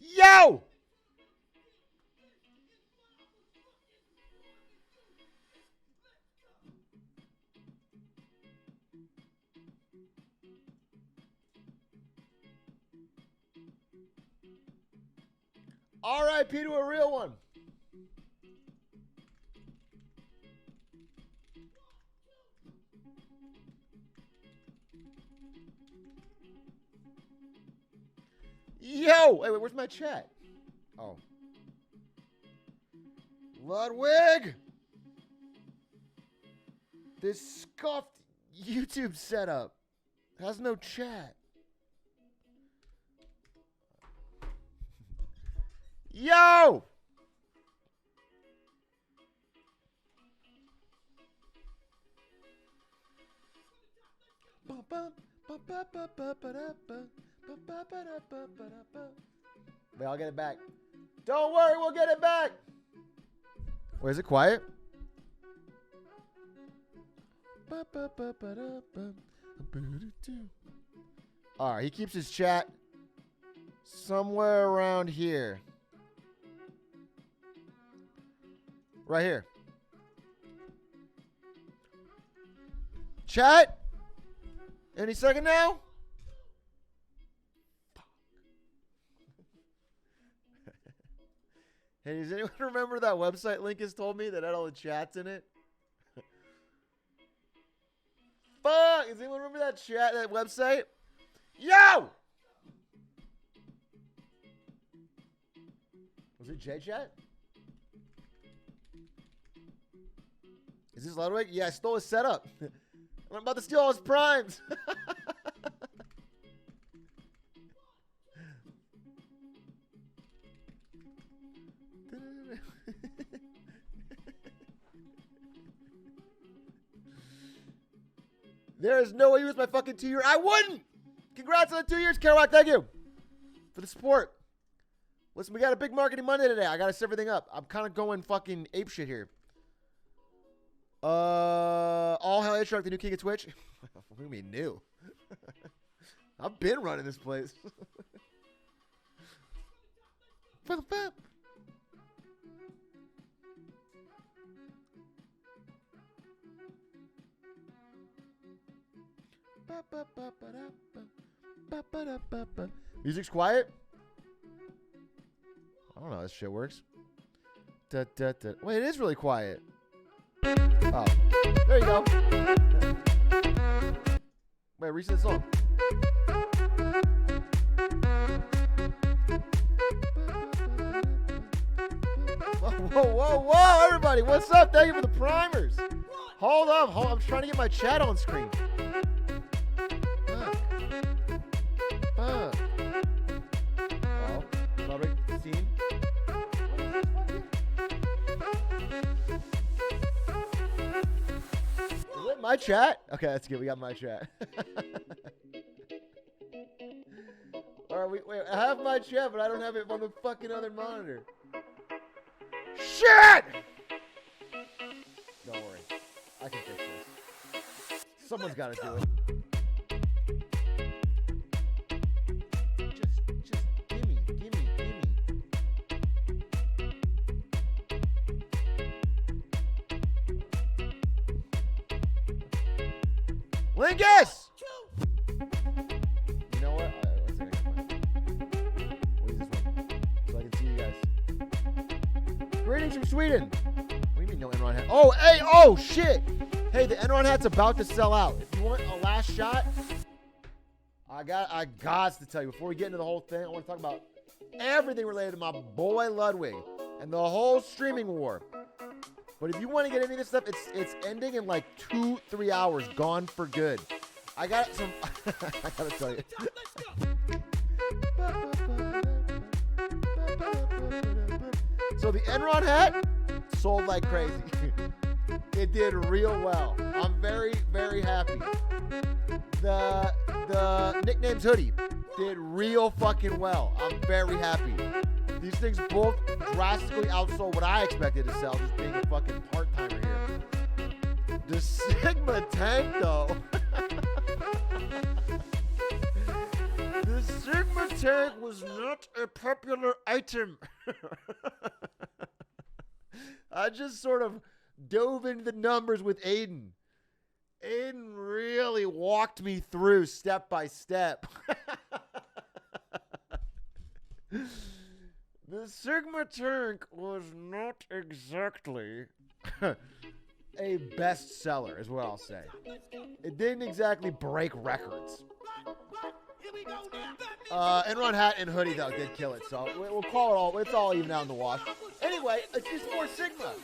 Yo! R.I.P. to a real one. Yo! Wait, where's my chat? Oh. Ludwig! This scuffed YouTube setup has no chat. Yo! Wait, I'll get it back. Don't worry, we'll get it back. Wait, is it quiet? All right, he keeps his chat somewhere around here. Right here. Chat? Any second now? Hey, does anyone remember that website Lincoln told me that had all the chats in it? Fuck! Does anyone remember that chat, that website? Yo! Was it J-Chat? Is this Ludwig? Yeah, I stole his setup. I'm about to steal all his primes. There is no way you use my fucking 2 year. I wouldn't! Congrats on the 2 years, Kerouac. Thank you for the support. Listen, we got a big marketing Monday today. I got to set everything up. I'm kind of going fucking apeshit here. All hell Atrioc, the new king of Twitch. What do you mean new? I've been running this place. Music's quiet. I don't know how this shit works. Wait, it is really quiet. Oh, there you go. Wait, reset the song. Whoa, everybody, what's up? Thank you for the primers. Hold up, I'm trying to get my chat on screen. Well, Ludwig, scene. Is it my chat? Okay, that's good. We got my chat. All right, wait, I have my chat, but I don't have it on the fucking other monitor. Shit! Don't worry. I can fix this. Someone's got to do it. Just gimme. Lingus! You know what? Let's see. We'll use this one so I can see you guys. Greetings from Sweden. What do you mean no Enron hat? Oh, hey, oh shit! Hey, the Enron hat's about to sell out. If you want a last shot, I got to tell you, before we get into the whole thing, I want to talk about everything related to my boy Ludwig and the whole streaming war. But if you want to get any of this stuff, it's ending in like 2-3 hours, gone for good. I got some. I gotta tell you. So the Enron hat sold like crazy. It did real well. I'm very, very happy. The nicknames hoodie did real fucking well. I'm very happy. These things both drastically outsold what I expected to sell, just being a fucking part-timer here. The Sigma tank, though. The Sigma tank was not a popular item. I just sort of dove into the numbers with Aiden. Aiden really walked me through step by step. The Sigma tank was not exactly a bestseller, is what I'll say. It didn't exactly break records. Enron hat and hoodie, though, did kill it, so we'll call it all. It's all even out in the wash. Anyway, it's just more Sigma.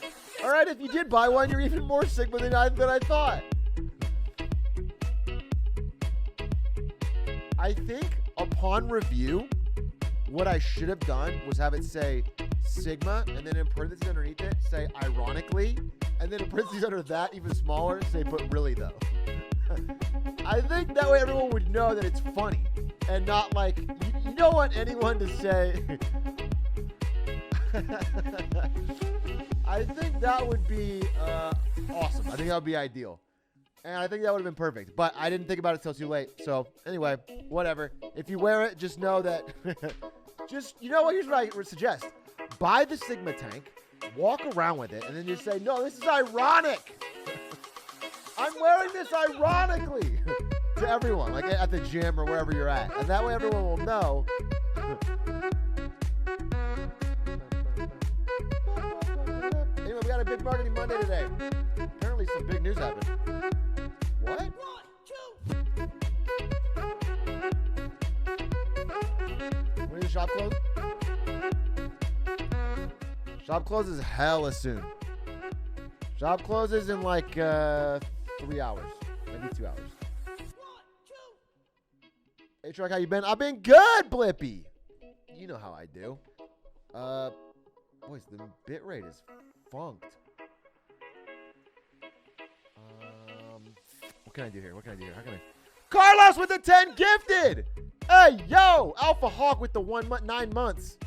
All right, if you did buy one, you're even more Sigma than I thought. I think upon review, what I should have done was have it say Sigma, and then in parentheses underneath it, say ironically, and then in parentheses under that, even smaller, say but really though. I think that way everyone would know that it's funny, and not like, you don't want anyone to say. I think that would be awesome. I think that would be ideal. And I think that would have been perfect. But I didn't think about it until too late. So, anyway, whatever. If you wear it, just know that... you know what? Here's what I would suggest. Buy the Sigma tank, walk around with it, and then just say, no, this is ironic. I'm wearing this ironically to everyone, like at the gym or wherever you're at. And that way everyone will know. Anyway, we got a big Marketing Monday today. Apparently some big news happened. What? 1, 2. When is the shop close? Shop closes hella soon. Shop closes in like 3 hours, maybe 2 hours. 1, 2. Atrioc, how you been? I've been good, Blippy. You know how I do. Boys, the bit rate is funked. What can I do here? How can I? Carlos with the 10 gifted. Hey, yo. Alpha Hawk with the 9 months.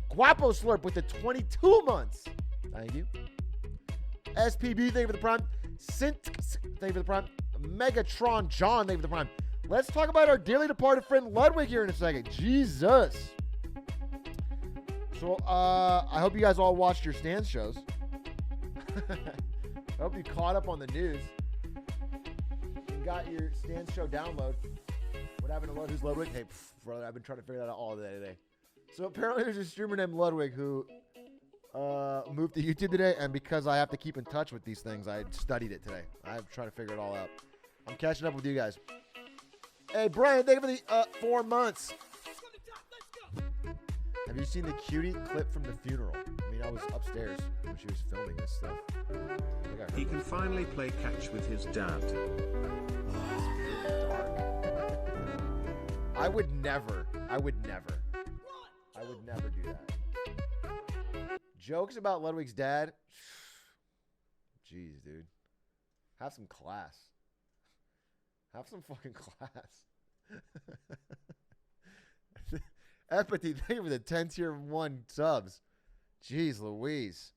Guapo Slurp with the 22 months. Thank you. SPB, thank you for the prime. Sint, thank you for the prime. Megatron John, thank you for the prime. Let's talk about our dearly departed friend Ludwig here in a second. Jesus. So, I hope you guys all watched your Stans shows. I hope you caught up on the news. And got your Stans show download. What happened to Ludwig? Who's Ludwig? Hey, brother, I've been trying to figure that out all day today. So apparently there's a streamer named Ludwig who moved to YouTube today, and because I have to keep in touch with these things, I studied it today. I'm trying to figure it all out. I'm catching up with you guys. Hey, Brian, thank you for the 4 months. Have you seen the cutie clip from the funeral? I mean, I was upstairs when she was filming this stuff. He can finally play catch with his dad. I would never do that. Jokes about Ludwig's dad? Jeez, dude. Have some class. Have some fucking class. Empathy, thank you for the 10 tier 1 subs. Jeez Louise.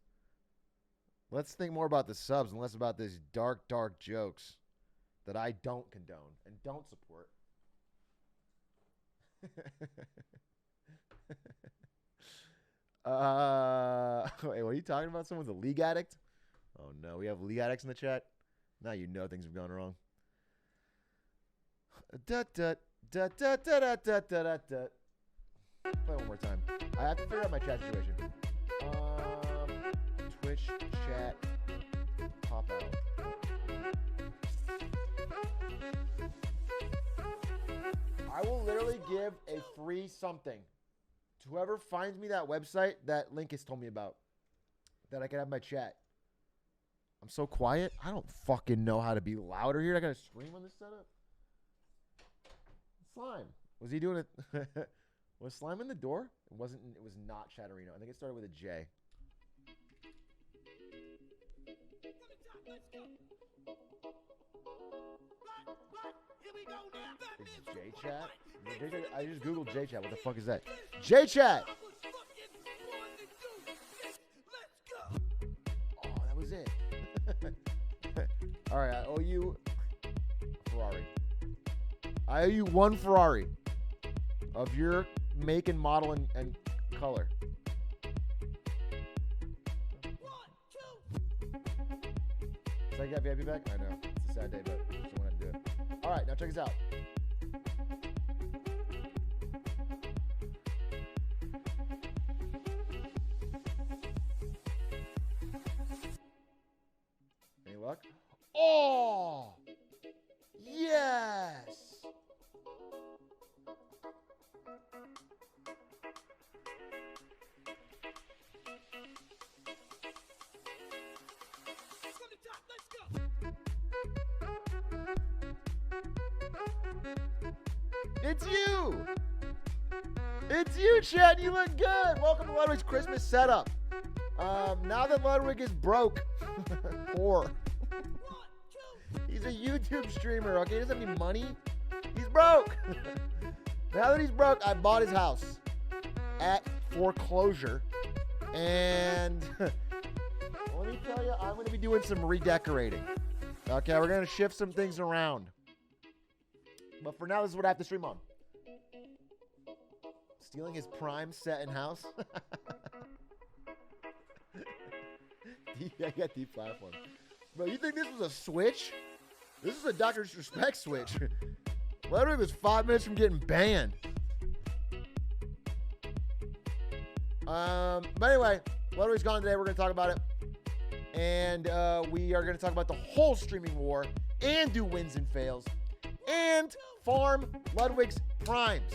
Let's think more about the subs and less about these dark jokes that I don't condone and don't support. Wait, what are you talking about? Someone's a league addict? Oh no, we have league addicts in the chat. Now you know things have gone wrong. Play one more time. I have to figure out my chat situation. Twitch chat pop out. I will literally give a free something to whoever finds me that website that Link has told me about, that I can have my chat. I'm so quiet. I don't fucking know how to be louder here. I gotta scream on this setup. Slime. Was he doing it? Was Slime in the door? It wasn't. It was not Chatterino. I think it started with a J. It's J-Chat? I just googled J-Chat. What the fuck is that? J-Chat! Oh, that was it. Alright, I owe you a Ferrari. I owe you 1 Ferrari of your make and model and color. Did I get VIP back? I know. It's a sad day, but someone had to do it. All right, now check this out. Any luck? Oh! Yes! It's you! It's you, Chad. You look good. Welcome to Ludwig's Christmas setup. Now that Ludwig is broke, poor. He's a YouTube streamer, okay? He doesn't have any money. He's broke. Now that he's broke, I bought his house at foreclosure. And let me tell you, I'm going to be doing some redecorating. Okay, we're going to shift some things around. But for now, this is what I have to stream on. Stealing his prime set and house. I got the platform. Bro, you think this was a switch? This is a Dr. Disrespect switch. Ludwig was 5 minutes from getting banned. But anyway, Ludwig's gone today. We're going to talk about it. And we are going to talk about the whole streaming war and do wins and fails. And farm Ludwig's primes.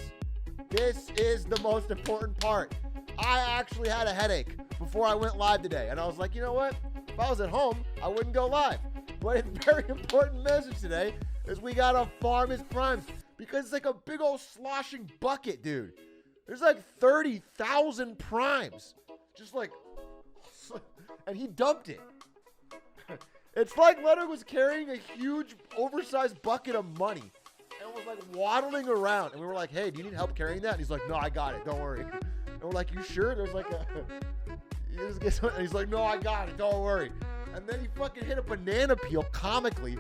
This is the most important part. I actually had a headache before I went live today. And I was like, you know what? If I was at home, I wouldn't go live. But a very important message today is we got to farm his primes. Because it's like a big old sloshing bucket, dude. There's like 30,000 primes. Just like, and he dumped it. It's like Ludwig was carrying a huge, oversized bucket of money and was like waddling around. And we were like, hey, do you need help carrying that? And he's like, no, I got it. Don't worry. And we're like, you sure? There's like a... You just get some, and he's like, no, I got it. Don't worry. And then he fucking hit a banana peel comically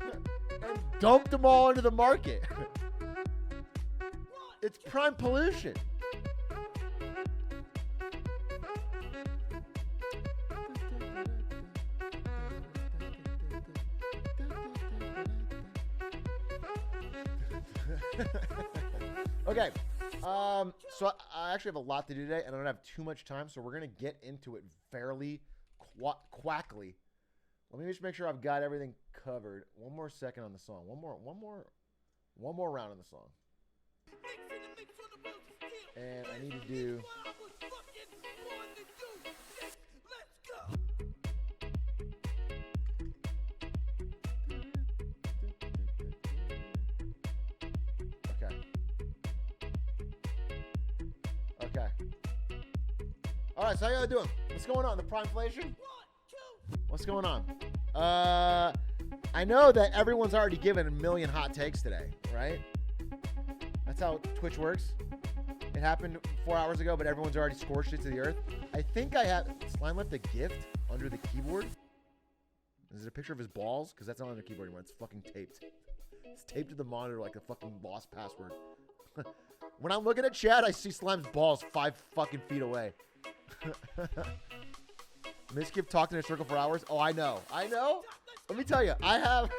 and dumped them all into the market. It's prime pollution. Okay, so I actually have a lot to do today, and I don't have too much time, so we're going to get into it fairly quackly. Let me just make sure I've got everything covered. One more second on the song. One more round on the song. And I need to do... Okay. All right, so how y'all doing? What's going on? The primeflation? What's going on? I know that everyone's already given a million hot takes today, right? That's how Twitch works. It happened 4 hours ago, but everyone's already scorched it to the earth. I think I have... Slime left a gift under the keyboard. Is it a picture of his balls? Because that's not on the keyboard anymore. It's fucking taped. It's taped to the monitor like a fucking lost password. When I'm looking at chat, I see Slime's balls 5 fucking feet away. Miskiff talked in a circle for hours. Oh, I know. I know. Let me tell you, I have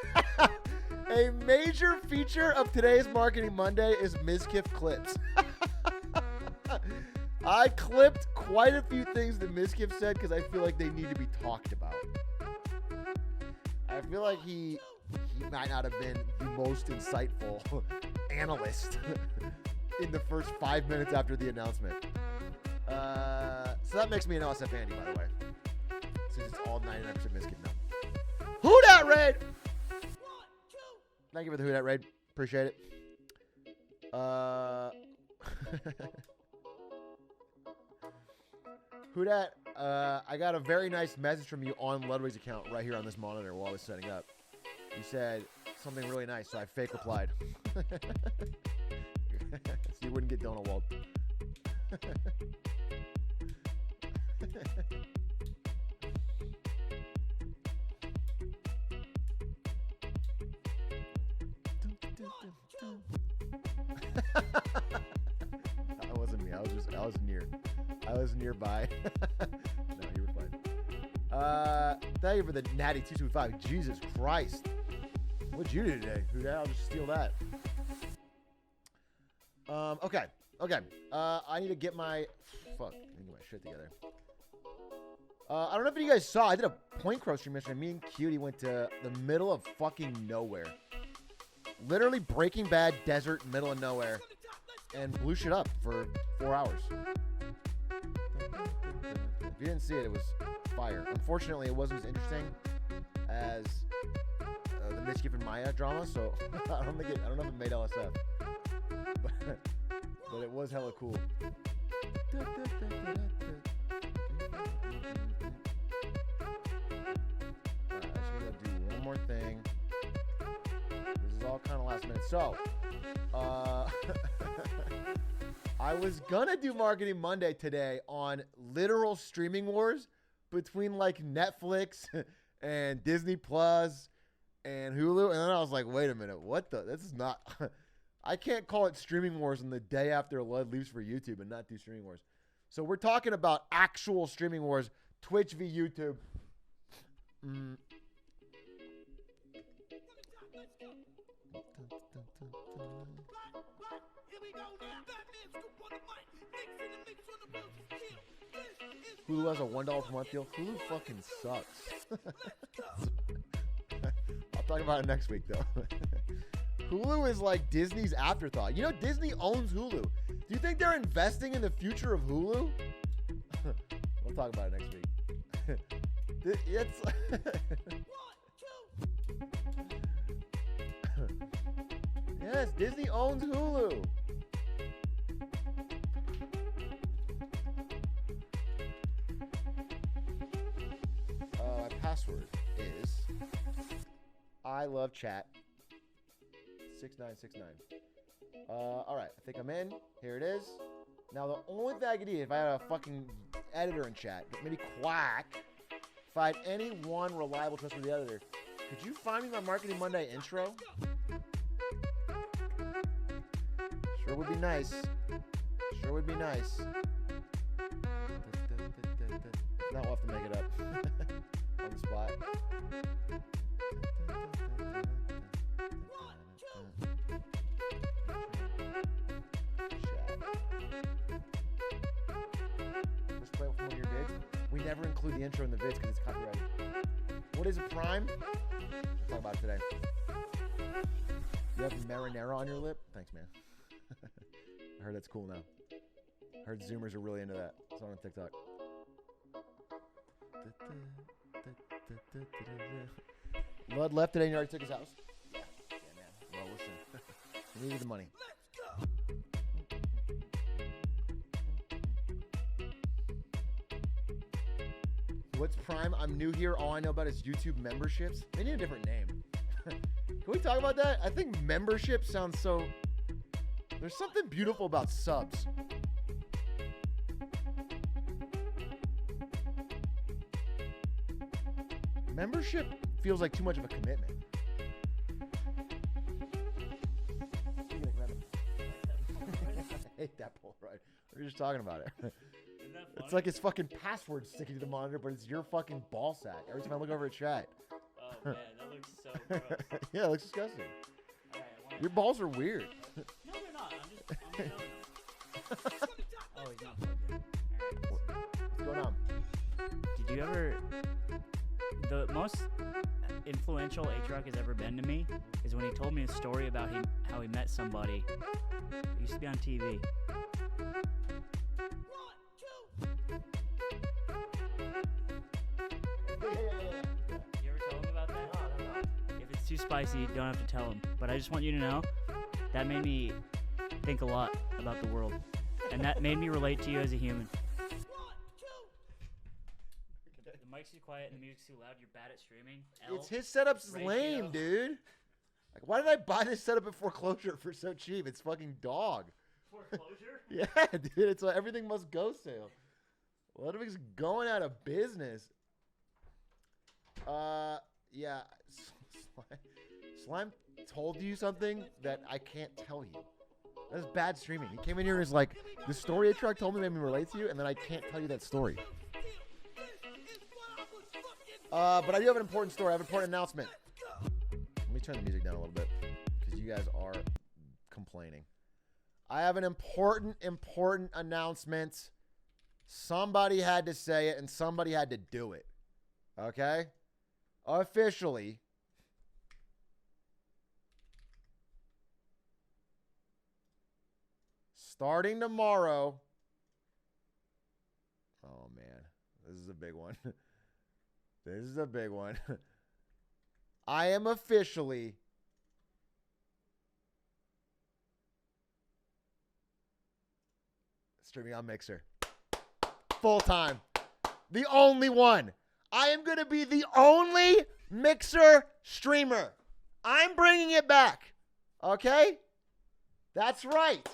a major feature of today's Marketing Monday is Miskiff clips. I clipped quite a few things that Miskiff said because I feel like they need to be talked about. I feel like he might not have been the most insightful analyst in the first 5 minutes after the announcement. So that makes me an LSF Andy, by the way. Since it's all 99% Miskiff now. Who dat raid? Thank you for the who dat raid. Appreciate it. Who dat? I got a very nice message from you on Ludwig's account right here on this monitor while I was setting up. You said something really nice, so I fake replied. So you wouldn't get Donald Wald. I was nearby. No, you were fine. Thank you for the natty 225. Jesus Christ. What'd you do today? Who the hell? I'll just steal that. Okay. I need to get my... Fuck. I need to get my shit together. I don't know if you guys saw. I did a point crow stream mission. Me and Cutie went to the middle of fucking nowhere. Literally Breaking Bad desert, middle of nowhere. And blew shit up for 4 hours. If you didn't see it, it was fire. Unfortunately, it wasn't as interesting as the Mischief and Maya drama, so I don't know if it made LSF. But it was hella cool. I just need to do one more thing. This is all kind of last minute. So, I was gonna do Marketing Monday today on literal streaming wars between like Netflix and Disney Plus and Hulu, and then I was like, wait a minute, what the? This is not. I can't call it streaming wars on the day after Lud leaves for YouTube and not do streaming wars. So we're talking about actual streaming wars, Twitch v YouTube. Hulu has a $1 per month deal. Hulu fucking sucks. I'll talk about it next week though. Hulu is like Disney's afterthought. You know, Disney owns Hulu. Do you think they're investing in the future of Hulu? We'll talk about it next week. It's yes, Disney owns Hulu. My password is I love chat 6969. All right, I think I'm in. Here it is. Now the only thing I could do if I had a fucking editor in chat, maybe Quack, if I had any one reliable, trustworthy editor, could you find me my Marketing Monday intro? Sure would be nice. Sure would be nice. Now we'll have to make it up on the spot. Let's play with one of your vids. We never include the intro in the vids because it's copyrighted. What is a prime? We'll talk about it today. You have marinara on your lip? Thanks, man. I heard that's cool now. I heard Zoomers are really into that. It's on TikTok. Lud left today and you already took his house? Yeah, man. Well, listen. We needed the money. What's Prime? I'm new here. All I know about is YouTube memberships. They need a different name. Can we talk about that? I think membership sounds so... There's something beautiful about subs. Membership feels like too much of a commitment. I hate that Polaroid. We were just talking about it. It's like his fucking password sticking to the monitor, but it's your fucking ball sack. Every time I look over at chat. Oh man, that looks so gross. Yeah, it looks disgusting. Right, your balls are weird. No, they're not. I'm showing them. Oh, he's not plugged in. What's going on? Did you ever... The most influential Atrioc has ever been to me is when he told me a story about how he met somebody who used to be on TV. You ever tell him about that? No. If it's too spicy, you don't have to tell him. But I just want you to know, that made me think a lot about the world. And that made me relate to you as a human. The mic's too quiet and the music's too loud. You're bad at streaming. It's his setup's ratio. lame, dude. Like, why did I buy this setup at foreclosure for so cheap? It's fucking dog. Foreclosure? Yeah, dude. It's like everything must go sale. Ludwig's going out of business. Yeah. Slime told you something that I can't tell you. That's bad streaming. He came in here and was like, the story Atrioc told me made me relate to you, and then I can't tell you that story. But I do have an important story. I have an important announcement. Let me turn the music down a little bit because you guys are complaining. I have an important announcement. Somebody had to say it, and somebody had to do it. Okay? Officially, starting tomorrow. Oh, man. This is a big one. This is a big one. I am officially streaming on Mixer. Full time. The only one. I am going to be the only Mixer streamer. I'm bringing it back. Okay? That's right.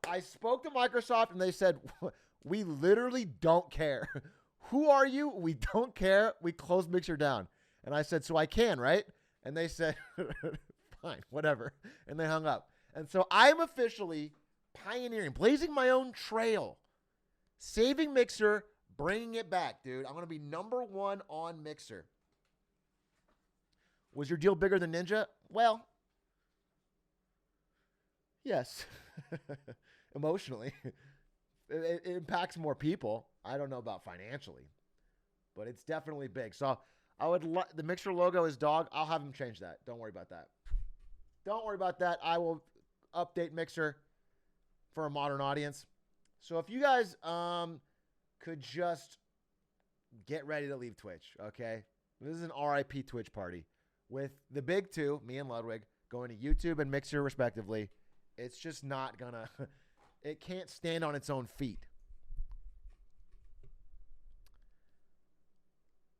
I spoke to Microsoft and they said, we literally don't care. Who are you? We don't care. We closed Mixer down. And I said, so I can, right? And they said, fine, whatever. And they hung up. And so I'm officially pioneering, blazing my own trail, saving Mixer, bringing it back, dude. I'm going to be #1 on Mixer. Was your deal bigger than Ninja? Well, yes. Emotionally. It impacts more people. I don't know about financially, but it's definitely big. So I would the Mixer logo is dog. I'll have them change that. Don't worry about that. Don't worry about that. I will update Mixer for a modern audience. So if you guys could just get ready to leave Twitch, okay? This is an RIP Twitch party with the big two, me and Ludwig, going to YouTube and Mixer respectively. It's just not gonna... It can't stand on its own feet.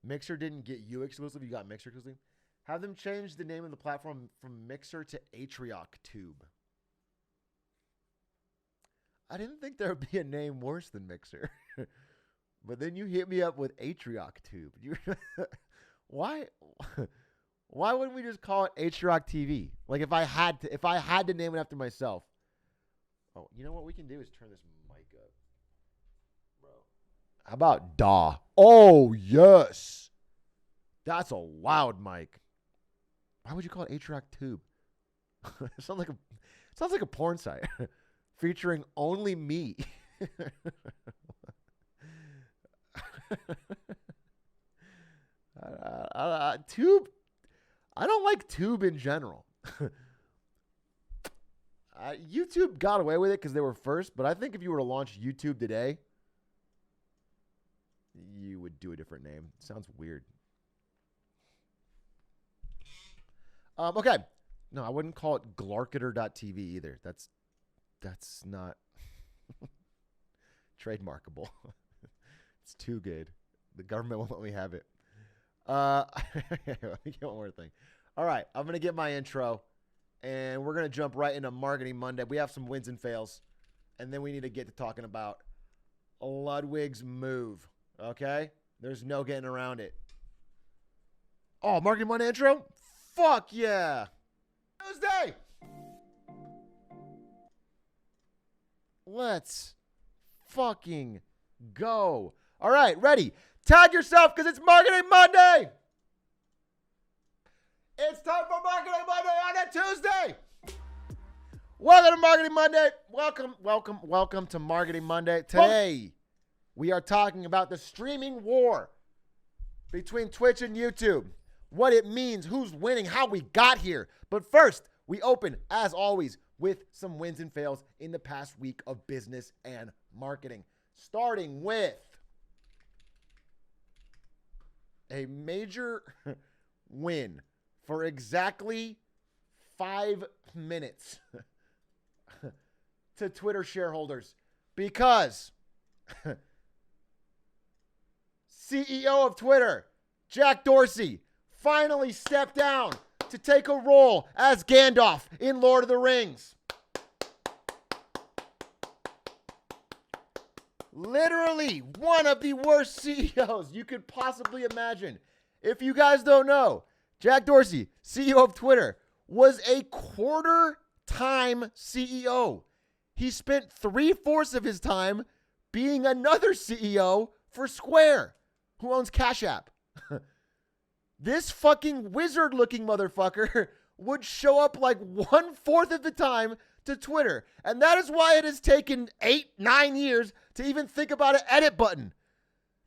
Mixer didn't get you exclusive. You got Mixer exclusive. Have them change the name of the platform from Mixer to Atrioc Tube. I didn't think there would be a name worse than Mixer. But then you hit me up with Atrioc Tube. Why? Why wouldn't we just call it Atrioc TV? Like if I had to name it after myself. Oh, you know what we can do is turn this mic up. Bro. How about DAW? Oh, yes. That's a loud mic. Why would you call it Atrioc Tube? It sounds like a porn site featuring only me. Tube. I don't like Tube in general. YouTube got away with it because they were first, but I think if you were to launch YouTube today, you would do a different name. It sounds weird. Okay. No, I wouldn't call it Glarketer.tv either. That's not trademarkable. It's too good. The government won't let me have it. Let me get one more thing. All right, I'm going to get my intro. And we're going to jump right into Marketing Monday. We have some wins and fails. And then we need to get to talking about Ludwig's move. Okay? There's no getting around it. Oh, Marketing Monday intro? Fuck yeah. Tuesday. Let's fucking go. All right, ready. Tag yourself because it's Marketing Monday. It's time for Marketing Monday on a Tuesday. Welcome to Marketing Monday. Welcome to Marketing Monday. Today, we are talking about the streaming war between Twitch and YouTube, what it means, who's winning, how we got here. But first, we open, as always, with some wins and fails in the past week of business and marketing. Starting with a major win for exactly 5 minutes to Twitter shareholders because CEO of Twitter, Jack Dorsey, finally stepped down to take a role as Gandalf in Lord of the Rings. Literally one of the worst CEOs you could possibly imagine. If you guys don't know, Jack Dorsey, CEO of Twitter, was a quarter-time CEO. he spent 3/4 of his time being another CEO for Square, who owns Cash App. This fucking wizard-looking motherfucker would show up like 1/4 of the time to Twitter. And that is why it has taken 8-9 years to even think about an edit button.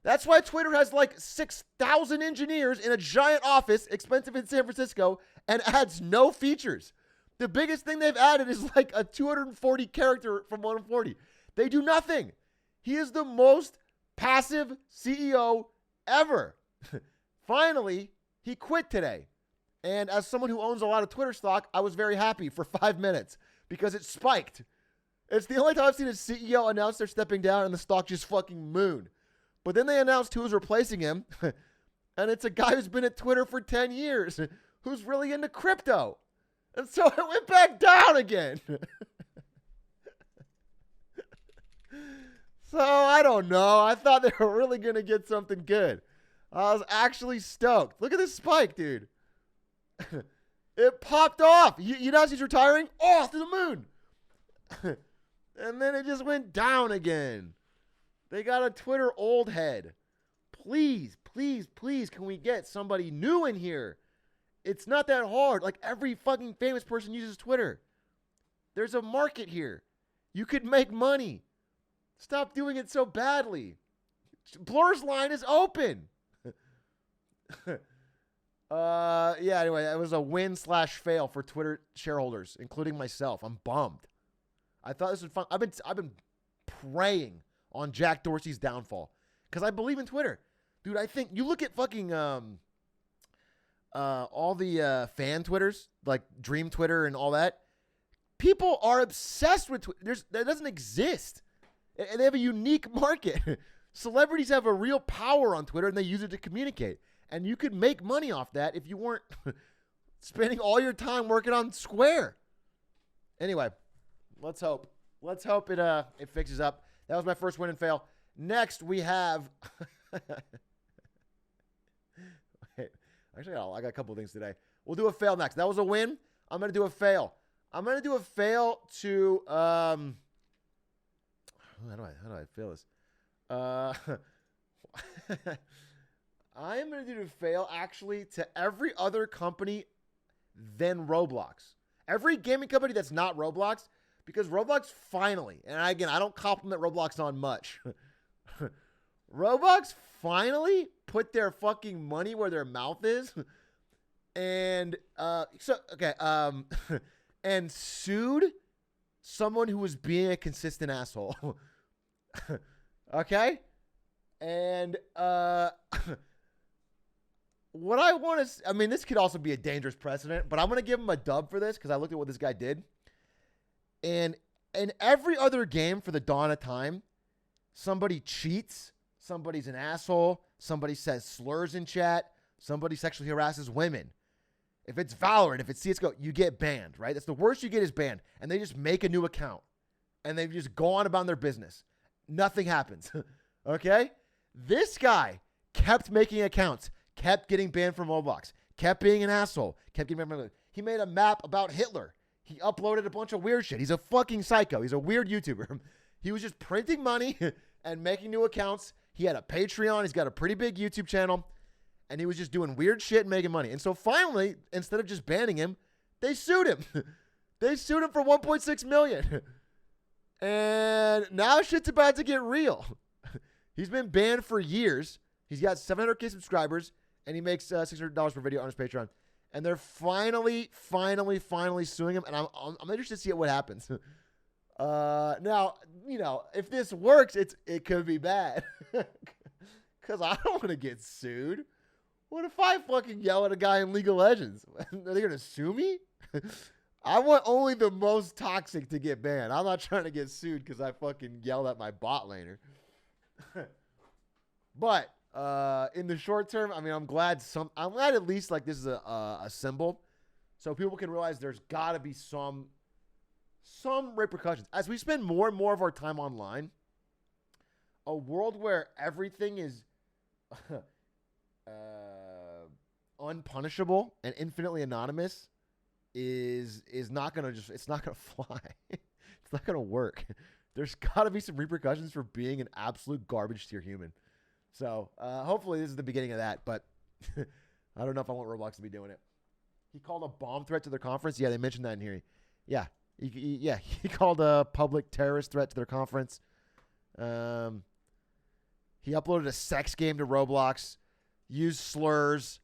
That's why Twitter has like 6,000 engineers in a giant office, expensive in San Francisco, and adds no features. The biggest thing they've added is like a 240 character from 140. They do nothing. He is the most passive CEO ever. Finally, he quit today. And as someone who owns a lot of Twitter stock, I was very happy for 5 minutes because it spiked. It's the only time I've seen a CEO announce they're stepping down and the stock just fucking mooned. But then they announced who was replacing him. And it's a guy who's been at Twitter for 10 years who's really into crypto. And so it went back down again. So I don't know. I thought they were really going to get something good. I was actually stoked. Look at this spike, dude. It popped off. You know he's retiring? Oh, to the moon. And then it just went down again. They got a Twitter old head. Please, please, please, can we get somebody new in here? It's not that hard. Like every fucking famous person uses Twitter. There's a market here. You could make money. Stop doing it so badly. Blur's line is open. Yeah, anyway, it was a win/fail for Twitter shareholders, including myself. I'm bummed. I thought this was fun. I've been praying on Jack Dorsey's downfall because I believe in Twitter. Dude, I think you look at fucking all the fan Twitters, like Dream Twitter and all that. People are obsessed with Twitter. That doesn't exist. And they have a unique market. Celebrities have a real power on Twitter, and they use it to communicate. And you could make money off that if you weren't spending all your time working on Square. Anyway, let's hope. Let's hope it fixes up. That was my first win and fail. Next, we have... Wait, actually, I got a couple of things today. We'll do a fail next. That was a win. I'm going to do a fail. I'm going to do a fail to... How do I fail this? I am going to do a fail, actually, to every other company than Roblox. Every gaming company that's not Roblox, because Roblox finally, and again, I don't compliment Roblox on much. Roblox finally put their fucking money where their mouth is, and and sued someone who was being a consistent asshole. Okay? And what I want to, I mean, this could also be a dangerous precedent, but I'm going to give him a dub for this because I looked at what this guy did. And in every other game for the dawn of time, somebody cheats, somebody's an asshole, somebody says slurs in chat, somebody sexually harasses women. If it's Valorant, if it's CSGO, you get banned, right? That's the worst you get is banned. And they just make a new account. And they just go on about their business. Nothing happens. Okay? This guy kept making accounts, kept getting banned from Roblox, kept being an asshole, kept getting banned from... He made a map about Hitler. He uploaded a bunch of weird shit. He's a fucking psycho. He's a weird YouTuber. He was just printing money and making new accounts. He had a Patreon. He's got a pretty big YouTube channel. And he was just doing weird shit and making money. And so finally, instead of just banning him, they sued him. They sued him for $1.6 million. And now shit's about to get real. He's been banned for years. He's got 700K subscribers, and he makes $600 per video on his Patreon. And they're finally suing him. And I'm interested to see what happens. Now, you know, if this works, it could be bad. Because I don't want to get sued. What if I fucking yell at a guy in League of Legends? Are they going to sue me? I want only the most toxic to get banned. I'm not trying to get sued because I fucking yelled at my bot laner. But in the short term, I mean, I'm glad at least like this is a symbol, so people can realize there's got to be some repercussions as we spend more and more of our time online. A world where everything is unpunishable and infinitely anonymous is not gonna fly. It's not gonna work. There's got to be some repercussions for being an absolute garbage tier human. So hopefully this is the beginning of that. But I don't know if I want Roblox to be doing it. He called a bomb threat to their conference. Yeah, they mentioned that in here. Yeah, he called a public terrorist threat to their conference. He uploaded a sex game to Roblox, used slurs.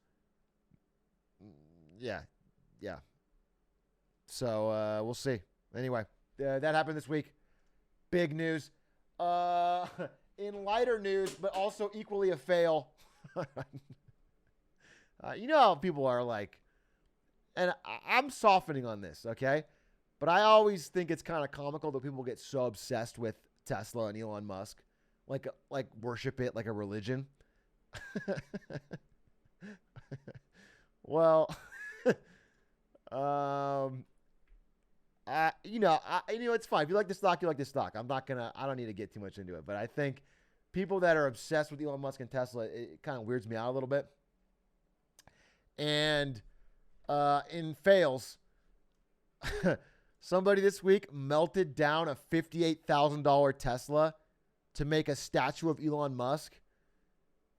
Yeah. So we'll see. Anyway, that happened this week. Big news. In lighter news, but also equally a fail. You know how people are like, and I'm softening on this, okay? But I always think it's kind of comical that people get so obsessed with Tesla and Elon Musk, like worship it like a religion. Well, it's fine. If you like the stock, you like the stock. I don't need to get too much into it, but I think people that are obsessed with Elon Musk and Tesla, it kind of weirds me out a little bit. And in fails, somebody this week melted down a $58,000 Tesla to make a statue of Elon Musk,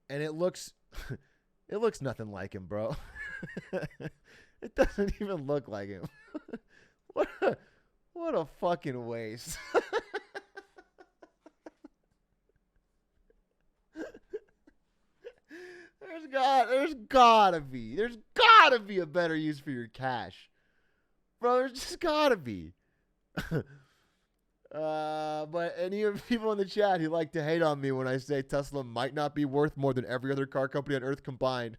and it looks nothing like him, bro. It doesn't even look like him. What a fucking waste. There's gotta be a better use for your cash, bro. There's just gotta be. But any of the people in the chat who like to hate on me when I say Tesla might not be worth more than every other car company on earth combined,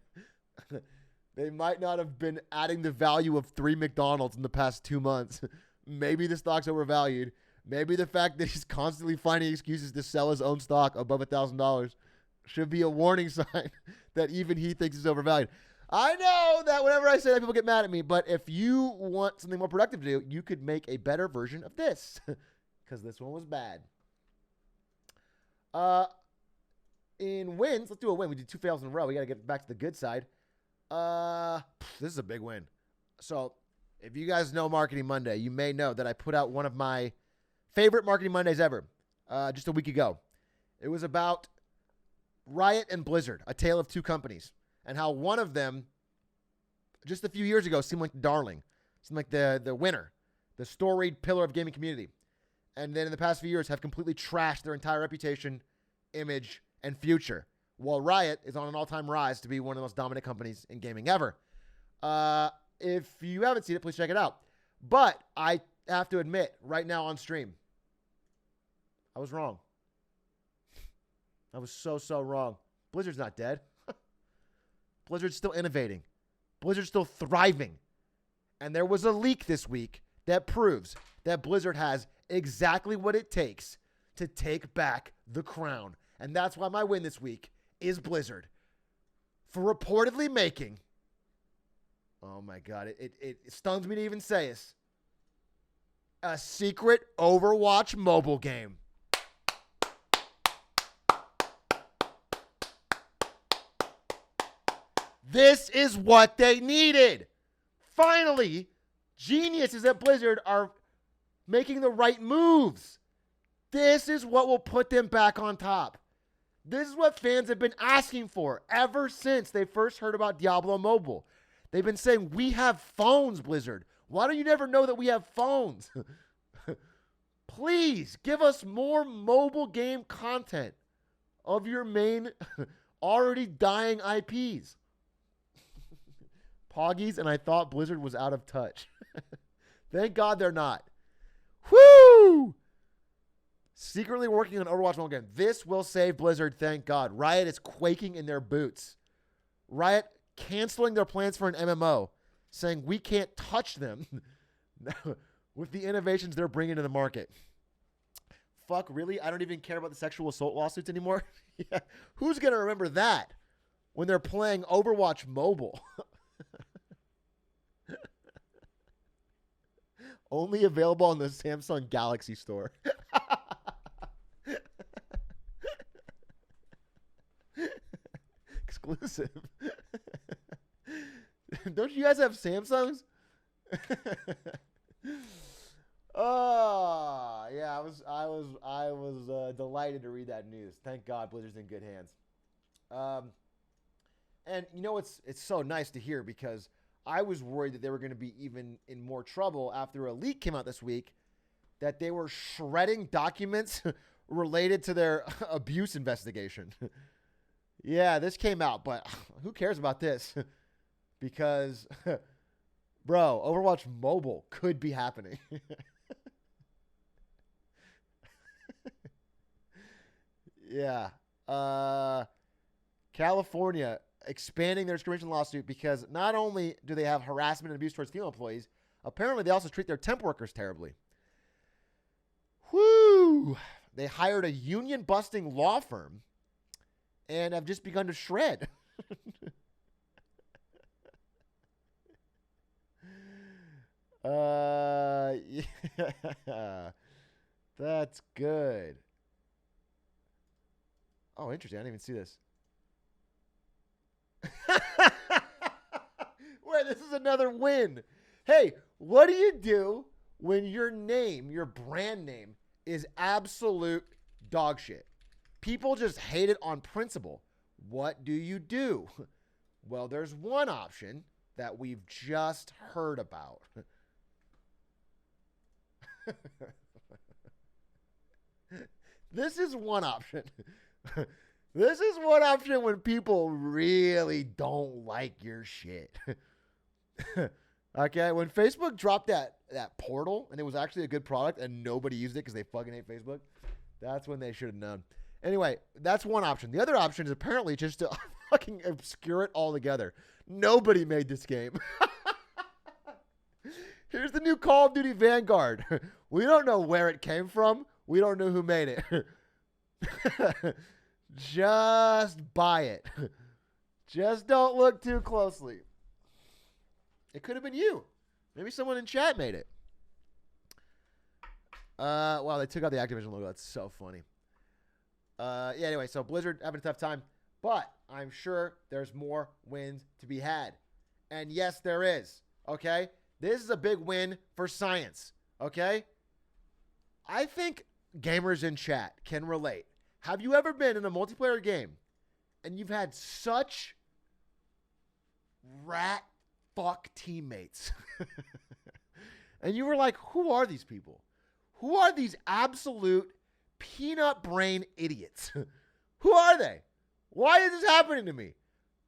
they might not have been adding the value of 3 McDonald's in the past 2 months. Maybe the stock's overvalued. Maybe the fact that he's constantly finding excuses to sell his own stock above $1,000 should be a warning sign that even he thinks it's overvalued. I know that whenever I say that, people get mad at me, but if you want something more productive to do, you could make a better version of this, because this one was bad. In wins, let's do a win. We did 2 fails in a row. We got to get back to the good side. This is a big win. So if you guys know Marketing Monday, you may know that I put out one of my favorite Marketing Mondays ever just a week ago. It was about Riot and Blizzard, a tale of two companies, and how one of them just a few years ago seemed like the darling, seemed like the winner, the storied pillar of gaming community. And then in the past few years have completely trashed their entire reputation, image, and future. While Riot is on an all-time rise to be one of the most dominant companies in gaming ever. If you haven't seen it, please check it out. But I have to admit, right now on stream, I was wrong. I was so wrong. Blizzard's not dead. Blizzard's still innovating. Blizzard's still thriving. And there was a leak this week that proves that Blizzard has exactly what it takes to take back the crown. And that's why my win this week is Blizzard for reportedly making, oh my God, it stuns me to even say this, a secret Overwatch mobile game. This is what they needed. Finally, geniuses at Blizzard are making the right moves. This is what will put them back on top. This is what fans have been asking for ever since they first heard about Diablo Mobile. They've been saying, we have phones, Blizzard. Why don't you never know that we have phones? Please give us more mobile game content of your main already dying IPs. Poggies, and I thought Blizzard was out of touch. Thank God they're not. Whoo! Secretly working on Overwatch mobile game. This will save Blizzard, thank God. Riot is quaking in their boots. Riot canceling their plans for an MMO, saying we can't touch them with the innovations they're bringing to the market. Fuck, really? I don't even care about the sexual assault lawsuits anymore? Yeah. Who's going to remember that when they're playing Overwatch mobile? Only available on the Samsung Galaxy store. Exclusive. Don't you guys have Samsungs? Yeah, I was delighted to read that news. Thank God Blizzard's in good hands. And you know, it's so nice to hear because I was worried that they were going to be even in more trouble after a leak came out this week that they were shredding documents related to their abuse investigation. Yeah, this came out, but who cares about this? Because, bro, Overwatch Mobile could be happening. Yeah. California expanding their discrimination lawsuit because not only do they have harassment and abuse towards female employees, apparently they also treat their temp workers terribly. Whoo! They hired a union-busting law firm and have just begun to shred. Yeah. That's good. Oh, interesting. I didn't even see this. Wait, this is another win. Hey, what do you do when your name, your brand name, is absolute dog shit? People just hate it on principle. What do you do? Well, there's one option that we've just heard about. This is one option. This is one option when people really don't like your shit. Okay, when Facebook dropped that portal and it was actually a good product and nobody used it because they fucking hate Facebook, that's when they should have known. Anyway, that's one option. The other option is apparently just to fucking obscure it altogether. Nobody made this game. Here's the new Call of Duty Vanguard. We don't know where it came from. We don't know who made it. Just buy it. Just don't look too closely. It could have been you. Maybe someone in chat made it. Wow, they took out the Activision logo. That's so funny. Yeah, anyway, so Blizzard having a tough time. But I'm sure there's more wins to be had. And yes, there is. Okay? This is a big win for science. Okay? I think gamers in chat can relate. Have you ever been in a multiplayer game and you've had such rat fuck teammates? And you were like, who are these people? Who are these absolute peanut brain idiots? Who are they? Why is this happening to me?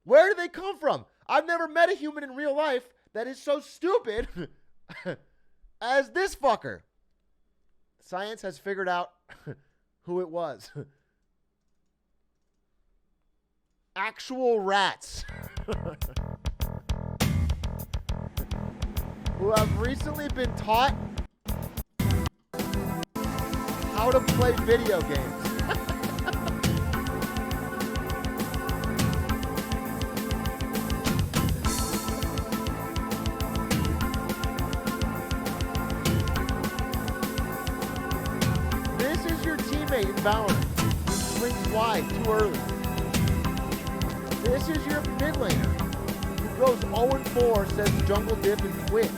Where do they come from? I've never met a human in real life that is so stupid as this fucker. Science has figured out who it was. Actual rats who have recently been taught how to play video games. This is your teammate in Valorant who swings wide too early. This is your mid laner who goes 0-4, says jungle dip and quits.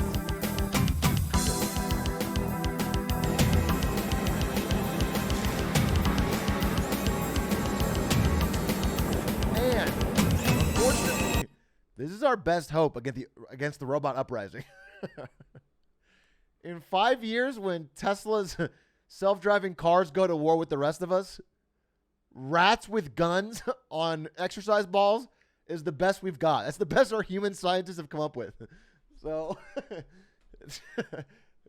And unfortunately, this is our best hope against the robot uprising. In 5 years, when Tesla's self-driving cars go to war with the rest of us, rats with guns on exercise balls is the best we've got. That's the best our human scientists have come up with. So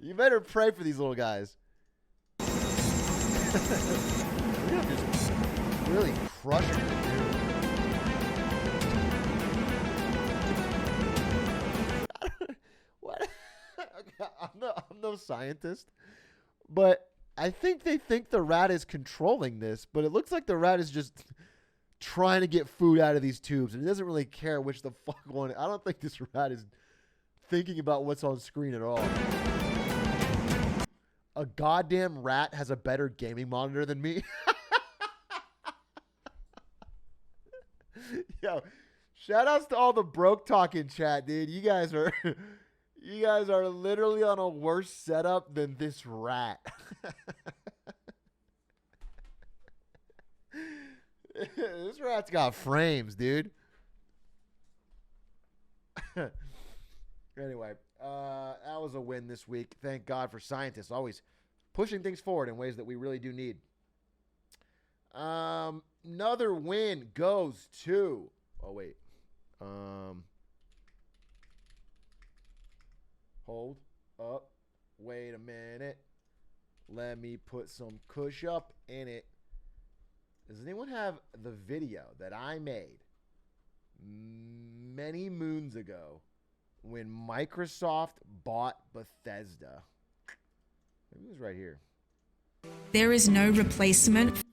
you better pray for these little guys. We're gonna just really crush it. What? I'm no scientist, but I think they think the rat is controlling this, but it looks like the rat is just trying to get food out of these tubes, and it doesn't really care which the fuck one. I don't think this rat is thinking about what's on screen at all. A goddamn rat has a better gaming monitor than me. Yo, shout outs to all the broke talk in chat, dude. You guys are literally on a worse setup than this rat. This rat's got frames, dude. Anyway, that was a win this week. Thank God for scientists always pushing things forward in ways that we really do need. Another win goes to. Oh wait. Hold up. Wait a minute. Let me put some kush up in it. Does anyone have the video that I made many moons ago when Microsoft bought Bethesda? Maybe it was right here. There is no replacement.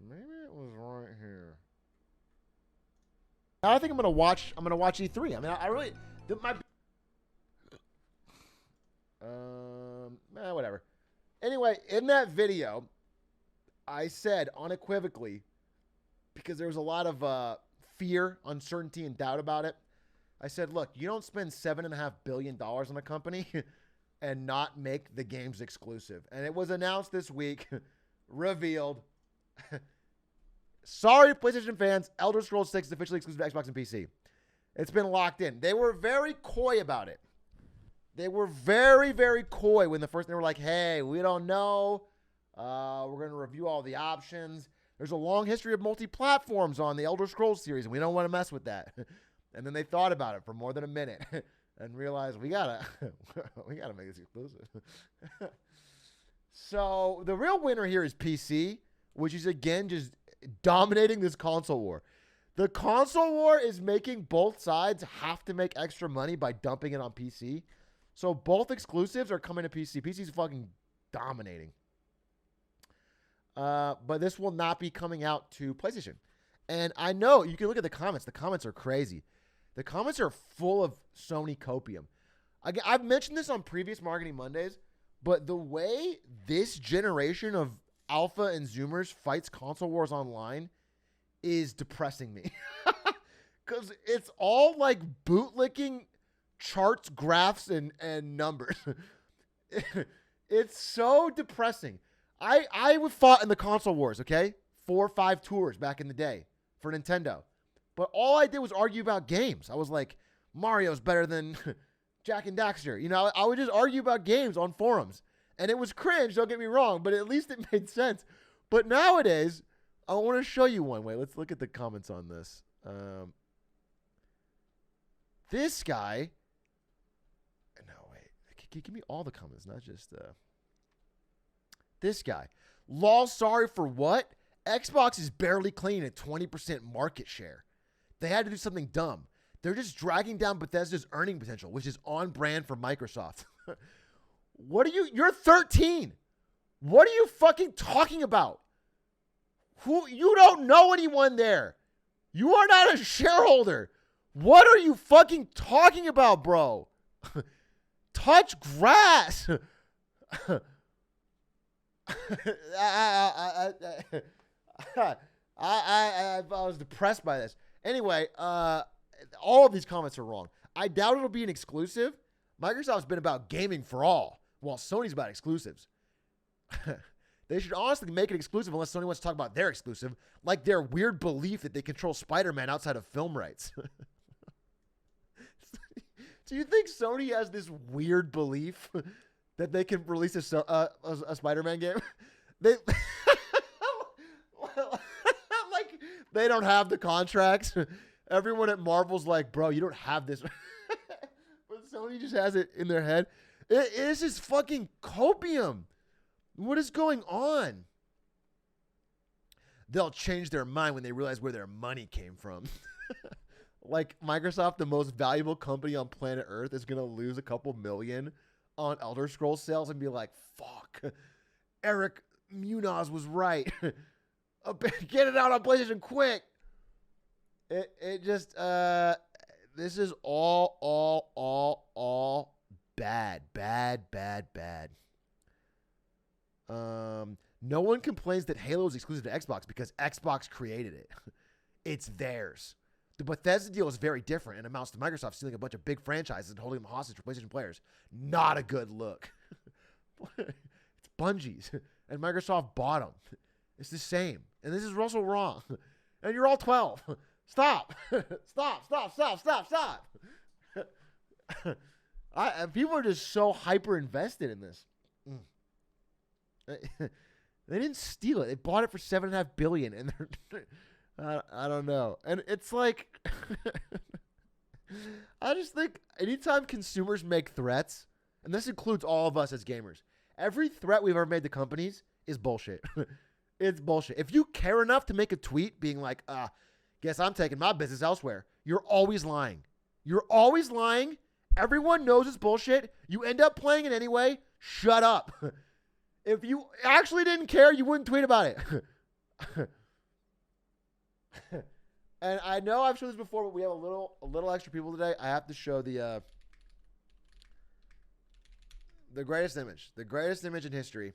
Maybe it was right here. I think I'm gonna watch E3. I mean, I really whatever. Anyway, in that video, I said unequivocally, because there was a lot of fear, uncertainty, and doubt about it. I said, look, you don't spend $7.5 billion on a company and not make the games exclusive. And it was announced this week, revealed. Sorry, PlayStation fans, Elder Scrolls 6 is officially exclusive to Xbox and PC. It's been locked in. They were very coy about it. They were very, very coy when they were like, hey, we don't know. We're going to review all the options. There's a long history of multi-platforms on the Elder Scrolls series, and we don't want to mess with that. And then they thought about it for more than a minute and realized we gotta make this exclusive. So the real winner here is PC, which is again just dominating this console war. The console war is making both sides have to make extra money by dumping it on PC. So both exclusives are coming to PC. PC's fucking dominating. But this will not be coming out to PlayStation. And I know you can look at the comments. The comments are crazy. The comments are full of Sony copium. I've mentioned this on previous Marketing Mondays, but the way this generation of alpha and Zoomers fights console wars online is depressing me. Because it's all like bootlicking charts, graphs, and numbers. It's so depressing. I would fought in the console wars, okay? 4 or 5 tours back in the day for Nintendo. But all I did was argue about games. I was like, Mario's better than Jack and Daxter. You know, I would just argue about games on forums. And it was cringe, don't get me wrong, but at least it made sense. But nowadays, I want to show you one. Wait, let's look at the comments on this. This guy... No, wait. Give me all the comments, not just... This guy. Lol, sorry for what? Xbox is barely clean at 20% market share. They had to do something dumb. They're just dragging down Bethesda's earning potential, which is on brand for Microsoft. You're 13. What are you fucking talking about? You don't know anyone there. You are not a shareholder. What are you fucking talking about, bro? Touch grass. I was depressed by this. Anyway, all of these comments are wrong. I doubt it'll be an exclusive. Microsoft's been about gaming for all, while Sony's about exclusives. They should honestly make it exclusive unless Sony wants to talk about their exclusive, like their weird belief that they control Spider-Man outside of film rights. Do you think Sony has this weird belief that they can release a Spider-Man game? Like, they don't have the contracts. Everyone at Marvel's like, bro, you don't have this. But Sony just has it in their head. This is fucking copium. What is going on? They'll change their mind when they realize where their money came from. Like Microsoft, the most valuable company on planet Earth, is going to lose a couple million on Elder Scrolls sales and be like, fuck, Eric Munoz was right. Get it out on PlayStation quick. It just, this is all bad. No one complains that Halo is exclusive to Xbox because Xbox created it. It's theirs. The Bethesda deal is very different and amounts to Microsoft stealing a bunch of big franchises and holding them hostage for PlayStation players. Not a good look. It's Bungie's, and Microsoft bought them. It's the same. And this is also wrong. And you're all 12. Stop. Stop. People are just so hyper invested in this. They didn't steal it. They bought it for $7.5 billion, and I don't know. And it's like, I just think anytime consumers make threats, and this includes all of us as gamers, every threat we've ever made to companies is bullshit. It's bullshit. If you care enough to make a tweet being like, guess I'm taking my business elsewhere, you're always lying. You're always lying. Everyone knows it's bullshit. You end up playing it anyway. Shut up. If you actually didn't care, you wouldn't tweet about it. And I know I've shown this before, but we have a little extra people today. I have to show the greatest image. The greatest image in history.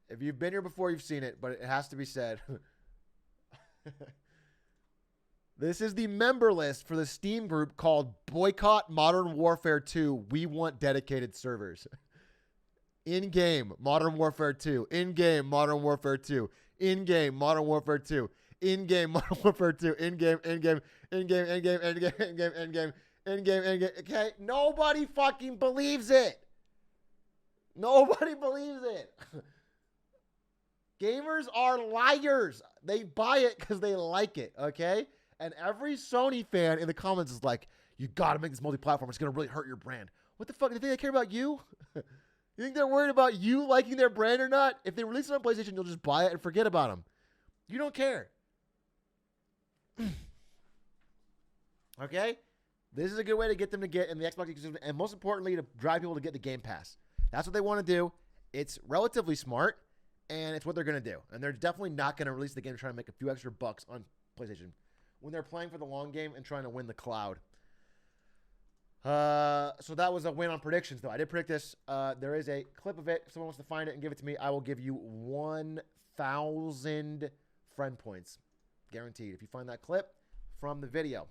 If you've been here before, you've seen it, but it has to be said. This is the member list for the Steam group called Boycott Modern Warfare 2. We want dedicated servers. In-game, Modern Warfare 2. In-game, Modern Warfare 2. In-game, Modern Warfare 2. In-game, Modern Warfare 2. In-game, in-game, in-game, in-game, in-game, in-game, in-game, in-game, in-game. Okay? Nobody fucking believes it. Nobody believes it. Gamers are liars. They buy it because they like it, okay? And every Sony fan in the comments is like, you got to make this multi-platform. It's going to really hurt your brand. What the fuck? Do you think they care about you? You think they're worried about you liking their brand or not? If they release it on PlayStation, you'll just buy it and forget about them. You don't care. Okay? This is a good way to get them to get in the Xbox ecosystem, and most importantly, to drive people to get the Game Pass. That's what they want to do. It's relatively smart, and it's what they're going to do. And they're definitely not going to release the game to try to make a few extra bucks on PlayStation when they're playing for the long game and trying to win the cloud. So that was a win on predictions, though. I did predict this. There is a clip of it. If someone wants to find it and give it to me, I will give you 1,000 friend points. Guaranteed. If you find that clip from the video.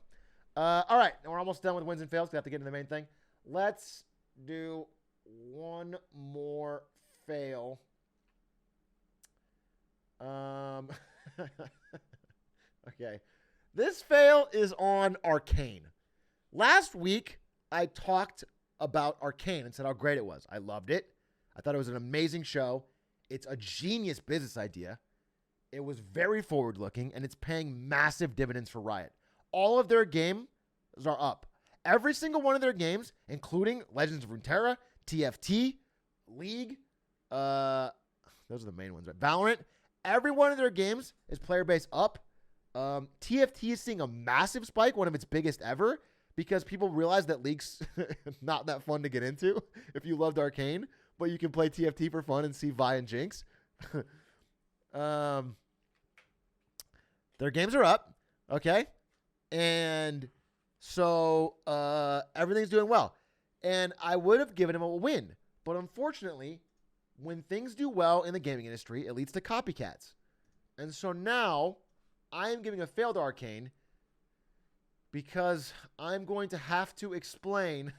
All right. We're almost done with wins and fails. We have to get into the main thing. Let's do one more fail. Okay. This fail is on Arcane. Last week, I talked about Arcane and said how great it was. I loved it. I thought it was an amazing show. It's a genius business idea. It was very forward-looking, and it's paying massive dividends for Riot. All of their games are up. Every single one of their games, including Legends of Runeterra, TFT, League, those are the main ones, right? Valorant. Every one of their games is player base up. TFT is seeing a massive spike, one of its biggest ever, because people realize that League's not that fun to get into if you loved Arcane, but you can play TFT for fun and see Vi and Jinx. Their games are up, okay? And so everything's doing well. And I would have given him a win, but unfortunately, when things do well in the gaming industry, it leads to copycats. And so now I am giving a fail to Arcane because I'm going to have to explain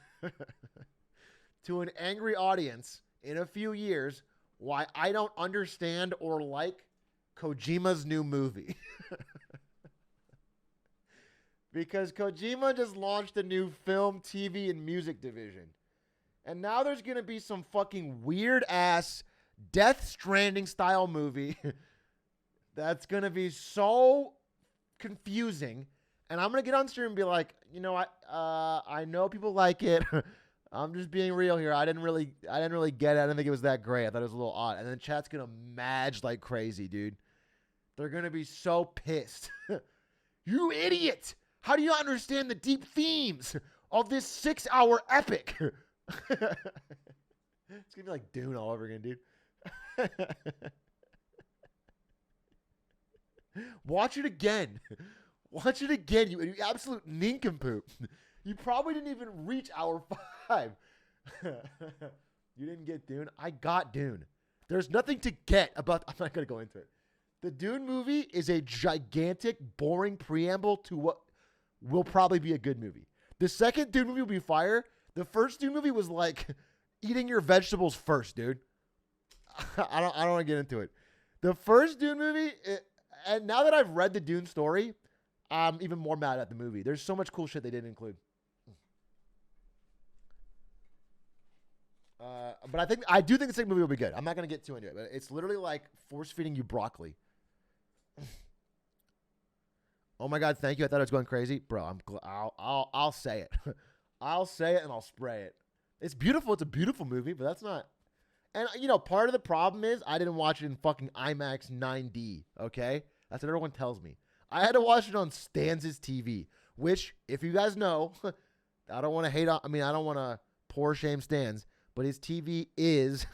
to an angry audience in a few years why I don't understand or like Kojima's new movie. Because Kojima just launched a new film, TV, and music division. And now there's going to be some fucking weird-ass Death Stranding-style movie that's going to be so confusing. And I'm going to get on stream and be like, you know, I know people like it. I'm just being real here. I didn't really get it. I didn't think it was that great. I thought it was a little odd. And then chat's going to madge like crazy, dude. They're going to be so pissed. You idiot! How do you not understand the deep themes of this 6-hour epic? It's going to be like Dune all over again, dude. Watch it again. Watch it again, you absolute nincompoop. You probably didn't even reach hour 5. You didn't get Dune? I got Dune. There's nothing to get about... I'm not going to go into it. The Dune movie is a gigantic, boring preamble to what will probably be a good movie. The second Dune movie will be fire. The first Dune movie was like eating your vegetables first, dude. I don't want to get into it. The first Dune movie, and now that I've read the Dune story, I'm even more mad at the movie. There's so much cool shit they didn't include. But I do think the second movie will be good. I'm not gonna get too into it, but it's literally like force feeding you broccoli. Oh my God, thank you. I thought I was going crazy, bro. I'll say it. I'll say it and I'll spray it. It's beautiful. It's a beautiful movie, but that's not. And part of the problem is I didn't watch it in fucking IMAX 9D. Okay, that's what everyone tells me. I had to watch it on Stan's TV, which, if you guys know, I don't want to hate on. I don't want to poor shame Stan's, but his TV is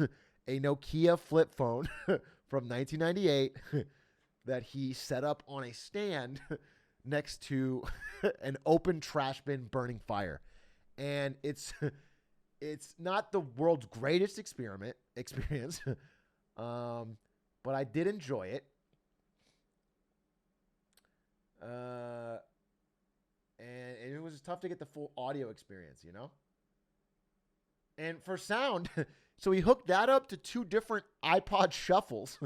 a Nokia flip phone from 1998 that he set up on a stand next to an open trash bin burning fire. And it's not the world's greatest experience, but I did enjoy it. And it was tough to get the full audio experience, And for sound, so he hooked that up to 2 different iPod shuffles,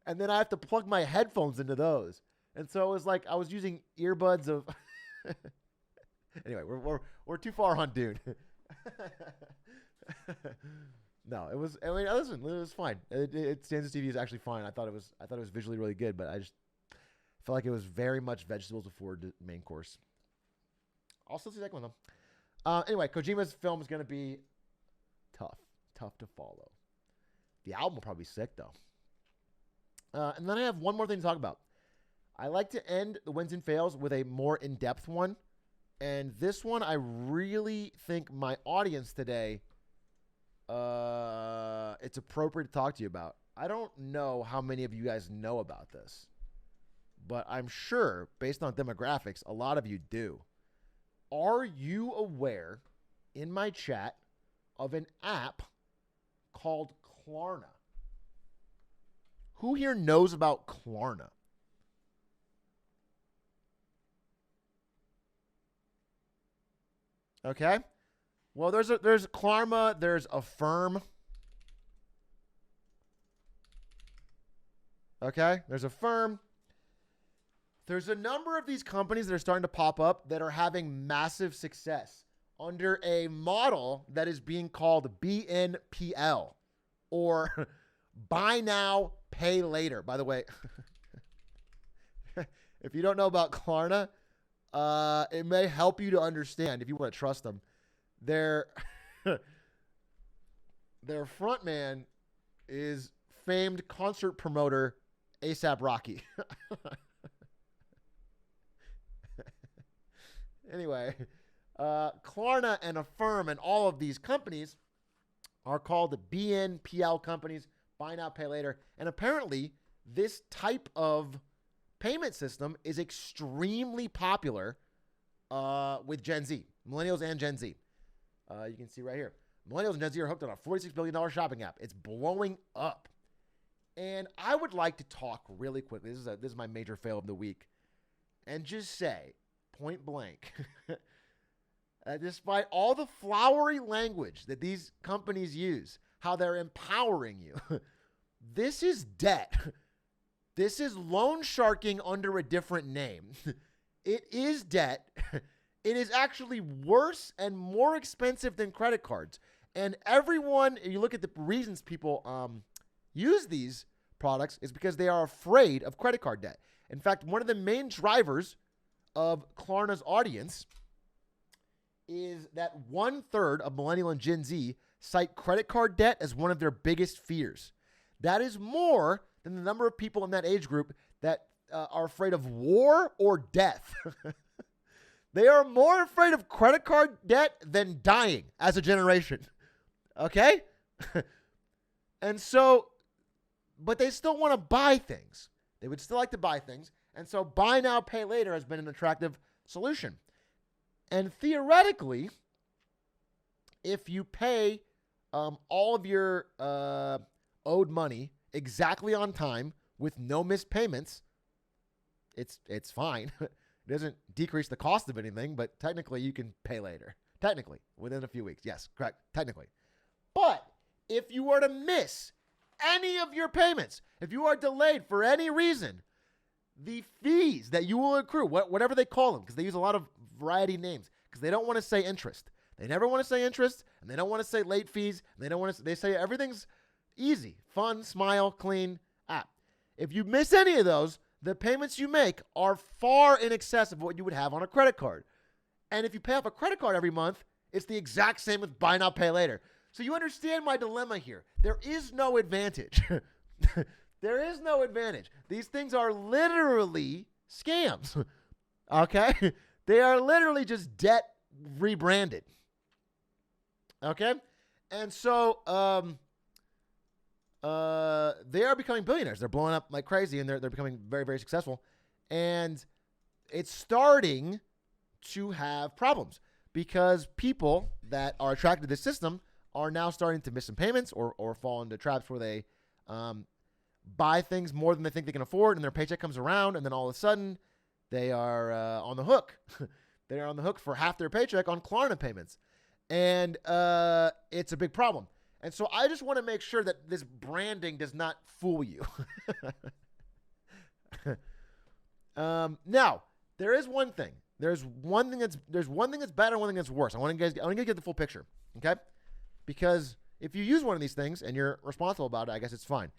and then I have to plug my headphones into those. And so it was like I was using earbuds of. Anyway, we're too far on Dune. No, it was. Listen, it was fine. Stan's TV is actually fine. I thought it was visually really good, but I just felt like it was very much vegetables before the main course. I'll still see the second one though. Anyway, Kojima's film is gonna be tough to follow. The album will probably be sick though. And then I have one more thing to talk about. I like to end the wins and fails with a more in-depth one. And this one, I really think my audience today, it's appropriate to talk to you about. I don't know how many of you guys know about this, but I'm sure, based on demographics, a lot of you do. Are you aware, in my chat, of an app called Klarna? Who here knows about Klarna? Okay. Well, there's Klarna, there's Affirm. Okay, there's Affirm. There's a number of these companies that are starting to pop up that are having massive success under a model that is being called BNPL, or Buy Now, Pay Later. By the way, if you don't know about Klarna, it may help you to understand if you want to trust them. Their front man is famed concert promoter A$AP Rocky. Anyway, Klarna and Affirm and all of these companies are called BNPL companies, Buy Now, Pay Later. And apparently, this type of payment system is extremely popular with Gen Z, millennials and Gen Z. You can see right here. Millennials and Gen Z are hooked on a $46 billion shopping app. It's blowing up. And I would like to talk really quickly. This is my major fail of the week. And just say, point blank, despite all the flowery language that these companies use, how they're empowering you, this is debt. This is loan sharking under a different name. It is debt. It is actually worse and more expensive than credit cards. And everyone, if you look at the reasons people use these products, is because they are afraid of credit card debt. In fact, one of the main drivers of Klarna's audience is that 1/3 of millennial and Gen Z cite credit card debt as one of their biggest fears. That is more than the number of people in that age group that are afraid of war or death. They are more afraid of credit card debt than dying as a generation. Okay? And so, but they still want to buy things. They would still like to buy things. And so Buy Now, Pay Later has been an attractive solution. And theoretically, if you pay all of your owed money exactly on time with no missed payments, it's fine. It doesn't decrease the cost of anything, but technically you can pay later. Technically, within a few weeks. Yes, correct. Technically. But if you were to miss any of your payments, if you are delayed for any reason, the fees that you will accrue, whatever they call them, because they use a lot of variety names, because they don't want to say interest. They never want to say interest, and they don't want to say late fees, and they don't want to. They say everything's easy, fun, smile, clean app. If you miss any of those, the payments you make are far in excess of what you would have on a credit card. And if you pay off a credit card every month, it's the exact same with buy now, pay later. So you understand my dilemma here. There is no advantage. There is no advantage. These things are literally scams. Okay? They are literally just debt rebranded. Okay? And so they are becoming billionaires. They're blowing up like crazy, and they're becoming very, very successful. And it's starting to have problems because people that are attracted to this system are now starting to miss some payments or fall into traps where they buy things more than they think they can afford, and their paycheck comes around, and then all of a sudden they are on the hook. They are on the hook for half their paycheck on Klarna payments. And it's a big problem. And so I just want to make sure that this branding does not fool you. Now, there is one thing. There's one thing that's better and one thing that's worse. I want to get the full picture, okay? Because if you use one of these things and you're responsible about it, I guess it's fine.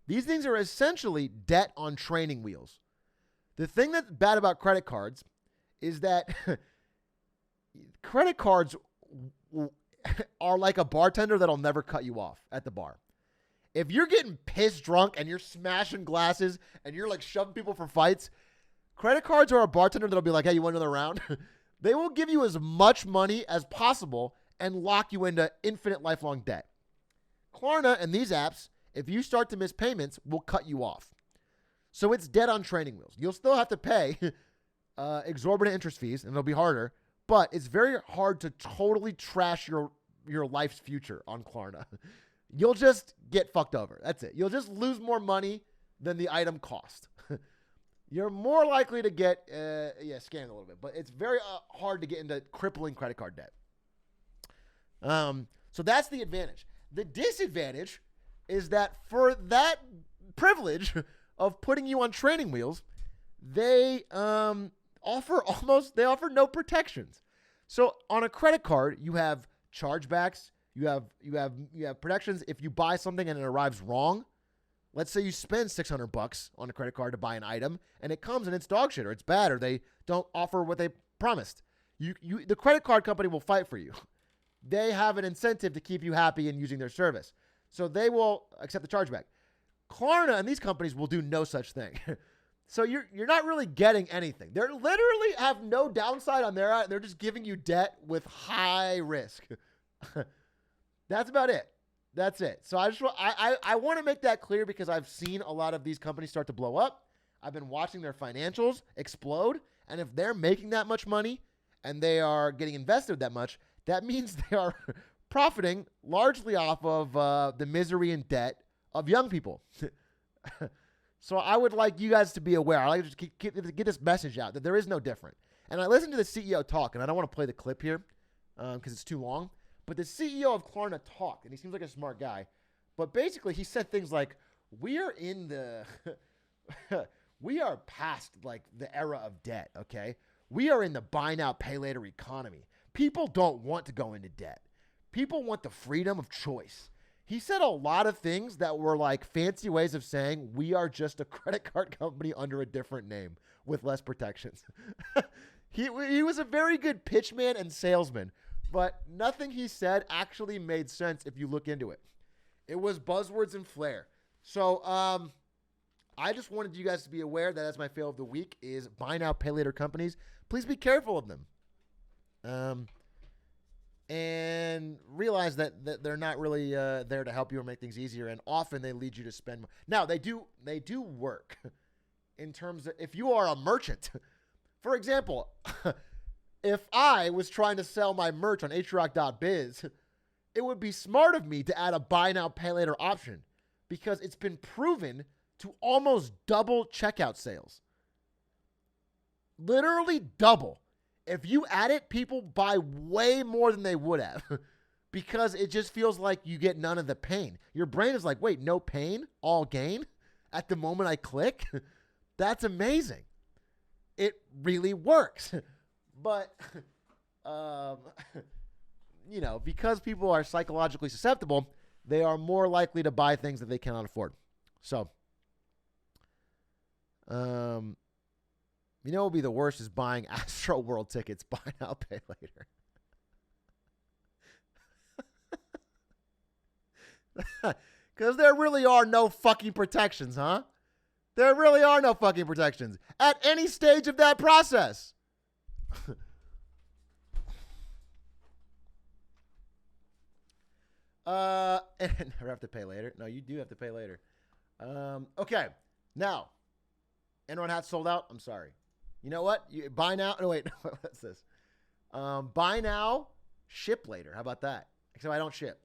These things are essentially debt on training wheels. The thing that's bad about credit cards is that credit cards are like a bartender that'll never cut you off at the bar. If you're getting pissed drunk and you're smashing glasses and you're like shoving people for fights, credit cards are a bartender that'll be like, hey, you want another round? They will give you as much money as possible and lock you into infinite lifelong debt. Klarna and these apps, if you start to miss payments, will cut you off. So it's debt on training wheels. You'll still have to pay exorbitant interest fees, and it'll be harder, but it's very hard to totally trash your life's future on Klarna. You'll just get fucked over. That's it. You'll just lose more money than the item cost. You're more likely to get scammed a little bit, but it's very hard to get into crippling credit card debt. So that's the advantage. The disadvantage is that for that privilege of putting you on training wheels, they offer no protections. So on a credit card, you have chargebacks, you have protections if you buy something and it arrives wrong. Let's say you spend $600 on a credit card to buy an item and it comes and it's dog shit or it's bad or they don't offer what they promised. The credit card company will fight for you. They have an incentive to keep you happy in using their service. So they will accept the chargeback. Klarna and these companies will do no such thing. So you're not really getting anything. They're literally have no downside on their end. They're just giving you debt with high risk. That's about it. That's it. So I want to make that clear because I've seen a lot of these companies start to blow up. I've been watching their financials explode. And if they're making that much money and they are getting invested that much, that means they are profiting largely off of the misery and debt of young people. So I would like you guys to be aware. I like to get this message out that there is no different. And I listened to the CEO talk, and I don't want to play the clip here because it's too long. But the CEO of Klarna talked, and he seems like a smart guy. But basically, he said things like, we are past like the era of debt, okay? We are in the buy now, pay later economy. People don't want to go into debt. People want the freedom of choice. He said a lot of things that were like fancy ways of saying we are just a credit card company under a different name with less protections. He was a very good pitchman and salesman, but nothing he said actually made sense if you look into it. It was buzzwords and flair. So I just wanted you guys to be aware that that's my fail of the week is buy now, pay later companies. Please be careful of them. And realize that they're not really there to help you or make things easier, and often they lead you to spend more. Now, they do work in terms of if you are a merchant. For example, if I was trying to sell my merch on Atrioc.biz, it would be smart of me to add a buy now, pay later option because it's been proven to almost double checkout sales. Literally double. If you add it, people buy way more than they would have because it just feels like you get none of the pain. Your brain is like, wait, no pain, all gain at the moment I click. That's amazing. It really works. But, you know, because people are psychologically susceptible, they are more likely to buy things that they cannot afford. So, you know what would be the worst is buying Astro World tickets. Buy now, pay later. Because there really are no fucking protections, huh? There really are no fucking protections at any stage of that process. And never have to pay later. No, you do have to pay later. Okay, now, Enron hat sold out. I'm sorry. You know what? You buy now. No, wait. What's this? Buy now, ship later. How about that? Except I don't ship.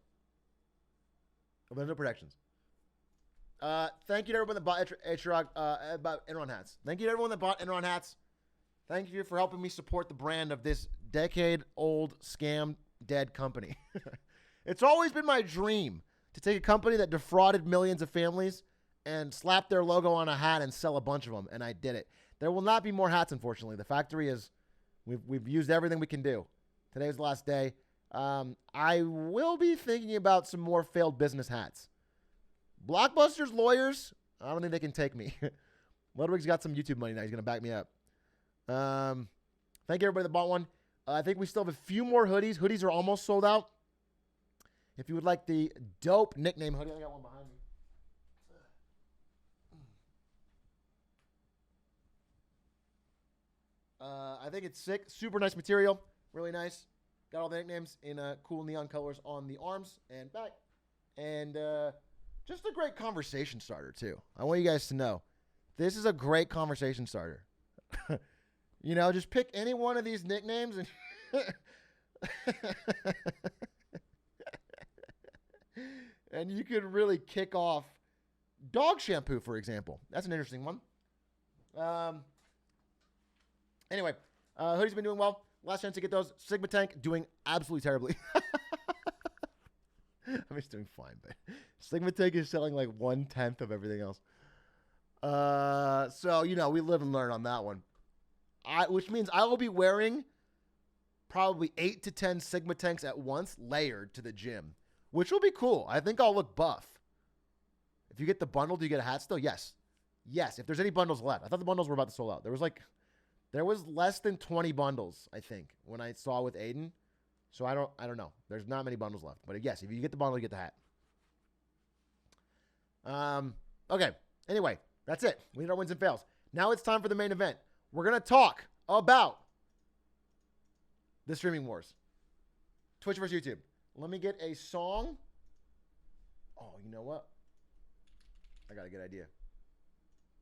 There's no protections. Thank you to everyone that bought Atrioc, about Enron hats. Thank you to everyone that bought Enron hats. Thank you for helping me support the brand of this decade-old scam dead company. It's always been my dream to take a company that defrauded millions of families and slap their logo on a hat and sell a bunch of them, and I did it. There will not be more hats, unfortunately. The factory is, we've used everything we can do. Today's the last day. I will be thinking about some more failed business hats. Blockbuster's lawyers, I don't think they can take me. Ludwig's got some YouTube money now. He's going to back me up. Thank you, everybody that bought one. I think we still have a few more hoodies. Hoodies are almost sold out. If you would like the dope nickname hoodie, I got one behind me. I think it's sick. Super nice material. Really nice. Got all the nicknames in cool neon colors on the arms and back. And just a great conversation starter, too. I want you guys to know this is a great conversation starter. You know, just pick any one of these nicknames and and you could really kick off dog shampoo, for example. That's an interesting one. Anyway, hoodie's been doing well. Last chance to get those. Sigma Tank doing absolutely terribly. I'm just doing fine, but Sigma Tank is selling like 1/10 of everything else. So, you know, we live and learn on that one. Which means I will be wearing probably 8 to 10 Sigma Tanks at once, layered to the gym, which will be cool. I think I'll look buff. If you get the bundle, do you get a hat still? Yes. Yes, if there's any bundles left. I thought the bundles were about to sold out. There was less than 20 bundles, I think, when I saw with Aiden. So I don't know. There's not many bundles left. But yes, if you get the bundle, you get the hat. Okay. Anyway, that's it. We did our wins and fails. Now it's time for the main event. We're going to talk about the streaming wars. Twitch versus YouTube. Let me get a song. Oh, you know what? I got a good idea.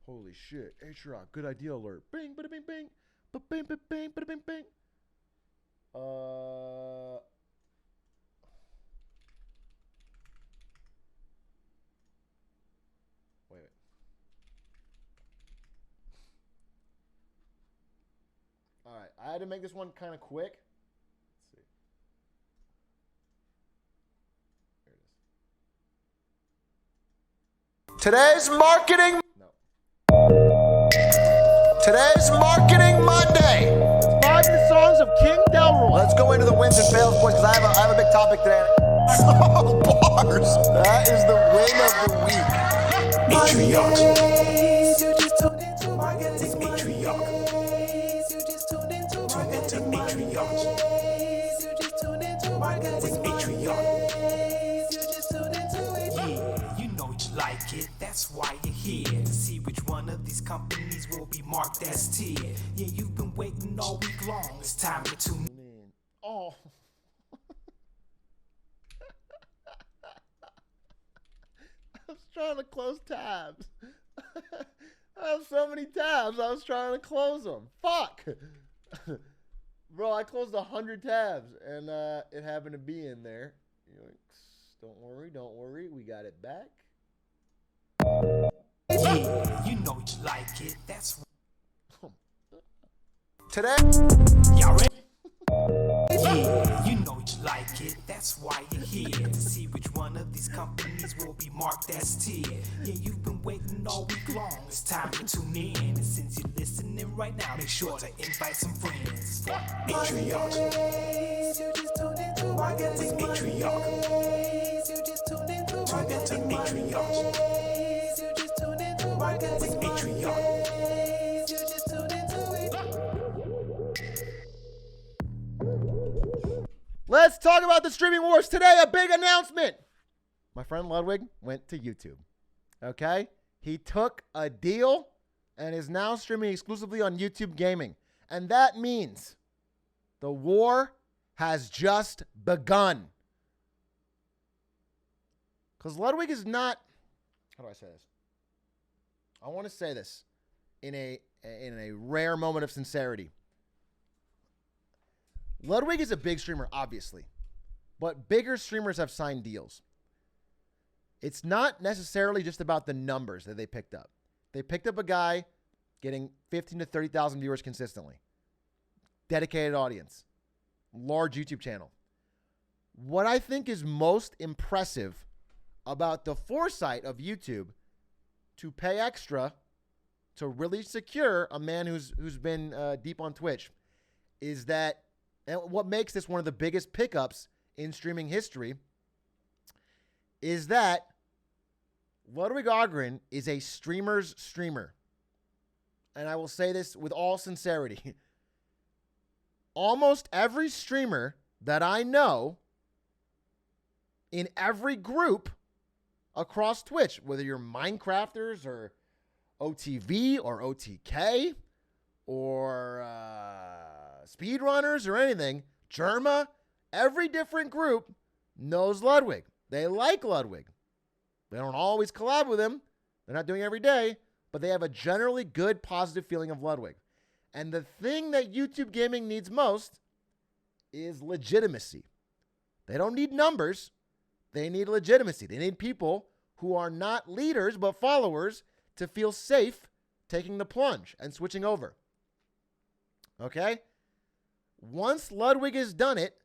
Holy shit. Atrioc, good idea alert. Bing, bada bing, bing. Ba-bing, ba-bing, bada bing, bing. Wait. All right. I had to make this one kind of quick. Let's see. There it is. Today's marketing. No. Today's Marketing Monday. 5 new songs of King Delroy. Let's go into the wins and fails, boys, because I have a big topic today. Oh, bars. That is the win of the week. Atrioc. Atrioc. Yeah, you know you like it. That's why you're here to see which one of these companies will be marked as tier. Yeah, you've been waiting all week long. It's time to tune in. Oh. I was trying to close tabs. I have so many tabs. I was trying to close them. Fuck. Bro, I closed 100 tabs, and it happened to be in there. Don't worry. We got it back. Yeah, you know you like it. That's Today. y'all ready? Yeah, you know you like it. That's why you're here to see which one of these companies will be marked as tier. Yeah, you've been waiting all week long. It's time to tune in. And since you're listening right now, make sure to invite some friends. Atrioc. With Atrioc. Tune into Atrioc. With Atrioc. Let's talk about the streaming wars today. A big announcement. My friend Ludwig went to YouTube. Okay? He took a deal and is now streaming exclusively on YouTube Gaming. And that means the war has just begun. Because Ludwig is not, how do I say this? I want to say this in a rare moment of sincerity. Ludwig is a big streamer, obviously, but bigger streamers have signed deals. It's not necessarily just about the numbers that they picked up. They picked up a guy getting 15 to 30,000 viewers consistently, dedicated audience, large YouTube channel. What I think is most impressive about the foresight of YouTube to pay extra to really secure a man who's been deep on Twitch is that, and what makes this one of the biggest pickups in streaming history is that Ludwig Ogren is a streamer's streamer. And I will say this with all sincerity. Almost every streamer that I know in every group across Twitch, whether you're Minecrafters or OTV or OTK or speedrunners or anything, Germa, every different group knows Ludwig. They like Ludwig. They don't always collab with him. They're not doing it every day, but they have a generally good, positive feeling of Ludwig. And the thing that YouTube gaming needs most is legitimacy. They don't need numbers. They need legitimacy. They need people who are not leaders but followers to feel safe taking the plunge and switching over. Okay? Once Ludwig has done it,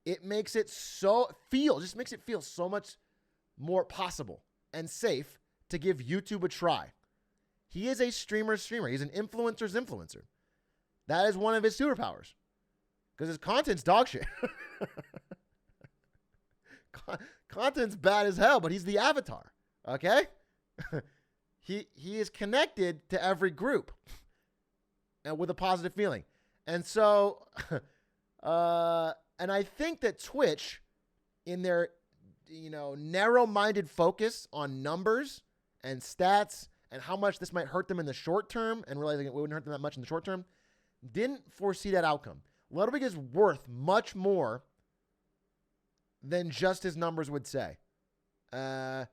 it makes it so just makes it feel so much more possible and safe to give YouTube a try. He is a streamer's streamer. He's an influencer's influencer. That is one of his superpowers. Because his content's dog shit. Content's bad as hell, but he's the avatar. Okay? He is connected to every group and with a positive feeling. And so, and I think that Twitch, in their, narrow-minded focus on numbers and stats and how much this might hurt them in the short term, and realizing it wouldn't hurt them that much in the short term, didn't foresee that outcome. Ludwig is worth much more than just his numbers would say. And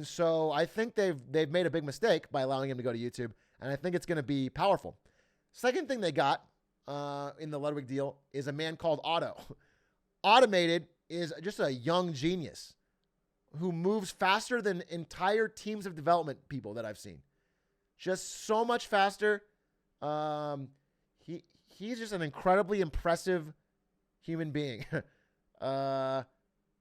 so I think they've made a big mistake by allowing him to go to YouTube, and I think it's going to be powerful. Second thing they got in the Ludwig deal is a man called Otto. Automated is just a young genius who moves faster than entire teams of development people that I've seen. Just so much faster. He's just an incredibly impressive human being. And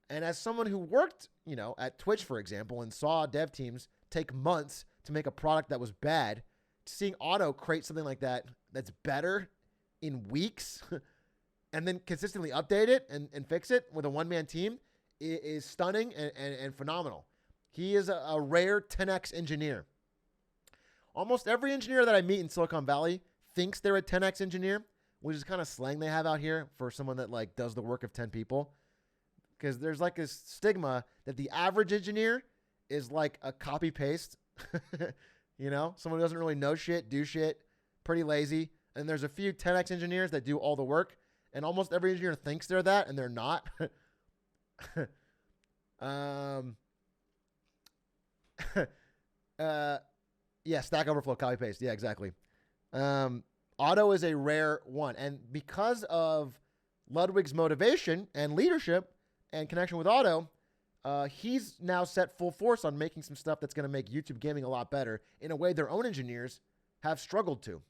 as someone who worked, at Twitch, for example, and saw dev teams take months to make a product that was bad, seeing Otto create something like that that's better in weeks and then consistently update it and fix it with a one-man team is stunning and phenomenal. He is a rare 10x engineer. Almost every engineer that I meet in Silicon Valley thinks they're a 10x engineer, which is kind of slang they have out here for someone that does the work of 10 people. Because there's this stigma that the average engineer is like a copy paste, someone who doesn't really know shit, do shit, pretty lazy. And there's a few 10x engineers that do all the work, and almost every engineer thinks they're that, and they're not. Yeah, Stack Overflow, copy paste. Yeah, exactly. Otto is a rare one, and because of Ludwig's motivation and leadership and connection with Otto, he's now set full force on making some stuff that's going to make YouTube gaming a lot better in a way their own engineers have struggled to.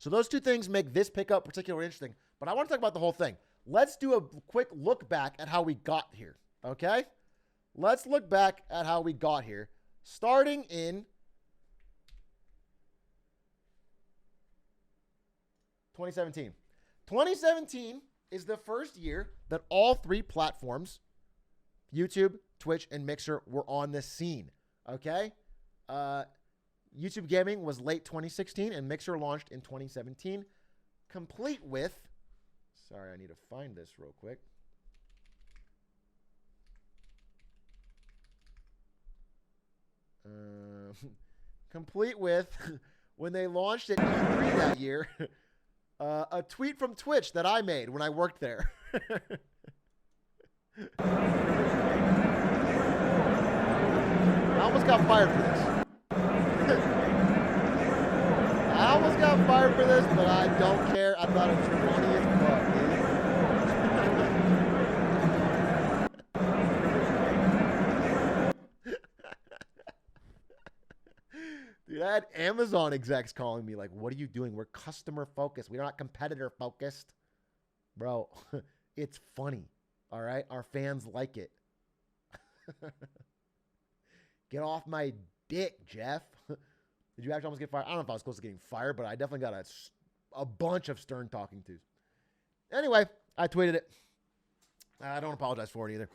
So those two things make this pickup particularly interesting. But I want to talk about the whole thing. let's do a quick look back at how we got here, okay? Let's look back at how we got here, starting in 2017. 2017 is the first year that all three platforms, YouTube, Twitch, and Mixer, were on the scene, okay? YouTube Gaming was late 2016, and Mixer launched in 2017, complete with... Sorry, I need to find this real quick. Complete with, when they launched at E3 that year, a tweet from Twitch that I made when I worked there. I almost got fired for this. I almost got fired for this, but I don't care. I thought it was funny as fuck, dude. Dude, I had Amazon execs calling me like, what are you doing? We're customer focused. We're not competitor focused. Bro, it's funny. All right? Our fans like it. Get off my dick, Jeff. Did you actually almost get fired? I don't know if I was close to getting fired, but I definitely got a bunch of stern talking tos. Anyway, I tweeted it. I don't apologize for it either.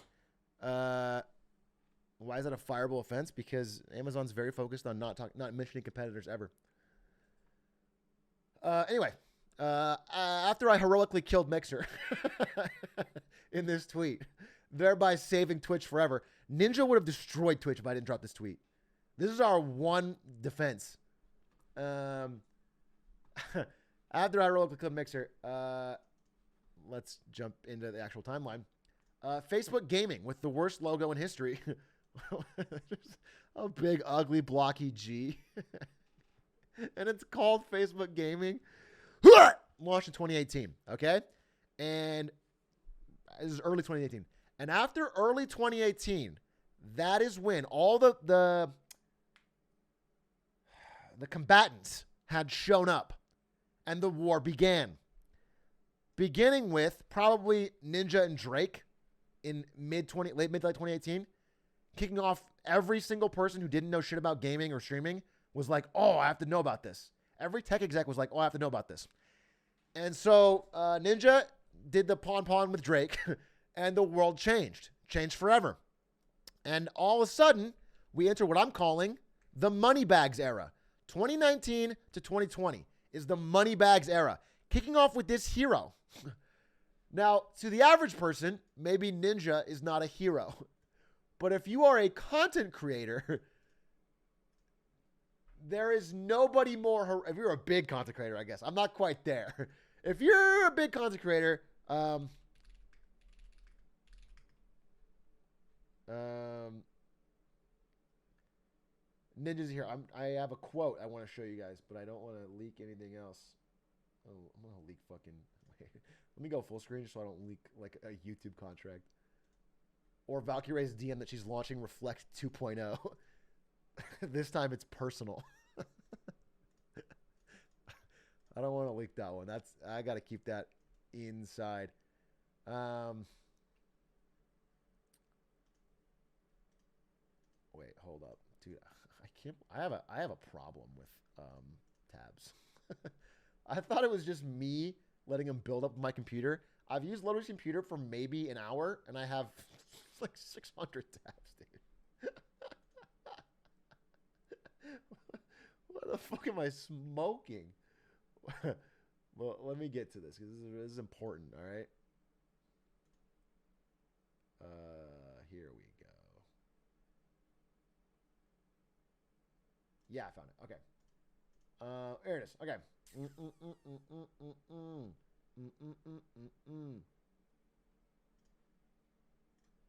Why is that a fireable offense? Because Amazon's very focused on not mentioning competitors ever. Anyway, after I heroically killed Mixer in this tweet, thereby saving Twitch forever, Ninja would have destroyed Twitch if I didn't drop this tweet. This is our one defense. After I heroically killed Mixer, let's jump into the actual timeline. Facebook Gaming with the worst logo in history. A big, ugly, blocky G. And it's called Facebook Gaming. Launched in 2018, okay? And this is early 2018. And after early 2018, that is when all the combatants had shown up and the war began. Beginning with probably Ninja and Drake in late 2018, kicking off every single person who didn't know shit about gaming or streaming was like, oh, I have to know about this. Every tech exec was like, oh, I have to know about this. And so Ninja did the pon with Drake and the world changed forever. And all of a sudden, we enter what I'm calling the money bags era. 2019 to 2020 is the money bags era, kicking off with this hero. Now, to the average person, maybe Ninja is not a hero. But if you are a content creator, there is nobody more... If you're a big content creator, I guess. I'm not quite there. If you're a big content creator... Ninja's here. I have a quote I want to show you guys, but I don't want to leak anything else. Oh, I'm going to leak fucking... Wait, let me go full screen just so I don't leak like a YouTube contract. Or Valkyrie's DM that she's launching Reflect 2.0. This time it's personal. I don't want to leak that one. I got to keep that inside. Wait, hold up, dude. I have a problem with tabs. I thought it was just me letting them build up my computer. I've used Ludwig's computer for maybe an hour, and I have like 600 tabs, dude. What the fuck am I smoking? Well, let me get to this because this is important. All right. Here we go. Yeah, I found it. Okay. There it is. Okay.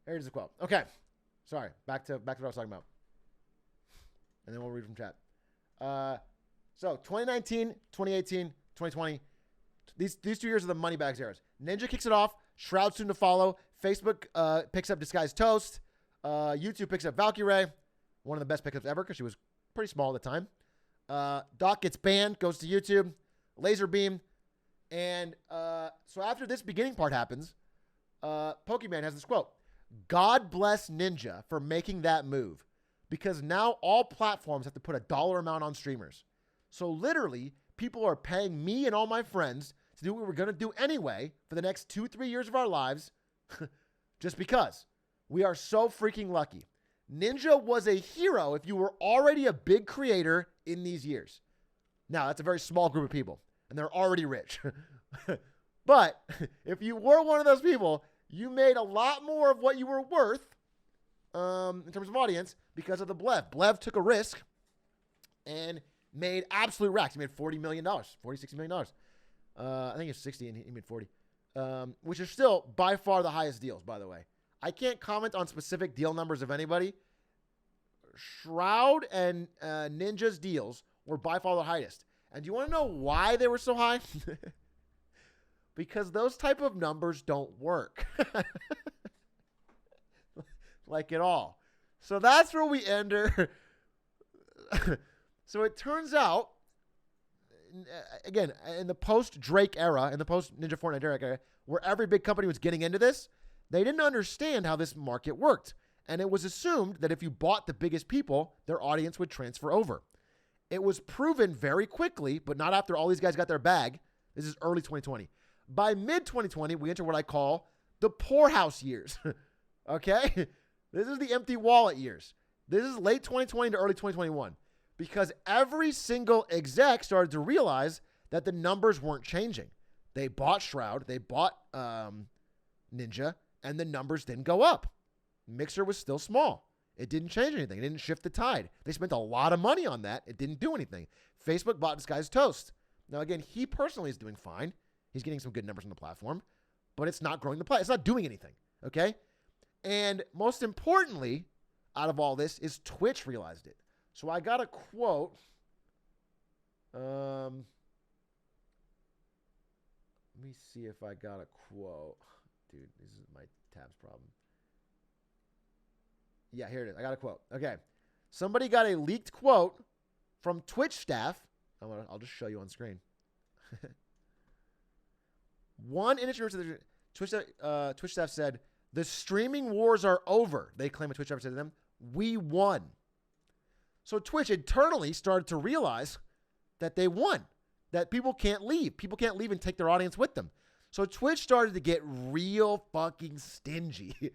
Here's the quote. Okay. Sorry. Back to what I was talking about. And then we'll read from chat. So 2019, 2018, 2020. These 2 years are the money bags eras. Ninja kicks it off. Shroud soon to follow. Facebook picks up Disguised Toast. YouTube picks up Valkyrie. One of the best pickups ever because she was pretty small at the time. Doc gets banned, goes to YouTube. Laserbeam And so after this beginning part happens, Pokemon has this quote: "God bless Ninja for making that move, because now all platforms have to put a dollar amount on streamers. So literally, people are paying me and all my friends to do what we were going to do anyway for the next 2-3 years of our lives just because. We are so freaking lucky. Ninja was a hero if you were already a big creator in these years." Now, that's a very small group of people, and they're already rich. But if you were one of those people, you made a lot more of what you were worth in terms of audience because of the Blev. Blev took a risk and made absolute racks. He made $40 million, $60 million. I think it's 60 and he made 40, which is still by far the highest deals, by the way. I can't comment on specific deal numbers of anybody. Shroud and Ninja's deals were by far the highest. And do you want to know why they were so high? Because those type of numbers don't work. Like at all. So that's where we enter. So it turns out, again, in the post-Drake era, in the post-Ninja Fortnite era, where every big company was getting into this, they didn't understand how this market worked. And it was assumed that if you bought the biggest people, their audience would transfer over. It was proven very quickly, but not after all these guys got their bag. This is early 2020. By mid-2020, we enter what I call the poorhouse years. Okay? This is the empty wallet years. This is late 2020 to early 2021. Because every single exec started to realize that the numbers weren't changing. They bought Shroud, they bought Ninja, and the numbers didn't go up. Mixer was still small. It didn't change anything. It didn't shift the tide. They spent a lot of money on that. It didn't do anything. Facebook bought this guy's toast. Now, again, he personally is doing fine. He's getting some good numbers on the platform, but it's not growing the play. It's not doing anything, okay? And most importantly, out of all this, is Twitch realized it. So I got a quote. Let me see if I got a quote. Dude, this is my tabs problem. Yeah, here it is. I got a quote. Okay. Somebody got a leaked quote from Twitch staff. I'll just show you on screen. One industry Twitch staff said, "The streaming wars are over." They claim a Twitch staff said to them, "We won." So Twitch internally started to realize that they won, that people can't leave. People can't leave and take their audience with them. So Twitch started to get real fucking stingy.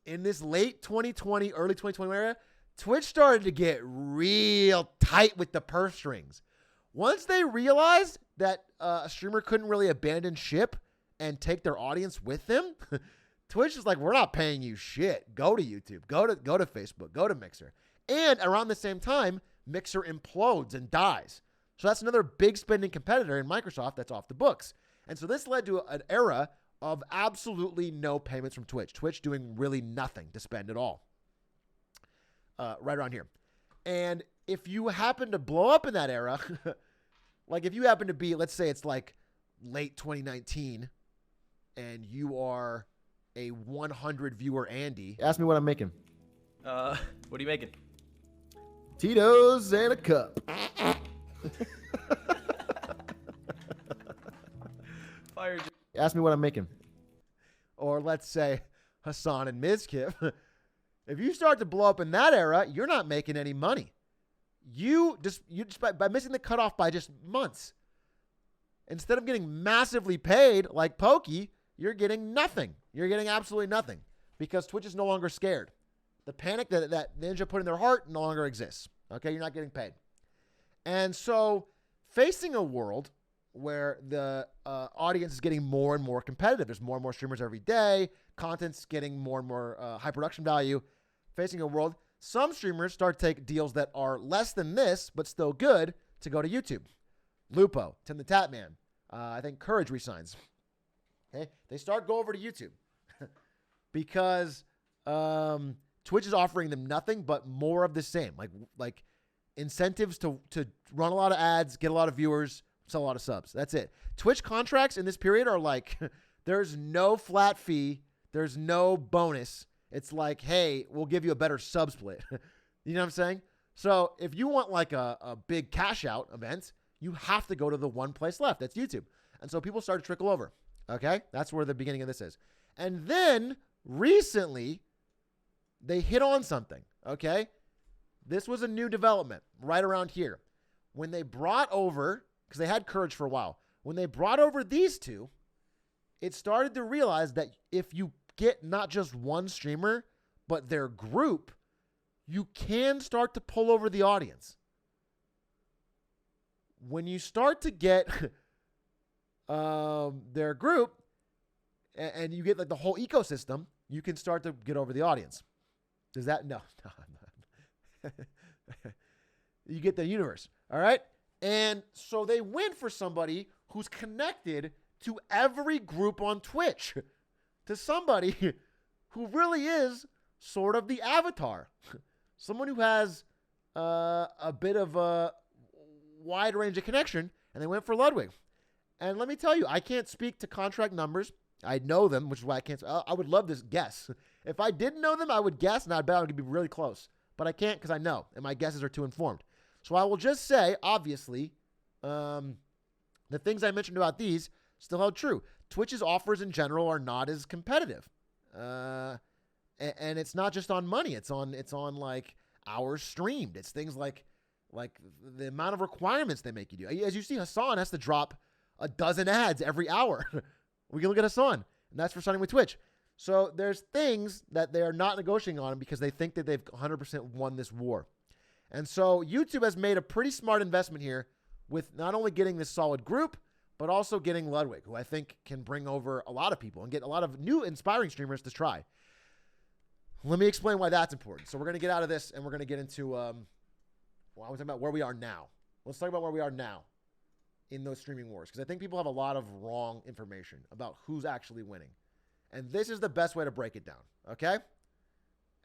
In this late 2020, early 2021 era, Twitch started to get real tight with the purse strings. Once they realized that a streamer couldn't really abandon ship and take their audience with them, Twitch is like, "We're not paying you shit. Go to YouTube. Go to Facebook. Go to Mixer." And around the same time, Mixer implodes and dies. So that's another big spending competitor in Microsoft that's off the books. And so this led to an era of absolutely no payments from Twitch. Twitch doing really nothing to spend at all. Right around here. And if you happen to blow up in that era, like if you happen to be, let's say it's like late 2019, and you are a 100 viewer Andy. Ask me what I'm making. What are you making? Tito's and a cup. Fire. Ask me what I'm making. Or let's say Hassan and Mizkif. If you start to blow up in that era, you're not making any money. You just by missing the cutoff by just months. Instead of getting massively paid like Pokey, you're getting nothing. You're getting absolutely nothing because Twitch is no longer scared. The panic that Ninja put in their heart no longer exists. Okay, you're not getting paid. And so facing a world where the audience is getting more and more competitive, there's more and more streamers every day, content's getting more and more high production value, facing a world, some streamers start to take deals that are less than this, but still good, to go to YouTube. Lupo, Tim the Tatman, I think Courage resigns. Okay, they go over to YouTube because Twitch is offering them nothing but more of the same, like incentives to run a lot of ads, get a lot of viewers, sell a lot of subs. That's it. Twitch contracts in this period are like, there's no flat fee, there's no bonus. It's like, hey, we'll give you a better sub split. You know what I'm saying? So if you want like a big cash out event, you have to go to the one place left. That's YouTube. And so people started to trickle over. Okay? That's where the beginning of this is. And then recently, they hit on something. Okay? This was a new development right around here. When they brought over, because they had Courage for a while, when they brought over these two, it started to realize that if you get not just one streamer, but their group, you can start to pull over the audience. When you start to get their group and you get like the whole ecosystem, you can start to get over the audience. Does that? No. You get the universe. All right. And so they went for somebody who's connected to every group on Twitch, to somebody who really is sort of the avatar, someone who has a bit of a wide range of connection, and they went for Ludwig. And let me tell you, I can't speak to contract numbers. I know them, which is why I can't. I would love to guess. If I didn't know them, I would guess, and I bet I would be really close. But I can't because I know, and my guesses are too informed. So I will just say, obviously, the things I mentioned about these still held true. Twitch's offers in general are not as competitive. And it's not just on money. It's on like hours streamed. It's things like the amount of requirements they make you do. As you see, Hassan has to drop a dozen ads every hour. We can look at Hassan, and that's for starting with Twitch. So there's things that they are not negotiating on because they think that they've 100% won this war. And so YouTube has made a pretty smart investment here with not only getting this solid group, but also getting Ludwig, who I think can bring over a lot of people and get a lot of new inspiring streamers to try. Let me explain why that's important. So we're going to get out of this and we're going to get into, I was talking about where we are now. Let's talk about where we are now in those streaming wars, because I think people have a lot of wrong information about who's actually winning. And this is the best way to break it down, okay?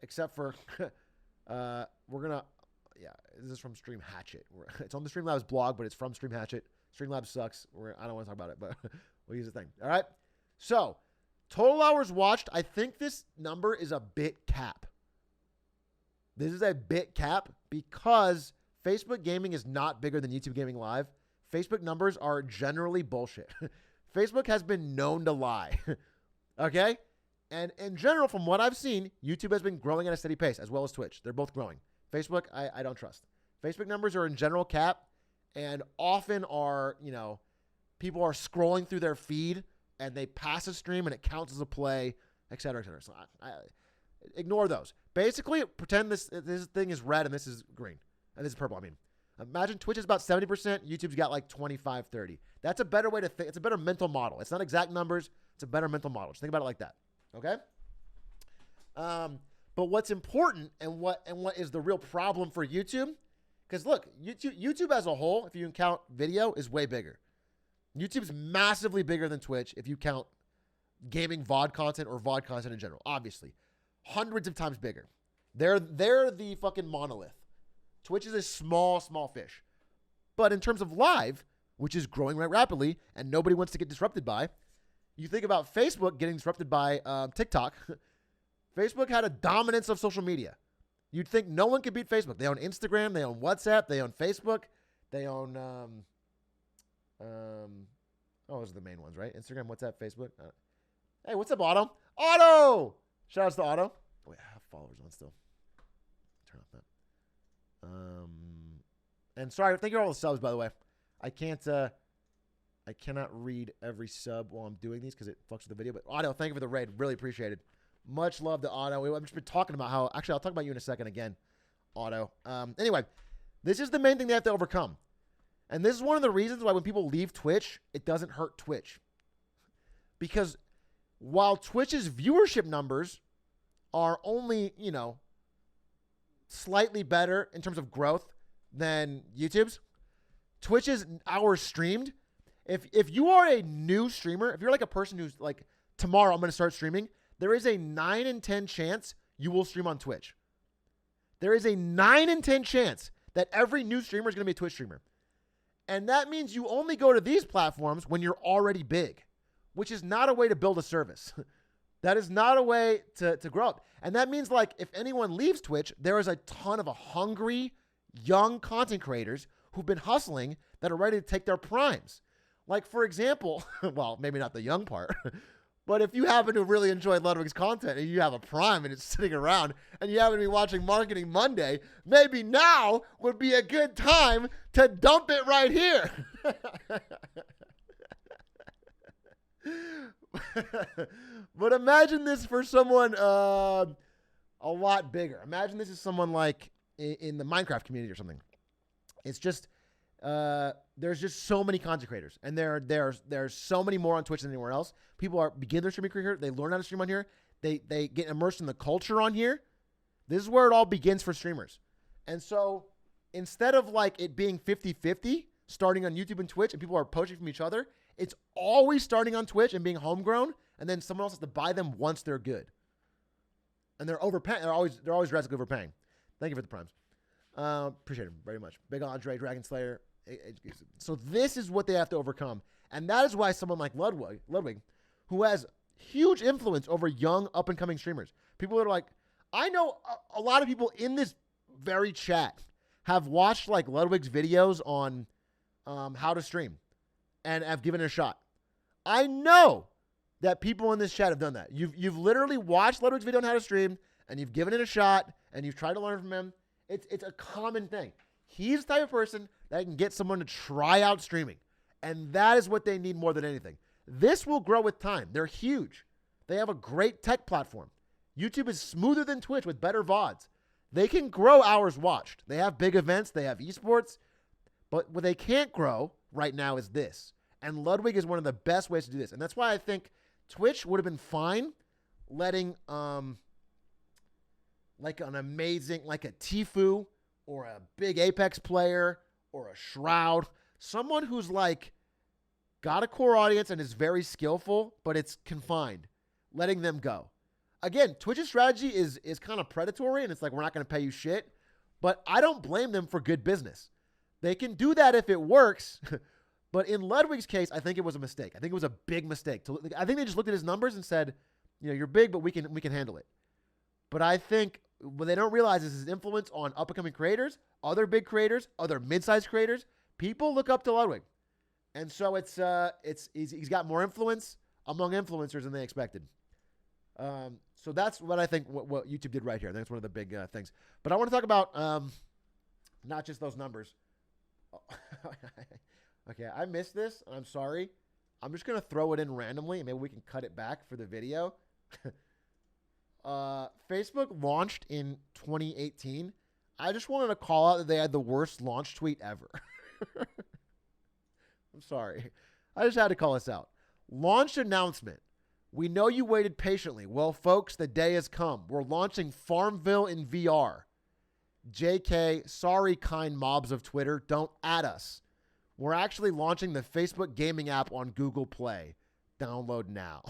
Except for, we're going to, this is from Stream Hatchet. It's on the Streamlabs blog, but it's from Stream Hatchet. Streamlabs sucks. I don't want to talk about it, but we'll use the thing. All right? So, total hours watched, I think this number is a bit cap. This is a bit cap because Facebook Gaming is not bigger than YouTube Gaming Live. Facebook numbers are generally bullshit. Facebook has been known to lie. Okay? And in general, from what I've seen, YouTube has been growing at a steady pace, as well as Twitch. They're both growing. Facebook, I don't trust. Facebook numbers are in general cap and often are, people are scrolling through their feed and they pass a stream and it counts as a play, et cetera, et cetera. So ignore those. Basically, pretend this thing is red and this is green. And this is purple, Imagine Twitch is about 70%, YouTube's got like 25, 30. That's a better way to think. It's a better mental model. It's not exact numbers. It's a better mental model. Just think about it like that. Okay? But what's important and what is the real problem for YouTube? Because look, YouTube as a whole, if you count video, is way bigger. YouTube's massively bigger than Twitch if you count gaming VOD content or VOD content in general. Obviously, hundreds of times bigger. They're the fucking monolith. Twitch is a small fish. But in terms of live, which is growing right rapidly and nobody wants to get disrupted by, you think about Facebook getting disrupted by TikTok. Facebook had a dominance of social media. You'd think no one could beat Facebook. They own Instagram, they own WhatsApp, they own Facebook, they own those are the main ones, right? Instagram, WhatsApp, Facebook. Hey, what's up, Otto? Otto! Shout outs to Otto. Wait, I have followers on still. Turn off that. And sorry, thank you for all the subs, by the way. I cannot read every sub while I'm doing these because it fucks with the video. But Otto, thank you for the raid. Really appreciate it. Much love to Otto. I've just been talking about how, actually, I'll talk about you in a second again, Otto. Anyway, this is the main thing they have to overcome. And this is one of the reasons why when people leave Twitch, it doesn't hurt Twitch. Because while Twitch's viewership numbers are only, slightly better in terms of growth than YouTube's, Twitch's hours streamed, if you are a new streamer, if you're like a person who's like, tomorrow I'm going to start streaming, there is a 9 in 10 chance you will stream on Twitch. There is a 9 in 10 chance that every new streamer is going to be a Twitch streamer. And that means you only go to these platforms when you're already big, which is not a way to build a service. That is not a way to grow up. And that means, like, if anyone leaves Twitch, there is a ton of hungry, young content creators who've been hustling that are ready to take their primes. Like, for example, well, maybe not the young part, but if you happen to really enjoy Ludwig's content and you have a Prime and it's sitting around and you happen to be watching Marketing Monday, maybe now would be a good time to dump it right here. But imagine this for someone a lot bigger. Imagine this is someone like in the Minecraft community or something. It's just there's just so many content creators, and there's so many more on Twitch than anywhere else. People begin their streaming career. They learn how to stream on here. They get immersed in the culture on here. This is where it all begins for streamers. And so instead of like it being 50-50 starting on YouTube and Twitch and people are poaching from each other, it's always starting on Twitch and being homegrown, and then someone else has to buy them once they're good. And they're overpaying. They're always drastically overpaying. Thank you for the primes. Appreciate it very much. Big Andre, Dragon Slayer. So this is what they have to overcome. And that is why someone like Ludwig, who has huge influence over young up-and-coming streamers. People that are like, I know a lot of people in this very chat have watched like Ludwig's videos on how to stream and have given it a shot. I know that people in this chat have done that. You've literally watched Ludwig's video on how to stream and you've given it a shot and you've tried to learn from him. It's a common thing. He's the type of person that can get someone to try out streaming. And that is what they need more than anything. This will grow with time. They're huge. They have a great tech platform. YouTube is smoother than Twitch with better VODs. They can grow hours watched. They have big events. They have esports. But what they can't grow right now is this. And Ludwig is one of the best ways to do this. And that's why I think Twitch would have been fine letting like an amazing, like a Tfue or a big Apex player or a Shroud, someone who's like got a core audience and is very skillful, but it's confined, letting them go. Again, Twitch's strategy is kind of predatory, and it's like, we're not going to pay you shit, but I don't blame them for good business. They can do that if it works, but in Ludwig's case, I think it was a mistake. I think it was a big mistake. I think they just looked at his numbers and said, you know, you're big, but we can handle it. But I think what they don't realize is his influence on up-and-coming creators, other big creators, other mid-sized creators. People look up to Ludwig. And so he's got more influence among influencers than they expected. So that's what I think what YouTube did right here. I think it's one of the big things. But I want to talk about not just those numbers. Okay, I missed this. I'm sorry. I'm just going to throw it in randomly, and maybe we can cut it back for the video. Facebook launched in 2018. I just wanted to call out that they had the worst launch tweet ever. I'm sorry. I just had to call this out. Launch announcement. We know you waited patiently. Well, folks, the day has come. We're launching Farmville in VR. JK, sorry, kind mobs of Twitter. Don't add us. We're actually launching the Facebook gaming app on Google Play. Download now.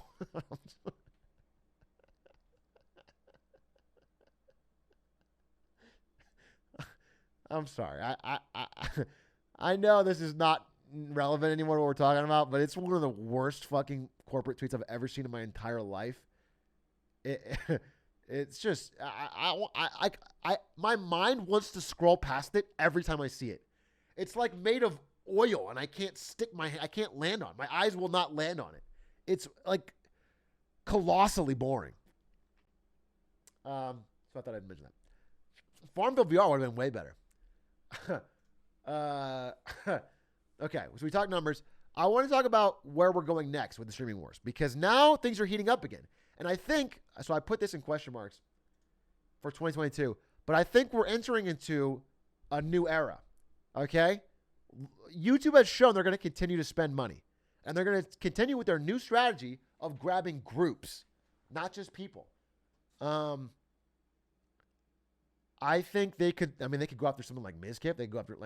I'm sorry. I know this is not relevant anymore to what we're talking about, but it's one of the worst fucking corporate tweets I've ever seen in my entire life. It's just my mind wants to scroll past it every time I see it. It's like made of oil, and I can't land on it. My eyes will not land on it. It's like colossally boring. So I thought I'd mention that. Farmville VR would have been way better. Okay, so we talked numbers. I want to talk about where we're going next with the streaming wars, because now things are heating up again. And I think, so I put this in question marks for 2022, but I think we're entering into a new era. Okay? YouTube has shown they're going to continue to spend money, and they're going to continue with their new strategy of grabbing groups, not just people. I think they could go after someone like Mizkif. They could go after,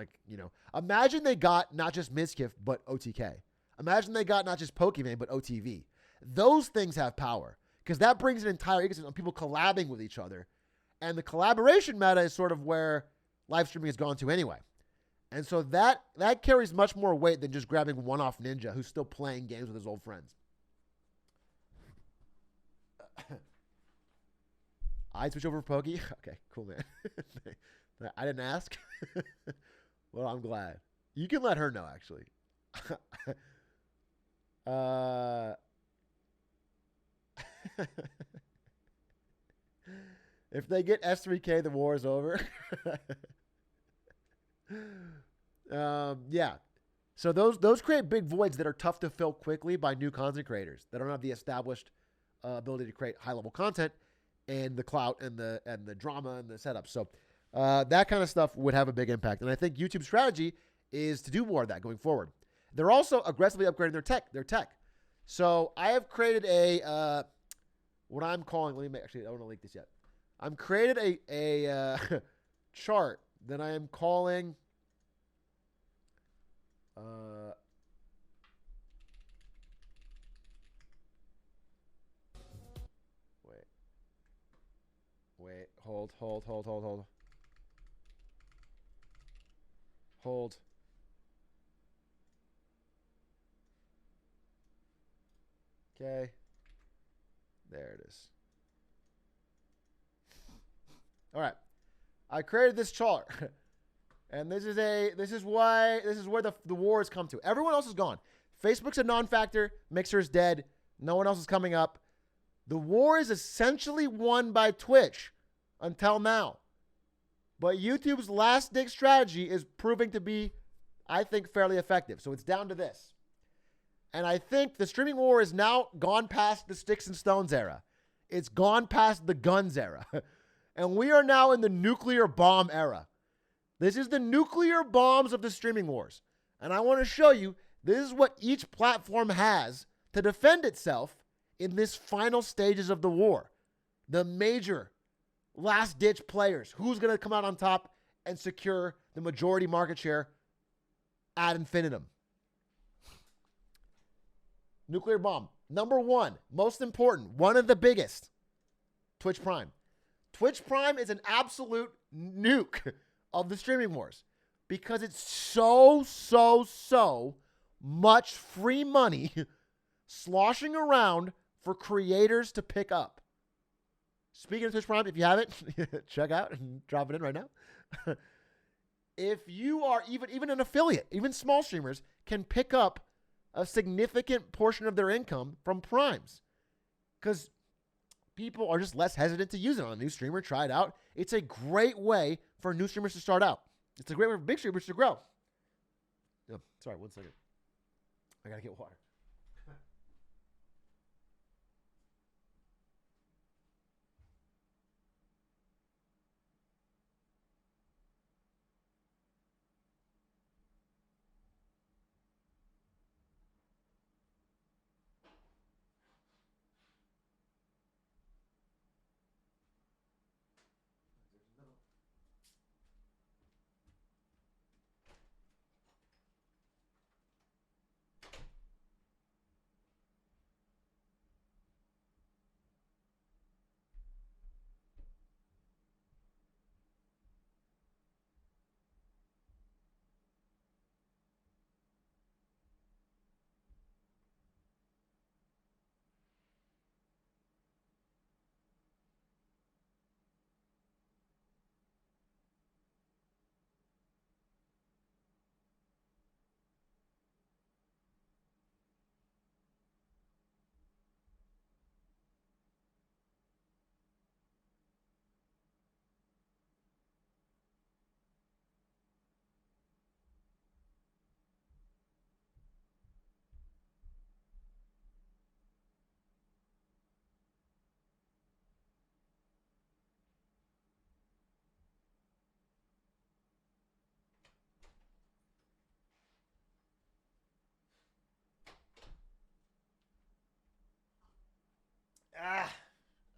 imagine they got not just Mizkif, but OTK. Imagine they got not just Pokemon, but OTV. Those things have power, because that brings an entire ecosystem of people collabing with each other. And the collaboration meta is sort of where live streaming has gone to anyway. And so that carries much more weight than just grabbing one-off ninja who's still playing games with his old friends. I switch over for Pokey. Okay, cool, man. I didn't ask. Well, I'm glad. You can let her know, actually. If they get S3K, the war is over. Yeah. So those create big voids that are tough to fill quickly by new content creators that don't have the established ability to create high level content and the clout and the drama and the setup. So that kind of stuff would have a big impact. And I think YouTube's strategy is to do more of that going forward. They're also aggressively upgrading their tech. So I have created a what I'm calling. Let me make, actually I don't want to leak this yet. I'm created a chart that I am calling. Wait, hold. Okay. There it is. All right. I created this chart. And this is where the war has come to. Everyone else is gone. Facebook's a non-factor. Mixer is dead. No one else is coming up. The war is essentially won by Twitch until now. But YouTube's last dig strategy is proving to be, I think, fairly effective. So it's down to this. And I think the streaming war is now gone past the sticks and stones era. It's gone past the guns era. And we are now in the nuclear bomb era. This is the nuclear bombs of the streaming wars. And I want to show you this is what each platform has to defend itself in this final stages of the war. The major last-ditch players. Who's going to come out on top and secure the majority market share ad infinitum? Nuclear bomb. Number one, most important, one of the biggest, Twitch Prime. Twitch Prime is an absolute nuke of the streaming wars because it's so much free money sloshing around for creators to pick up. Speaking of Twitch Prime, if you haven't, check out and drop it in right now. If you are even an affiliate, even small streamers can pick up a significant portion of their income from Primes because people are just less hesitant to use it on a new streamer. Try it out. It's a great way for new streamers to start out. It's a great way for big streamers to grow. Oh, sorry, 1 second. I gotta get water.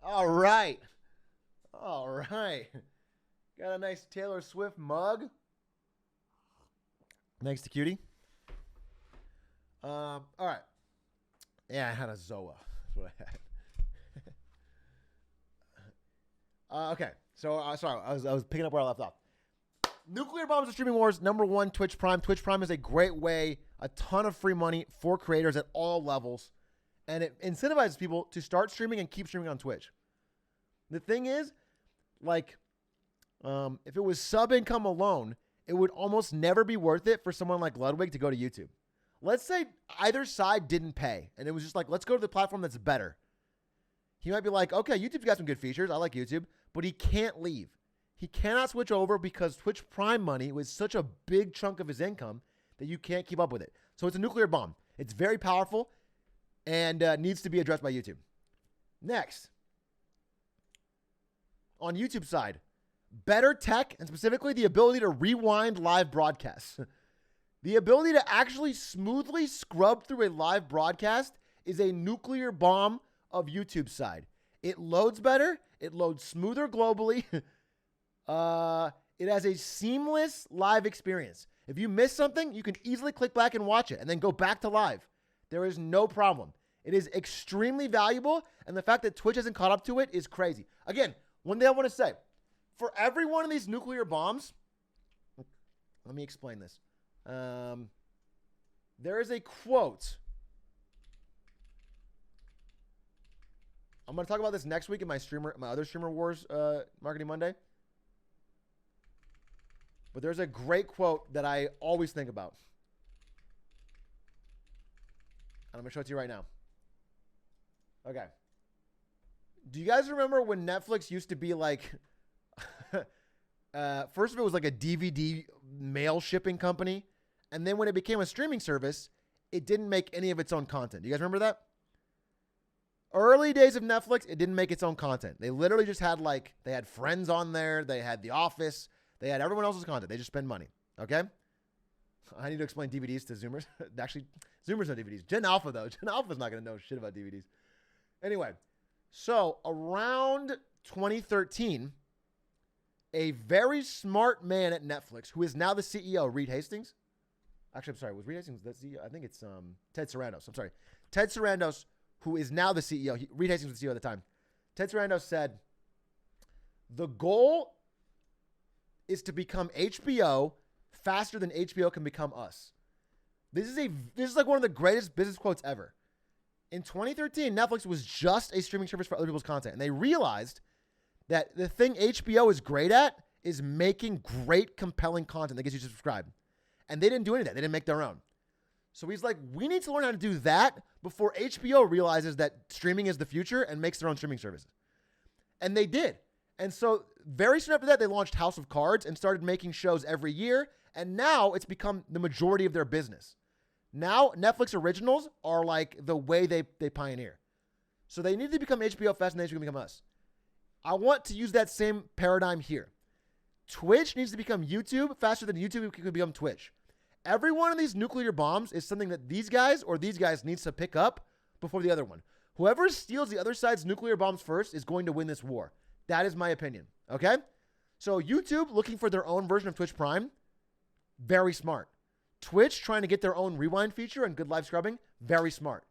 All right. Got a nice Taylor Swift mug. Thanks to Cutie. All right. Yeah, I had a Zoa. That's what I had. Okay. So, sorry. I was picking up where I left off. Nuclear bombs and streaming wars. Number one, Twitch Prime. Twitch Prime is a great way, a ton of free money for creators at all levels. And it incentivizes people to start streaming and keep streaming on Twitch. The thing is, like, if it was sub income alone, it would almost never be worth it for someone like Ludwig to go to YouTube. let's say either side didn't pay, and it was just like, let's go to the platform that's better. He might be like, okay, YouTube's got some good features. I like YouTube, but he can't leave. He cannot switch over because Twitch Prime money was such a big chunk of his income that you can't keep up with it. So it's a nuclear bomb. It's very powerful and needs to be addressed by YouTube. Next, on YouTube side, better tech and specifically the ability to rewind live broadcasts. The ability to actually smoothly scrub through a live broadcast is a nuclear bomb of YouTube side. It loads better. It loads smoother globally. It has a seamless live experience. If you miss something, you can easily click back and watch it and then go back to live. There is no problem. It is extremely valuable, and the fact that Twitch hasn't caught up to it is crazy. Again, one thing I want to say, for every one of these nuclear bombs, let me explain this. There is a quote. I'm going to talk about this next week in my other Streamer Wars Marketing Monday. But there's a great quote that I always think about. And I'm going to show it to you right now. Okay. Do you guys remember when Netflix used to be like, first of it was like a DVD mail shipping company. And then when it became a streaming service, it didn't make any of its own content. Do you guys remember that? Early days of Netflix, it didn't make its own content. They literally just had they had Friends on there. They had The Office. They had everyone else's content. They just spend money. Okay? I need to explain DVDs to Zoomers. Actually, Zoomers know DVDs. Gen Alpha, though. Gen Alpha's not going to know shit about DVDs. Anyway, so around 2013, a very smart man at Netflix, who is now the CEO, Reed Hastings. Actually, I'm sorry. Was Reed Hastings the CEO? I think it's Ted Sarandos. I'm sorry. Ted Sarandos, who is now the CEO. Reed Hastings was the CEO at the time. Ted Sarandos said, the goal is to become HBO faster than HBO can become us. This is like one of the greatest business quotes ever. In 2013, Netflix was just a streaming service for other people's content. And they realized that the thing HBO is great at is making great, compelling content that gets you to subscribe. And they didn't do any of that. They didn't make their own. So he's like, we need to learn how to do that before HBO realizes that streaming is the future and makes their own streaming services. And they did. And so very soon after that, they launched House of Cards and started making shows every year. And now it's become the majority of their business. Now Netflix originals are like the way they pioneer. So they need to become HBO faster than HBO can become us. I want to use that same paradigm here. Twitch needs to become YouTube faster than YouTube can become Twitch. Every one of these nuclear bombs is something that these guys needs to pick up before the other one. Whoever steals the other side's nuclear bombs first is going to win this war. That is my opinion. Okay? So YouTube looking for their own version of Twitch Prime, very smart. Twitch trying to get their own rewind feature and good live scrubbing, very smart.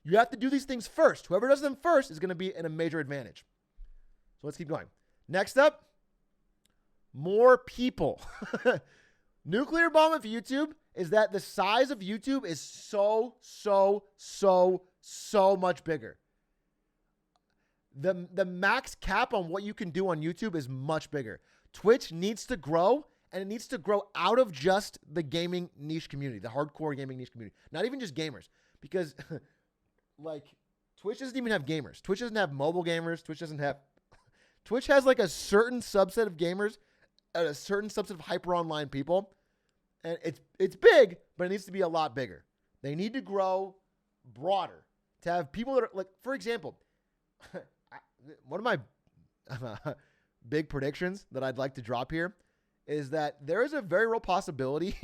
You have to do these things first. Whoever does them first is going to be in a major advantage. So let's keep going. Next up, more people. Nuclear bomb of YouTube is that the size of YouTube is so much bigger. The max cap on what you can do on YouTube is much bigger. Twitch needs to grow, and it needs to grow out of just the gaming niche community, the hardcore gaming niche community. Not even just gamers, because like Twitch doesn't even have gamers. Twitch doesn't have mobile gamers. Twitch has like a certain subset of gamers and a certain subset of hyper online people. And it's big, but it needs to be a lot bigger. They need to grow broader to have people that are like, for example, one of my big predictions that I'd like to drop here is that there is a very real possibility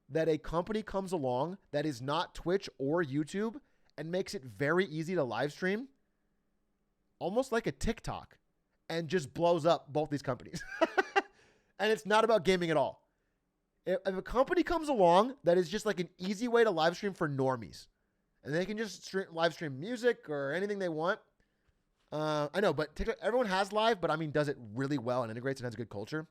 that a company comes along that is not Twitch or YouTube and makes it very easy to live stream, almost like a TikTok, and just blows up both these companies. And it's not about gaming at all. If a company comes along that is just like an easy way to live stream for normies, and they can just live stream music or anything they want. I know, but TikTok, everyone has live, but I mean, does it really well and integrates and has a good culture.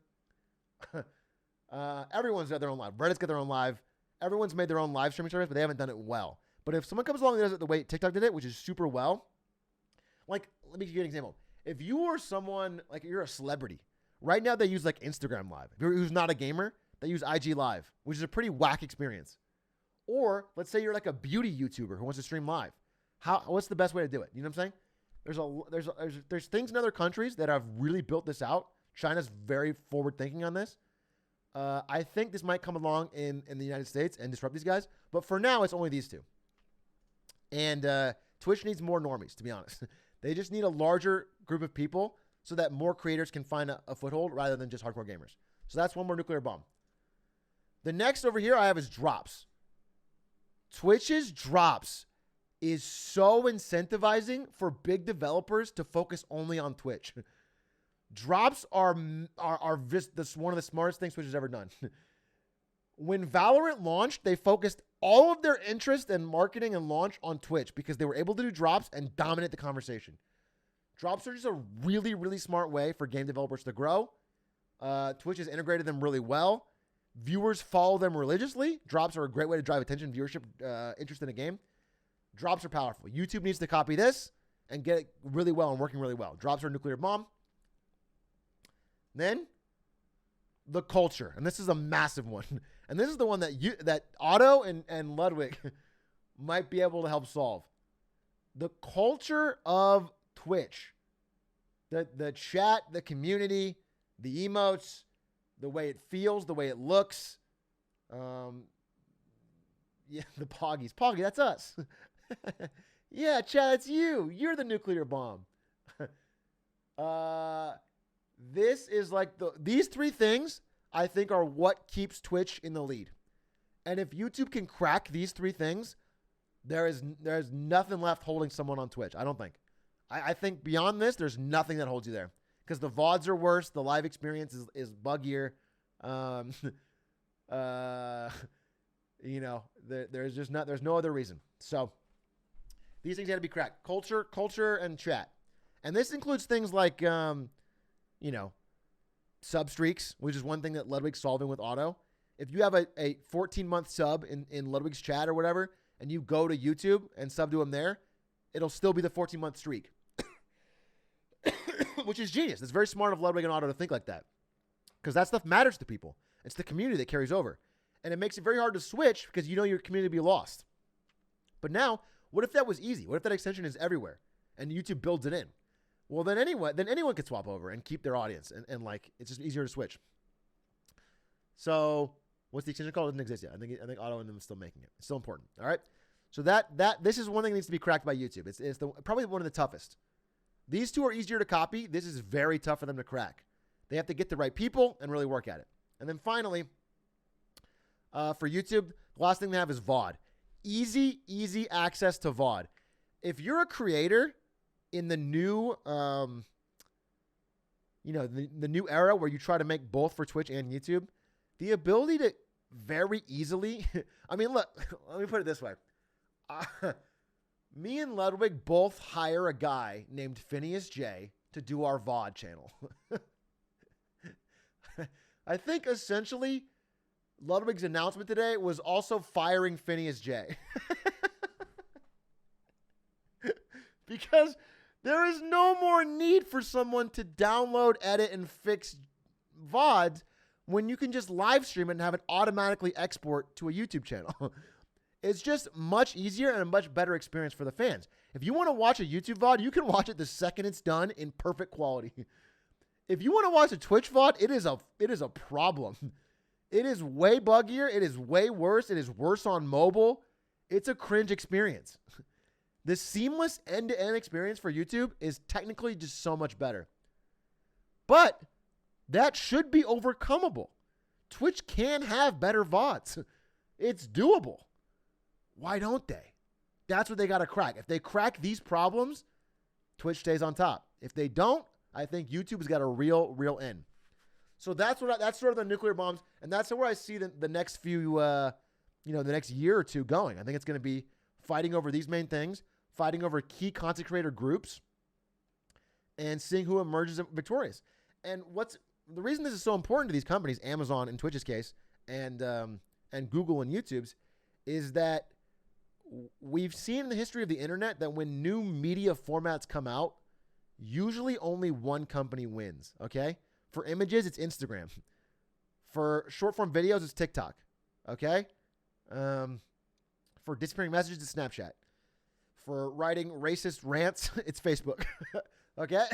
Everyone's got their own live. Reddit's got their own live. Everyone's made their own live streaming service, but they haven't done it well. But if someone comes along and does it the way TikTok did it, which is super well, like, let me give you an example. If you are someone, like you're a celebrity, right now they use like Instagram Live. If you're who's not a gamer, they use IG Live, which is a pretty whack experience. Or let's say you're like a beauty YouTuber who wants to stream live. What's the best way to do it? You know what I'm saying? There's things in other countries that have really built this out. China's very forward thinking on this. I think this might come along in the United States and disrupt these guys. But for now, it's only these two. And Twitch needs more normies, to be honest. They just need a larger group of people so that more creators can find a foothold rather than just hardcore gamers. So that's one more nuclear bomb. The next over here I have is drops. Twitch's drops is so incentivizing for big developers to focus only on Twitch. Drops are just one of the smartest things Twitch has ever done. When Valorant launched, they focused all of their interest and marketing and launch on Twitch because they were able to do drops and dominate the conversation. Drops are just a really, really smart way for game developers to grow. Twitch has integrated them really well. Viewers follow them religiously. Drops are a great way to drive attention, viewership, interest in a game. Drops are powerful. YouTube needs to copy this and get it really well and working really well. Drops are a nuclear bomb. Then, the culture. And this is a massive one. And this is the one that Otto and Ludwig might be able to help solve. The culture of Twitch. The chat, the community, the emotes, the way it feels, the way it looks. Yeah, the Poggies. Poggy, that's us. Yeah, chat, that's you. You're the nuclear bomb. This is like these three things I think are what keeps Twitch in the lead. And if YouTube can crack these three things, there's nothing left holding someone on Twitch. I don't think. I think beyond this, there's nothing that holds you there. Because the VODs are worse. The live experience is buggier. You know, there's no other reason. So these things had to be cracked. Culture, and chat. And this includes things like, you know, sub streaks, which is one thing that Ludwig's solving with Auto. If you have a 14-month sub in Ludwig's chat or whatever, and you go to YouTube and sub to him there, it'll still be the 14-month streak. Which is genius. It's very smart of Ludwig and Otto to think like that. Because that stuff matters to people. It's the community that carries over. And it makes it very hard to switch because you know your community will be lost. But now, what if that was easy? What if that extension is everywhere and YouTube builds it in? Well, then anyone could swap over and keep their audience. And like, it's just easier to switch. So, what's the extension called? It doesn't exist yet. I think Otto and them is still making it. It's still important. All right. So this is one thing that needs to be cracked by YouTube. It's probably one of the toughest. These two are easier to copy. This is very tough for them to crack. They have to get the right people and really work at it. And then finally, for YouTube, the last thing they have is VOD. Easy access to VOD. If you're a creator in the new, you know, the new era where you try to make both for Twitch and YouTube, the ability to very easily, I mean, look, let me put it this way. Me and Ludwig both hire a guy named Phineas J to do our VOD channel. I think essentially Ludwig's announcement today was also firing Phineas J. Because there is no more need for someone to download, edit, and fix VODs when you can just live stream it and have it automatically export to a YouTube channel. It's just much easier and a much better experience for the fans. If you want to watch a YouTube VOD, you can watch it the second it's done in perfect quality. If you want to watch a Twitch VOD, it is a problem. It is way buggier. It is way worse. It is worse on mobile. It's a cringe experience. The seamless end-to-end experience for YouTube is technically just so much better. But that should be overcomable. Twitch can have better VODs. It's doable. Why don't they? That's what they got to crack. If they crack these problems, Twitch stays on top. If they don't, I think YouTube's got a real end. So that's sort of the nuclear bombs, and that's where I see the next few, the next year or two going. I think it's going to be fighting over these main things, fighting over key content creator groups, and seeing who emerges victorious. And the reason this is so important to these companies, Amazon in Twitch's case, and Google and YouTube's, is that we've seen in the history of the internet that when new media formats come out, usually only one company wins, okay? For images, it's Instagram. For short-form videos, it's TikTok, okay? For disappearing messages, it's Snapchat. For writing racist rants, it's Facebook. Okay?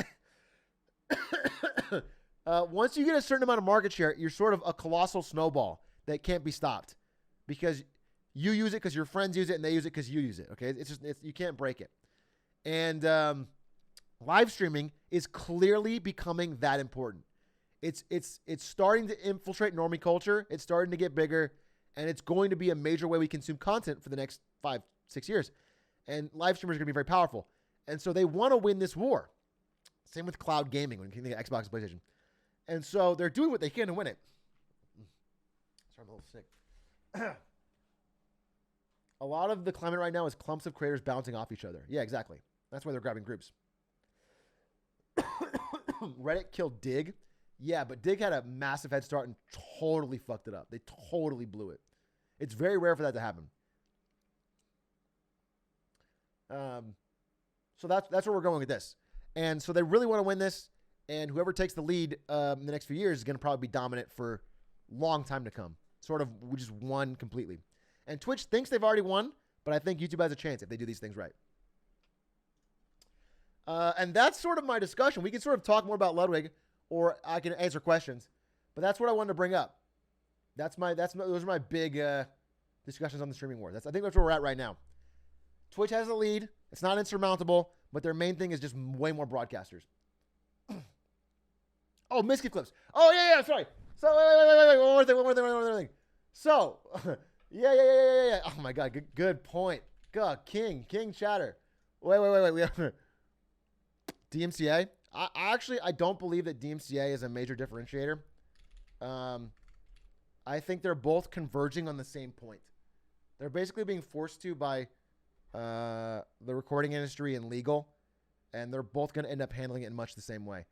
Once you get a certain amount of market share, you're sort of a colossal snowball that can't be stopped because you use it because your friends use it and they use it because you use it. Okay? You can't break it. And live streaming is clearly becoming that important. It's starting to infiltrate normie culture. It's starting to get bigger, and it's going to be a major way we consume content for the next 5-6 years. And live streamers are going to be very powerful. And so they want to win this war. Same with cloud gaming when you think of Xbox and PlayStation. And so they're doing what they can to win it. Sorry, I'm a little sick. A lot of the climate right now is clumps of creators bouncing off each other. Yeah, exactly. That's why they're grabbing groups. Reddit killed Dig. Yeah, but Dig had a massive head start and totally fucked it up. They totally blew it. It's very rare for that to happen. So that's where we're going with this. And so they really want to win this. And whoever takes the lead in the next few years is going to probably be dominant for a long time to come. Sort of, we just won completely. And Twitch thinks they've already won, but I think YouTube has a chance if they do these things right. And that's sort of my discussion. We can sort of talk more about Ludwig, or I can answer questions. But that's what I wanted to bring up. Those are my big discussions on the streaming war. I think that's where we're at right now. Twitch has the lead. It's not insurmountable, but their main thing is just way more broadcasters. Oh, Miskit clips. Oh, yeah, sorry. So, wait. One more thing. So, yeah. Oh, my God. Good point. God, King Chatter. Wait. DMCA. I don't believe that DMCA is a major differentiator. I think they're both converging on the same point. They're basically being forced to by the recording industry and legal, and they're both going to end up handling it in much the same way.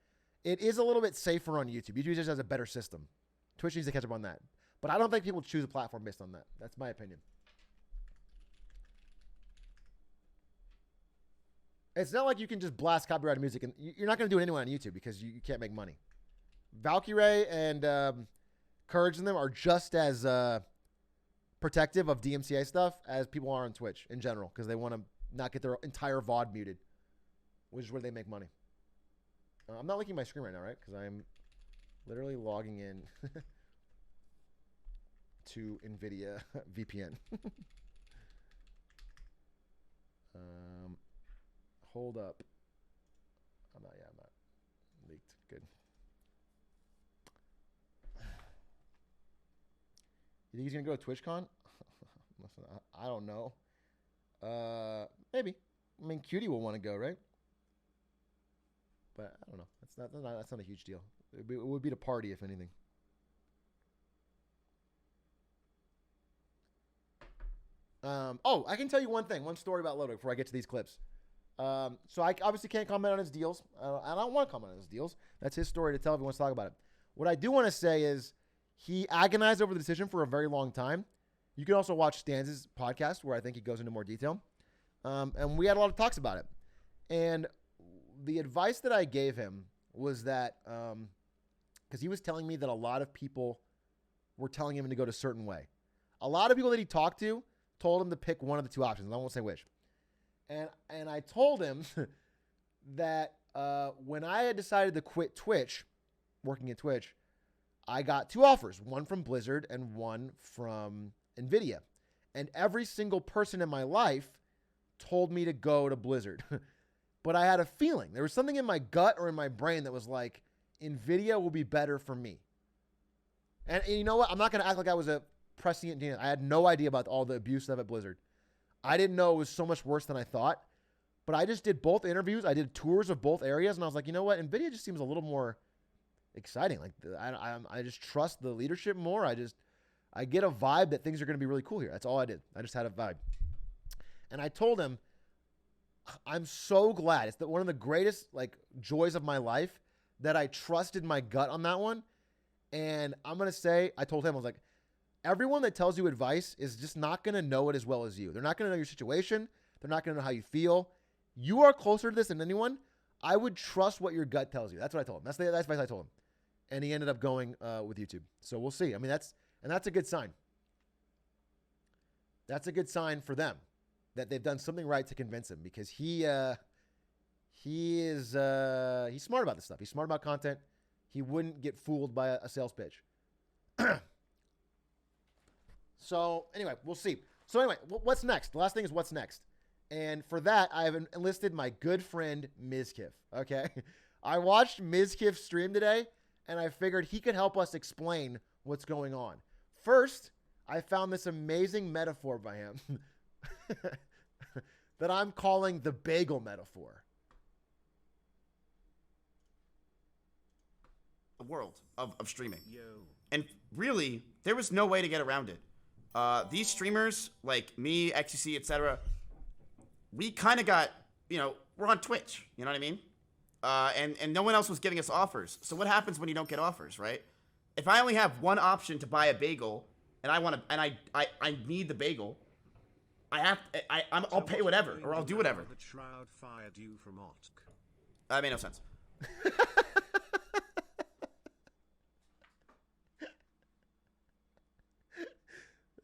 It is a little bit safer on YouTube. YouTube just has a better system. Twitch needs to catch up on that. But I don't think people choose a platform based on that. That's my opinion. It's not like you can just blast copyrighted music, and you're not going to do it anyway on YouTube because you can't make money. Valkyrie and Courage and them are just as protective of DMCA stuff as people are on Twitch in general because they want to not get their entire VOD muted, which is where they make money. I'm not looking at my screen right now, right? Because I'm literally logging in to NVIDIA VPN. Hold up. I'm not leaked. Good. You think he's going to go to TwitchCon? Listen, I don't know. Maybe. I mean, Cutie will want to go, right? But I don't know. That's not a huge deal. It would be the party, if anything. I can tell you one story about Ludwig before I get to these clips. So I obviously can't comment on his deals. I don't want to comment on his deals. That's his story to tell if he wants to talk about it. What I do want to say is he agonized over the decision for a very long time. You can also watch Stan's podcast where I think he goes into more detail. And we had a lot of talks about it. And the advice that I gave him was that, because he was telling me that a lot of people were telling him to go to a certain way. A lot of people that he talked to told him to pick one of the two options. I won't say which. And I told him that when I had decided to quit Twitch, working at Twitch, I got two offers, one from Blizzard and one from NVIDIA. And every single person in my life told me to go to Blizzard. But I had a feeling. There was something in my gut or in my brain that was like, NVIDIA will be better for me. And you know what? I'm not going to act like I was a prescient genius. I had no idea about all the abuse stuff at Blizzard. I didn't know it was so much worse than I thought. But I just did both interviews. I did tours of both areas. And I was like, you know what? NVIDIA just seems a little more exciting. Like I just trust the leadership more. I get a vibe that things are going to be really cool here. That's all I did. I just had a vibe. And I told him, I'm so glad. It's one of the greatest joys of my life that I trusted my gut on that one. And I'm going to say, I told him, I was like, everyone that tells you advice is just not going to know it as well as you. They're not going to know your situation. They're not going to know how you feel. You are closer to this than anyone. I would trust what your gut tells you. That's what I told him. That's the advice I told him. And he ended up going with YouTube. So we'll see. I mean, that's a good sign. That's a good sign for them that they've done something right to convince him, because he's smart about this stuff. He's smart about content. He wouldn't get fooled by a sales pitch. So anyway, we'll see. So anyway, what's next? The last thing is what's next. And for that, I've enlisted my good friend Mizkif. Okay. I watched Mizkif stream today, and I figured he could help us explain what's going on. First, I found this amazing metaphor by him that I'm calling the bagel metaphor. The world of streaming. And really, there was no way to get around it. These streamers, like me, XCC, etc., we kind of got, we're on Twitch, you know what I mean? And no one else was giving us offers. So what happens when you don't get offers, right? If I only have one option to buy a bagel, and I need the bagel, I'll pay whatever, or I'll do whatever. The Shroud fired you from OTK. That made no sense.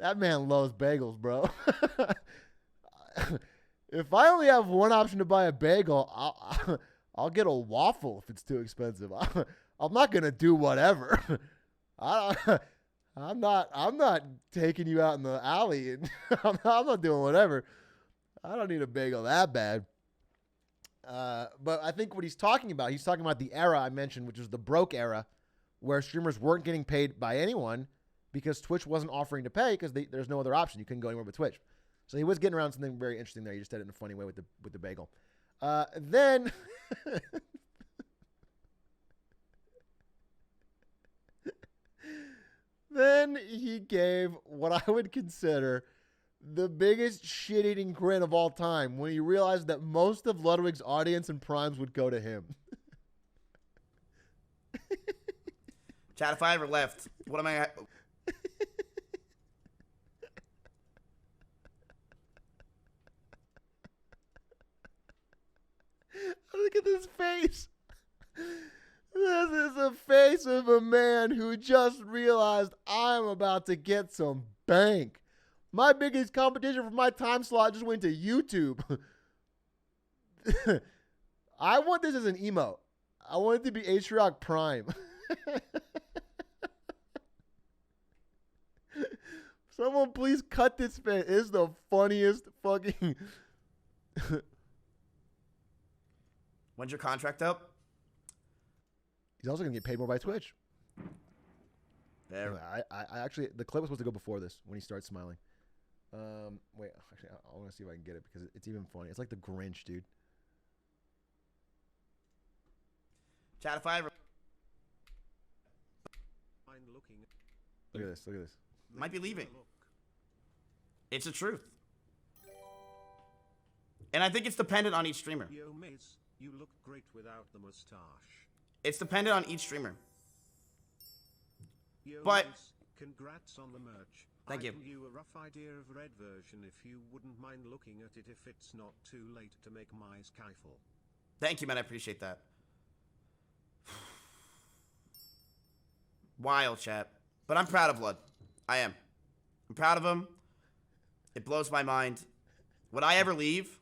That man loves bagels, bro. If I only have one option to buy a bagel, I'll get a waffle if it's too expensive. I'm not gonna do whatever. I'm not taking you out in the alley, and I'm not doing whatever. I don't need a bagel that bad. But I think what he's talking about the era I mentioned, which was the broke era, where streamers weren't getting paid by anyone because Twitch wasn't offering to pay because there's no other option. You couldn't go anywhere but Twitch. So he was getting around something very interesting there. He just did it in a funny way with the bagel. Then then he gave what I would consider the biggest shit-eating grin of all time when he realized that most of Ludwig's audience and primes would go to him. Chat, if I ever left, what am I... Look at this face. This is the face of a man who just realized I'm about to get some bank. My biggest competition for my time slot just went to YouTube. I want this as an emote. I want it to be Atrioc Prime. Someone please cut this face. It's the funniest fucking... When's your contract up? He's also going to get paid more by Twitch. There. I actually, the clip was supposed to go before this when he starts smiling. Wait, actually, I want to see if I can get it because it's even funny. It's like the Grinch, dude. Chat, if I ever... Look at this, look at this. Might be leaving. It's the truth. And I think it's dependent on each streamer. Yo, Mace, you look great without the mustache. It's dependent on each streamer. Yo, But... Mace, congrats on the merch. Thank you. I'll give you a rough idea of red version if you wouldn't mind looking at it if it's not too late to make my skyfall. Thank you, man. I appreciate that. Wild, chat. But I'm proud of Lud. I am. I'm proud of him. It blows my mind. Would I ever leave?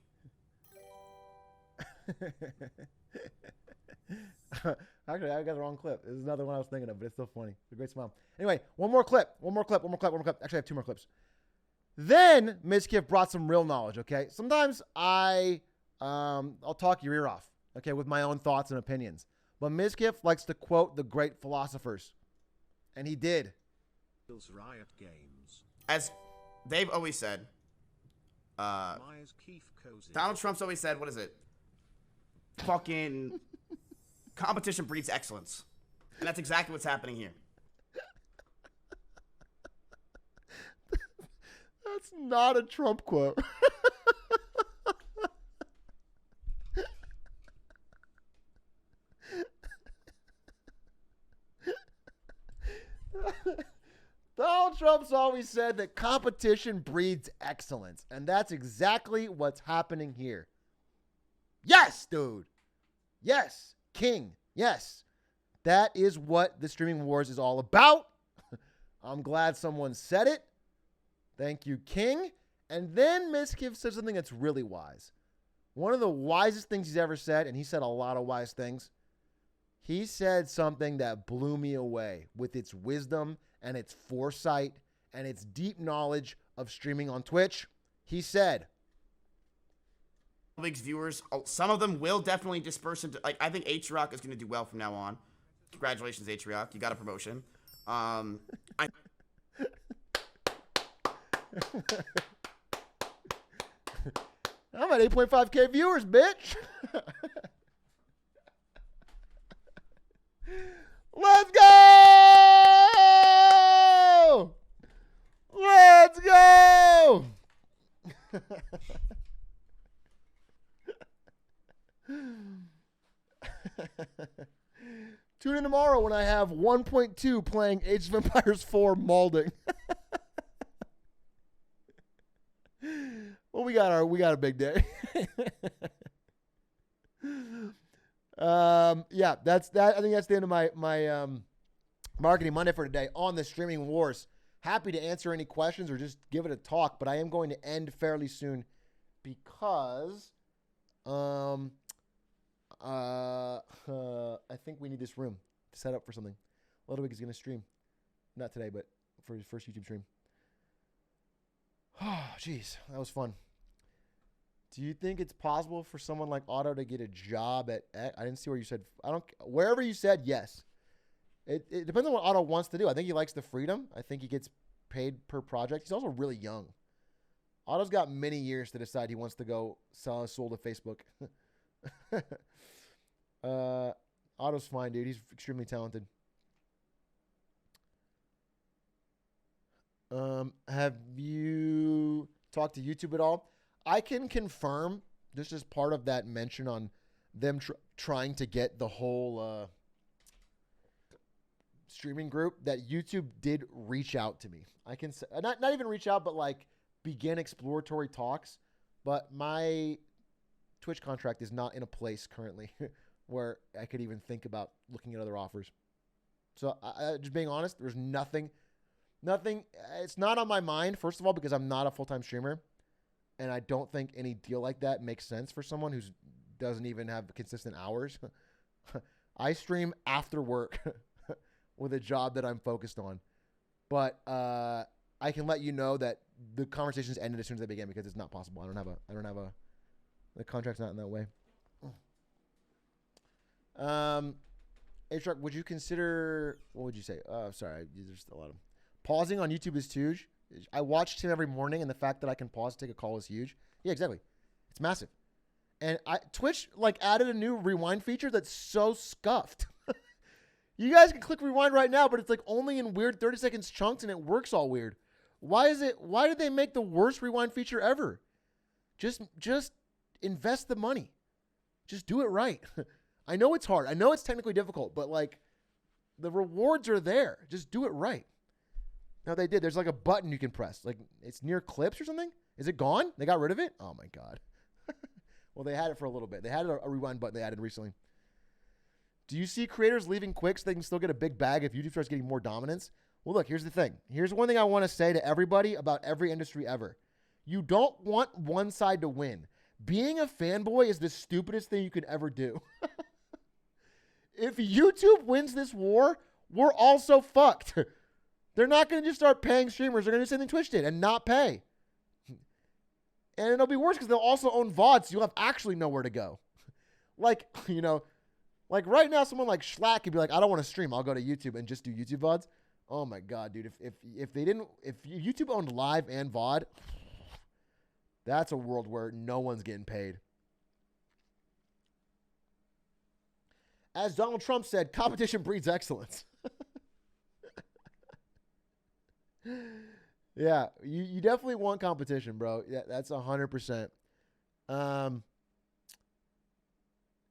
Actually, I got the wrong clip. This is another one I was thinking of, but it's still funny. It's a great smile. Anyway, one more clip. Actually, I have two more clips. Then Mizkif brought some real knowledge, okay? Sometimes I'll talk your ear off, okay, with my own thoughts and opinions. But Mizkif likes to quote the great philosophers. And he did. Riot Games. As they've always said, Donald Trump's always said, what is it? Fucking competition breeds excellence. And that's exactly what's happening here. That's not a Trump quote. Donald Trump's always said that competition breeds excellence. And that's exactly what's happening here. Yes, dude. Yes. King. Yes. That is what the streaming wars is all about. I'm glad someone said it. Thank you, King. And then Miskiv said something that's really wise. One of the wisest things he's ever said, and he said a lot of wise things. He said something that blew me away with its wisdom and its foresight and its deep knowledge of streaming on Twitch. He said, Ludwig's viewers, some of them will definitely disperse into, like, I think Atrioc is going to do well from now on. Congratulations, Atrioc. You got a promotion. I'm at 8.5K viewers, bitch. Let's go! Let's go! Tune in tomorrow when I have 1.2 playing Age of Empires 4 molding. Well, we got a big day. Yeah, that's that. I think that's the end of my Marketing Monday for today on the streaming wars. Happy to answer any questions or just give it a talk, but I am going to end fairly soon because I think we need this room to set up for something. Ludwig is going to stream. Not today, but for his first YouTube stream. Oh, jeez. That was fun. Do you think it's possible for someone like Otto to get a job at I didn't see where you said. Wherever you said yes. It depends on what Otto wants to do. I think he likes the freedom. I think he gets paid per project. He's also really young. Otto's got many years to decide he wants to go sell his soul to Facebook. Otto's fine, dude. He's extremely talented. Have you talked to YouTube at all? I can confirm, this is part of that mention on them trying to get the whole streaming group, that YouTube did reach out to me. I can say, not even reach out, but like begin exploratory talks. But my Twitch contract is not in a place currently where I could even think about looking at other offers. So just being honest, there's nothing. It's not on my mind, first of all, because I'm not a full-time streamer. And I don't think any deal like that makes sense for someone who doesn't even have consistent hours. I stream after work with a job that I'm focused on. But I can let you know that the conversations ended as soon as they began because it's not possible. I don't have the contract's not in that way. Atrioc, would you consider, what would you say? Oh, sorry, there's a lot of pausing on YouTube is huge. I watched him every morning, and the fact that I can pause to take a call is huge. Yeah, exactly. It's massive. And Twitch like added a new rewind feature that's so scuffed. You guys can click rewind right now, but it's like only in weird 30 seconds chunks, and it works all weird. Why did they make the worst rewind feature ever? Just invest the money. Just do it right. I know it's hard. I know it's technically difficult, but like the rewards are there. Just do it right. No, they did. There's like a button you can press. Like it's near clips or something. Is it gone? They got rid of it? Oh my God. Well, they had it for a little bit. They had a rewind button they added recently. Do you see creators leaving quick so they can still get a big bag if YouTube starts getting more dominance? Well, look, here's the thing. Here's one thing I want to say to everybody about every industry ever. You don't want one side to win. Being a fanboy is the stupidest thing you could ever do. If YouTube wins this war, we're also fucked. They're not going to just start paying streamers. They're going to do something Twitch did and not pay. And it'll be worse because they'll also own VODs, so you'll have actually nowhere to go. Like, you know, like right now, someone like Schlack could be like, I don't want to stream. I'll go to YouTube and just do YouTube VODs. Oh my God, dude. If YouTube owned live and VOD, that's a world where no one's getting paid. As Donald Trump said, competition breeds excellence. Yeah, you definitely want competition, bro. Yeah, that's 100%.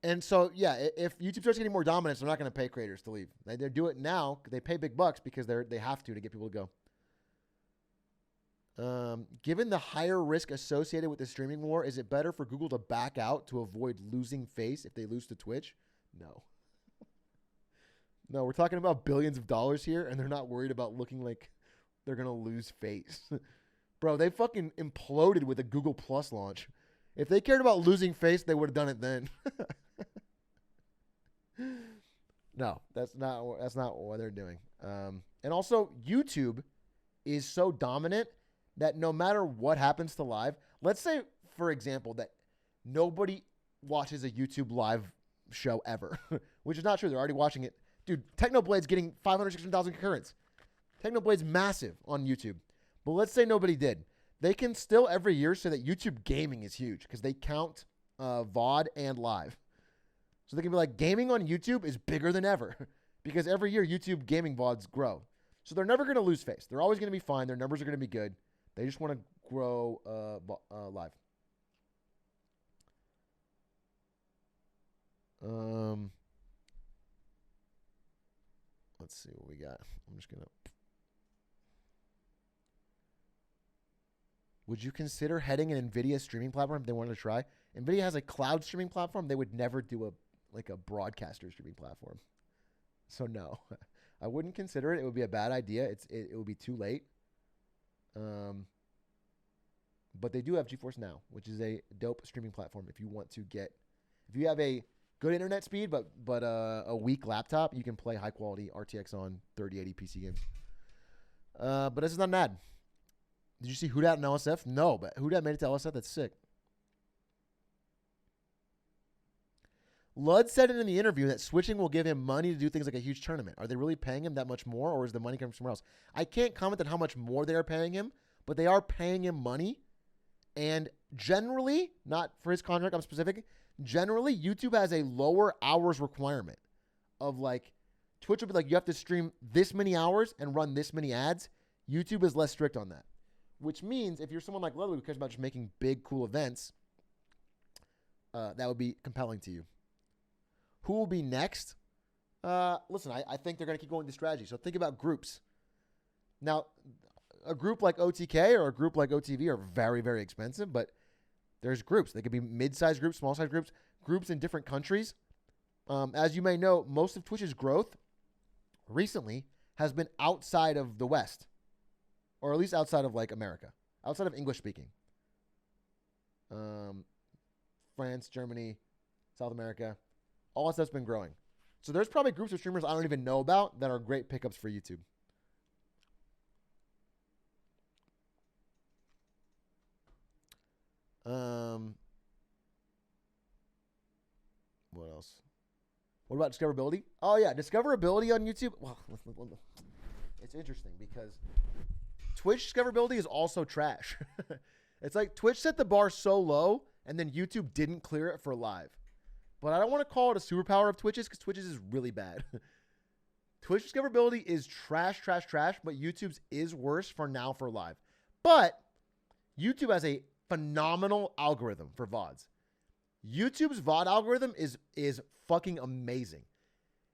And so, yeah, if YouTube starts getting more dominance, they're not going to pay creators to leave. They do it now. They pay big bucks because they have to get people to go. Given the higher risk associated with the streaming war, is it better for Google to back out to avoid losing face if they lose to Twitch? No. No, we're talking about billions of dollars here, and they're not worried about looking like they're going to lose face. Bro, they fucking imploded with the Google Plus launch. If they cared about losing face, they would have done it then. No, that's not what they're doing. And also, YouTube is so dominant that no matter what happens to live, let's say, for example, that nobody watches a YouTube live show ever, which is not true. They're already watching it. Dude, Technoblade's getting 500,000 concurrents. Technoblade's massive on YouTube. But let's say nobody did. They can still every year say that YouTube gaming is huge because they count VOD and live. So they can be like, gaming on YouTube is bigger than ever because every year YouTube gaming VODs grow. So they're never going to lose face. They're always going to be fine. Their numbers are going to be good. They just want to grow live. Let's see what we got. I'm just going to. Would you consider heading an NVIDIA streaming platform if they wanted to try? NVIDIA has a cloud streaming platform. They would never do a broadcaster streaming platform. So no, I wouldn't consider it. It would be a bad idea. It would be too late. But they do have GeForce Now, which is a dope streaming platform. If you have a good internet speed, but a weak laptop, you can play high quality RTX on 3080 PC games. But this is not an ad. Did you see Who Dat and LSF? No, but Who Dat made it to LSF. That's sick. Lud said it in the interview that switching will give him money to do things like a huge tournament. Are they really paying him that much more, or is the money coming from somewhere else? I can't comment on how much more they are paying him, but they are paying him money. And generally, not for his contract, I'm specific, generally, YouTube has a lower hours requirement of like, Twitch will be like, you have to stream this many hours and run this many ads. YouTube is less strict on that, which means if you're someone like Ludwig who cares about just making big, cool events, that would be compelling to you. Who will be next? Listen, I think they're going to keep going with the strategy. So think about groups. Now, a group like OTK or a group like OTV are very, very expensive, but there's groups. They could be mid-sized groups, small-sized groups, groups in different countries. As you may know, most of Twitch's growth recently has been outside of the West, or at least outside of like America, outside of English speaking. France, Germany, South America. All that stuff's been growing. So there's probably groups of streamers I don't even know about that are great pickups for YouTube. What else? What about discoverability? Oh yeah, discoverability on YouTube. Well, it's interesting because Twitch discoverability is also trash. It's like Twitch set the bar so low and then YouTube didn't clear it for live. But I don't want to call it a superpower of Twitch's because Twitch's is really bad. Twitch discoverability is trash, but YouTube's is worse for now for live. But YouTube has a phenomenal algorithm for VODs. YouTube's VOD algorithm is fucking amazing.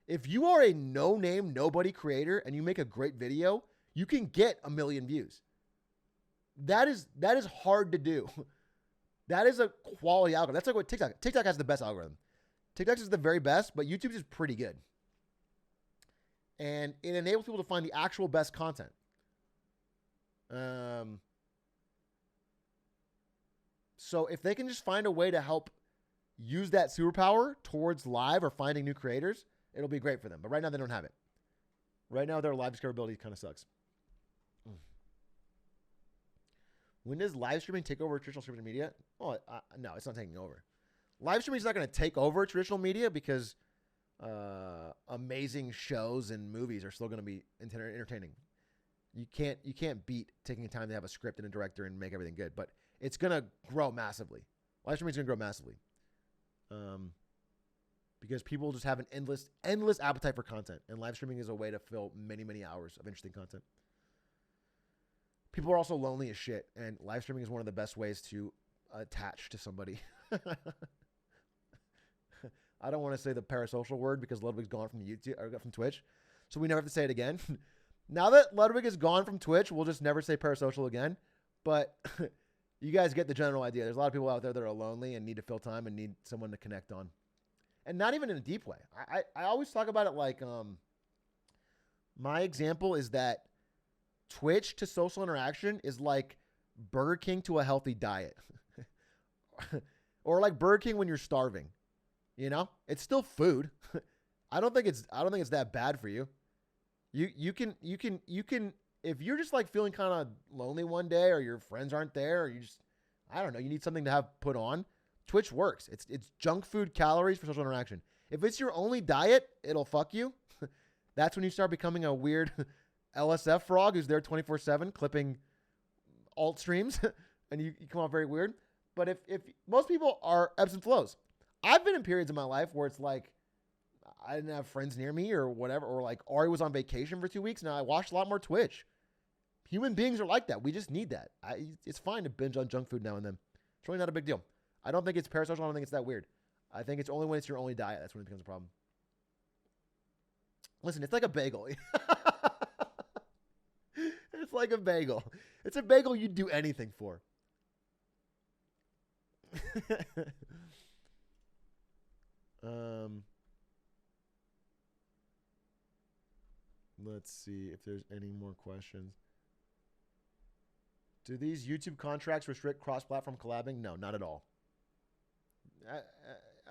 If you are a no-name, nobody creator and you make a great video, you can get 1 million views. That is hard to do. That is a quality algorithm. That's like what TikTok has the best algorithm. TikTok is the very best, but YouTube's is pretty good. And it enables people to find the actual best content. So if they can just find a way to help use that superpower towards live or finding new creators, it'll be great for them. But right now they don't have it. Right now their live discoverability kind of sucks. When does live streaming take over traditional streaming media? Oh, no, it's not taking over. Live streaming is not going to take over traditional media because amazing shows and movies are still going to be entertaining. You can't beat taking the time to have a script and a director and make everything good. But it's going to grow massively. Live streaming is going to grow massively. Because people just have an endless appetite for content. And live streaming is a way to fill many, many hours of interesting content. People are also lonely as shit. And live streaming is one of the best ways to attach to somebody. I don't want to say the parasocial word because Ludwig's gone from YouTube or from Twitch. So we never have to say it again. Now that Ludwig is gone from Twitch, we'll just never say parasocial again. But you guys get the general idea. There's a lot of people out there that are lonely and need to fill time and need someone to connect on. And not even in a deep way. I always talk about it like my example is that Twitch to social interaction is like Burger King to a healthy diet. Or like Burger King when you're starving. You know? It's still food. I don't think it's that bad for you. You can if you're just like feeling kind of lonely one day, or your friends aren't there, or you just, I don't know, you need something to have put on, Twitch works. It's junk food calories for social interaction. If it's your only diet, it'll fuck you. That's when you start becoming a weird LSF frog who's there 24/7 clipping alt streams and you come off very weird. But if most people are ebbs and flows. I've been in periods in my life where it's like I didn't have friends near me or whatever, or like Ari was on vacation for 2 weeks. Now I watched a lot more Twitch. Human beings are like that. We just need that. It's fine to binge on junk food now and then. It's really not a big deal. I don't think it's parasocial. I don't think it's that weird. I think it's only when it's your only diet that's when it becomes a problem. Listen, it's like a bagel. It's like a bagel. It's a bagel you'd do anything for. Let's see if there's any more questions. Do these YouTube contracts restrict cross-platform collabing? No, not at all.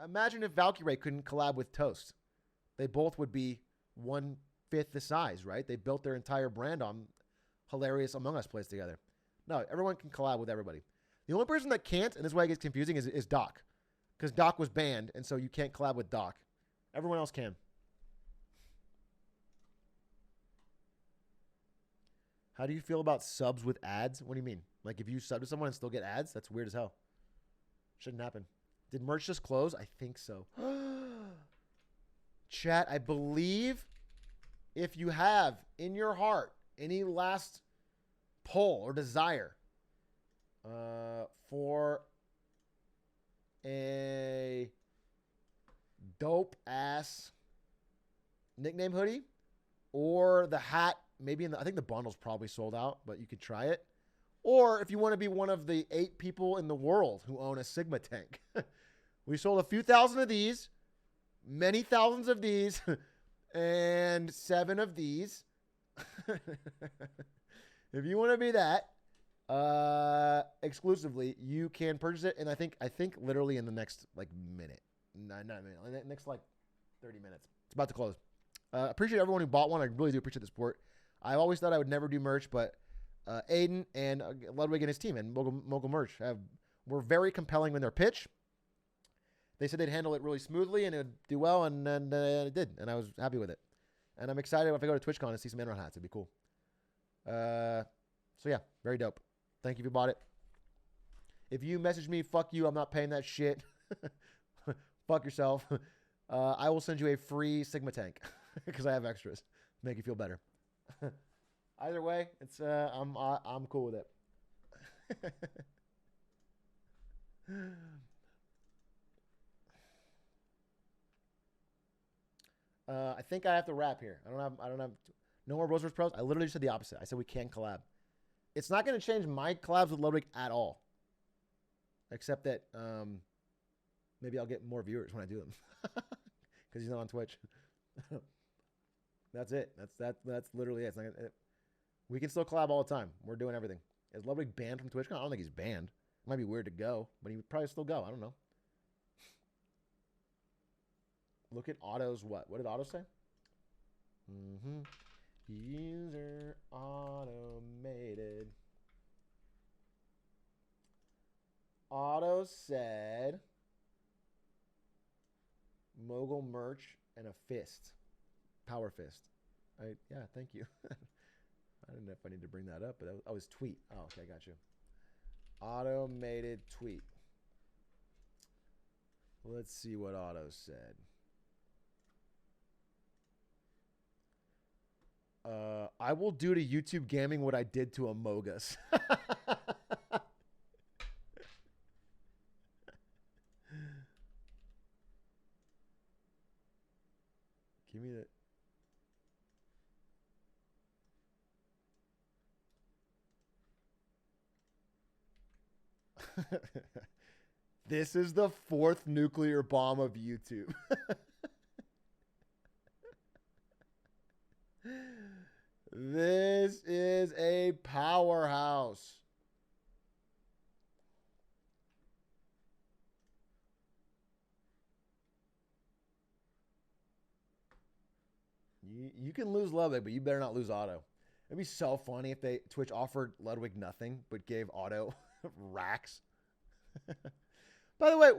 Imagine if Valkyrie couldn't collab with Toast. They both would be 1/5 the size, right? They built their entire brand on hilarious Among Us plays together. No, everyone can collab with everybody. The only person that can't, and this is why it gets confusing, is Doc. Because Doc was banned, and so you can't collab with Doc. Everyone else can. How do you feel about subs with ads? What do you mean? Like if you sub to someone and still get ads? That's weird as hell. Shouldn't happen. Did merch just close? I think so. Chat, I believe if you have in your heart any last pull or desire for a dope ass nickname hoodie or the hat, maybe I think the bundle's probably sold out, but you could try it. Or if you want to be one of the 8 people in the world who own a Sigma tank. We sold a few thousand of these, many thousands of these, and 7 of these. If you want to be that exclusively, you can purchase it. And I think literally in the next like minute, not a minute, in the next like 30 minutes. It's about to close. Appreciate everyone who bought one. I really do appreciate the support. I always thought I would never do merch, but Aiden and Ludwig and his team and Mogul Merch were very compelling in their pitch. They said they'd handle it really smoothly and it would do well, and then it did, and I was happy with it. And I'm excited if I go to TwitchCon and see some Enron hats. It'd be cool. So yeah, very dope. Thank you if you bought it. If you message me, fuck you, I'm not paying that shit. Fuck yourself. I will send you a free Sigma tank because I have extras. Make you feel better. Either way, it's I'm cool with it. I think I have to wrap here. I don't have no more Bros vs. Pros. I literally just said the opposite. I said we can't collab. It's not going to change my collabs with Ludwig at all. Except that maybe I'll get more viewers when I do them. Because he's not on Twitch. That's it. That's literally it. It's not gonna, we can still collab all the time. We're doing everything. Is Ludwig banned from TwitchCon? I don't think he's banned. It might be weird to go, but he would probably still go. I don't know. Look at Otto's what? What did Otto say? User automated. Otto said Mogul merch and a fist. Power fist. Yeah, thank you. I don't know if I need to bring that up, but that was tweet. Oh, okay, got you. Automated tweet. Let's see what Otto said. I will do to YouTube gaming what I did to Amogus. Give me that. This is the 4th nuclear bomb of YouTube. This is a powerhouse. You can lose Ludwig, but you better not lose Otto. It'd be so funny if Twitch offered Ludwig nothing but gave Otto racks. By the way,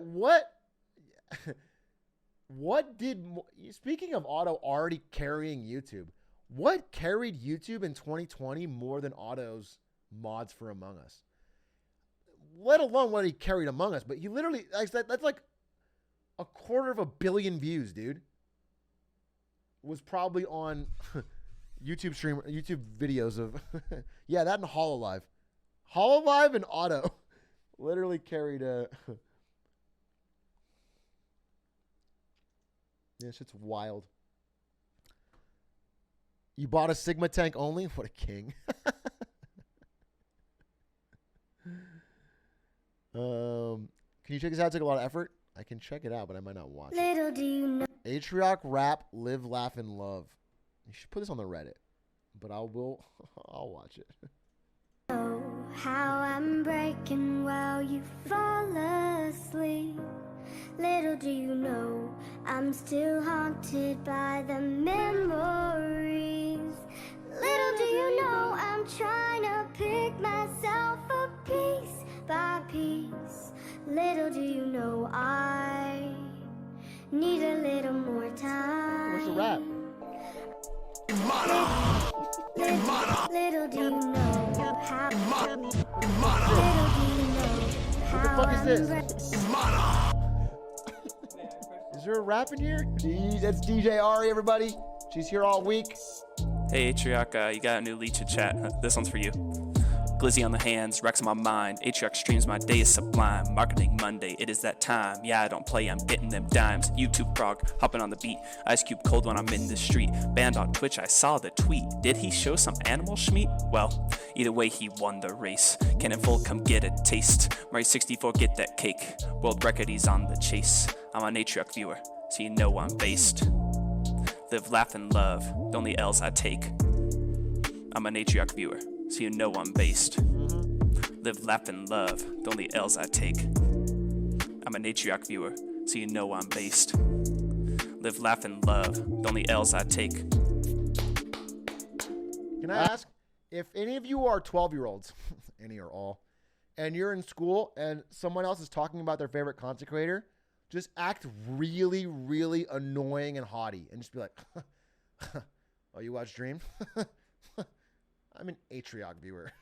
speaking of Otto already carrying YouTube, what carried YouTube in 2020 more than Otto's mods for Among Us? Let alone what he carried Among Us, but he literally, that's like 250 million views, dude. Was probably on YouTube videos of, yeah, that and HoloLive. HoloLive and Otto literally carried a, yeah, shit's wild. You bought a Sigma tank only? What a king. Can you check this out? It took a lot of effort. I can check it out, but I might not watch it. Little do you know. Atrioc rap, live, laugh, and love. You should put this on the Reddit, but I'll watch it. How I'm breaking while you fall asleep. Little do you know, I'm still haunted by the memories. Little do you know, I'm trying to pick myself up piece by piece. Little do you know, I need a little more time. Where's the rap? Little do you know how. Little do you know What the fuck is this? how. Is there a rap in here? That's DJ Ari, everybody. She's here all week. Hey Atrioc, you got a new leech to chat. This one's for you. Glizzy on the hands, Rex on my mind. Atrioc streams, my day is sublime. Marketing Monday, it is that time. Yeah, I don't play, I'm getting them dimes. YouTube frog, hopping on the beat. Ice Cube cold when I'm in the street. Banned on Twitch, I saw the tweet. Did he show some animal schmeat? Well, either way, he won the race. Cannon full, come get a taste. Mario 64, get that cake. World record, he's on the chase. I'm an Atrioc viewer, so you know I'm based. Live, laugh, and love, the only L's I take. I'm an Atrioc viewer, so you know I'm based. Live, laugh, and love, the only L's I take. I'm an Atrioc viewer, so you know I'm based. Live, laugh, and love, the only L's I take. Can I ask, if any of you are 12-year-olds, any or all, and you're in school and someone else is talking about their favorite content creator, just act really, really annoying and haughty and just be like, oh, you watch Dream? I'm an Atrioc viewer.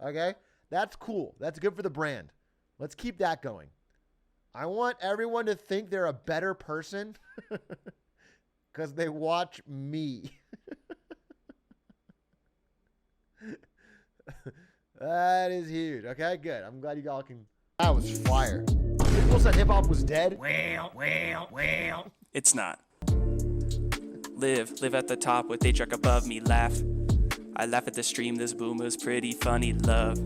Okay? That's cool. That's good for the brand. Let's keep that going. I want everyone to think they're a better person because they watch me. That is huge. Okay, good. I'm glad you all can. That was fire. People said hip hop was dead. Well. It's not. Live at the top with Atrioc above me, laugh. I laugh at the stream, this boomer's pretty funny, love.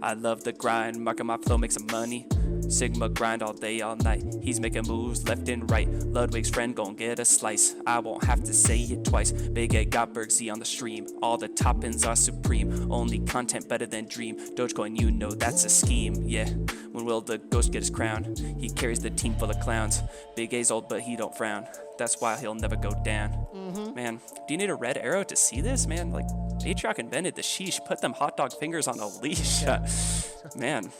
I love the grind, marking my flow, make some money. Sigma grind all day, all night. He's making moves left and right. Ludwig's friend gon' get a slice. I won't have to say it twice. Big Ed got Bergsy on the stream. All the toppings are supreme. Only content better than Dream. Dogecoin, you know that's a scheme. Yeah, when will the ghost get his crown? He carries the team full of clowns. Big A's old, but he don't frown. That's why he'll never go down. Man, do you need a red arrow to see this? Man, like, Atrioc invented the sheesh. Put them hot dog fingers on a leash. Man.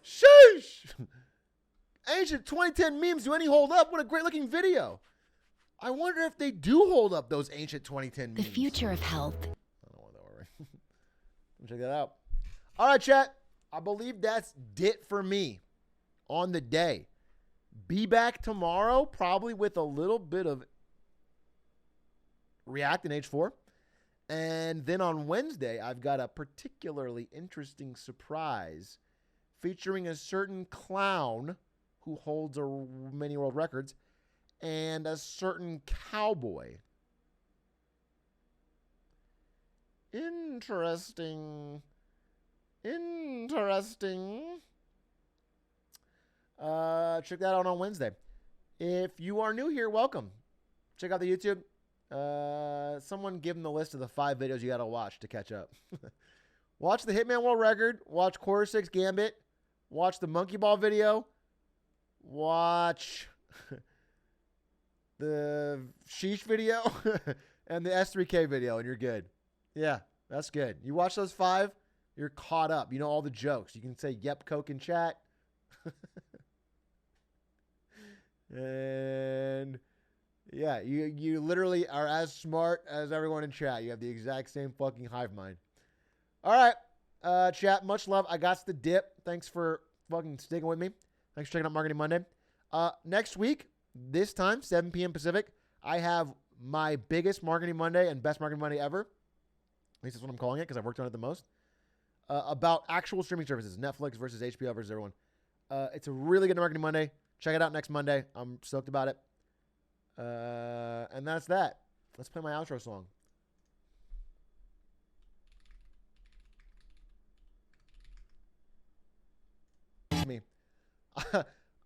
Sheesh! Ancient 2010 memes, do any hold up? What a great looking video. I wonder if they do hold up, those ancient 2010 memes. The future of health. I don't know what that were. Check that out. All right, chat. I believe that's it for me on the day. Be back tomorrow, probably with a little bit of React in H4. And then on Wednesday, I've got a particularly interesting surprise featuring a certain clown who holds many world records and a certain cowboy. Interesting. Check that out on Wednesday. If you are new here, welcome. Check out the YouTube. Someone give them the list of the 5 videos you got to watch to catch up. Watch the Hitman World Record. Watch Quarter 6 Gambit. Watch the Monkey Ball video. Watch the Sheesh video, and the S3K video, and you're good. Yeah, that's good. You watch those 5, you're caught up. You know all the jokes. You can say yep, Coke in chat. And yeah, you literally are as smart as everyone in chat. You have the exact same fucking hive mind. All right, chat, much love. I got the dip. Thanks for fucking sticking with me. Thanks for checking out Marketing Monday. Next week, this time, 7 p.m. Pacific, I have my biggest Marketing Monday and best Marketing Monday ever. At least that's what I'm calling it because I've worked on it the most. About actual streaming services, Netflix versus HBO versus everyone. It's a really good Marketing Monday. Check it out next Monday. I'm stoked about it. And that's that. Let's play my outro song. It's me.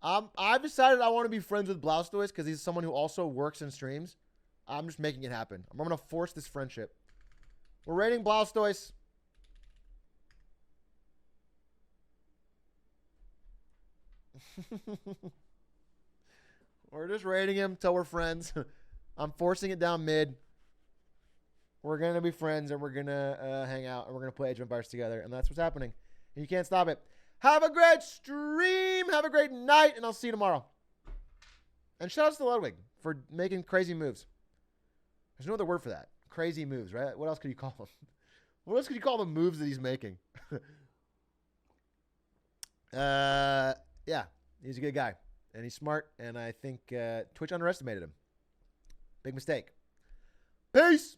I've decided I want to be friends with Blaustois because he's someone who also works and streams. I'm just making it happen. I'm going to force this friendship. We're rating Blaustois. We're just rating him till we're friends. I'm forcing it down mid. We're going to be friends, and we're going to hang out, and we're going to play Age of Empires together, and that's what's happening. And you can't stop it. Have a great stream. Have a great night, and I'll see you tomorrow. And shout out to Ludwig for making crazy moves. There's no other word for that. Crazy moves, right? What else could you call them? What else could you call the moves that he's making? Yeah, he's a good guy. And he's smart, and I think Twitch underestimated him. Big mistake. Peace!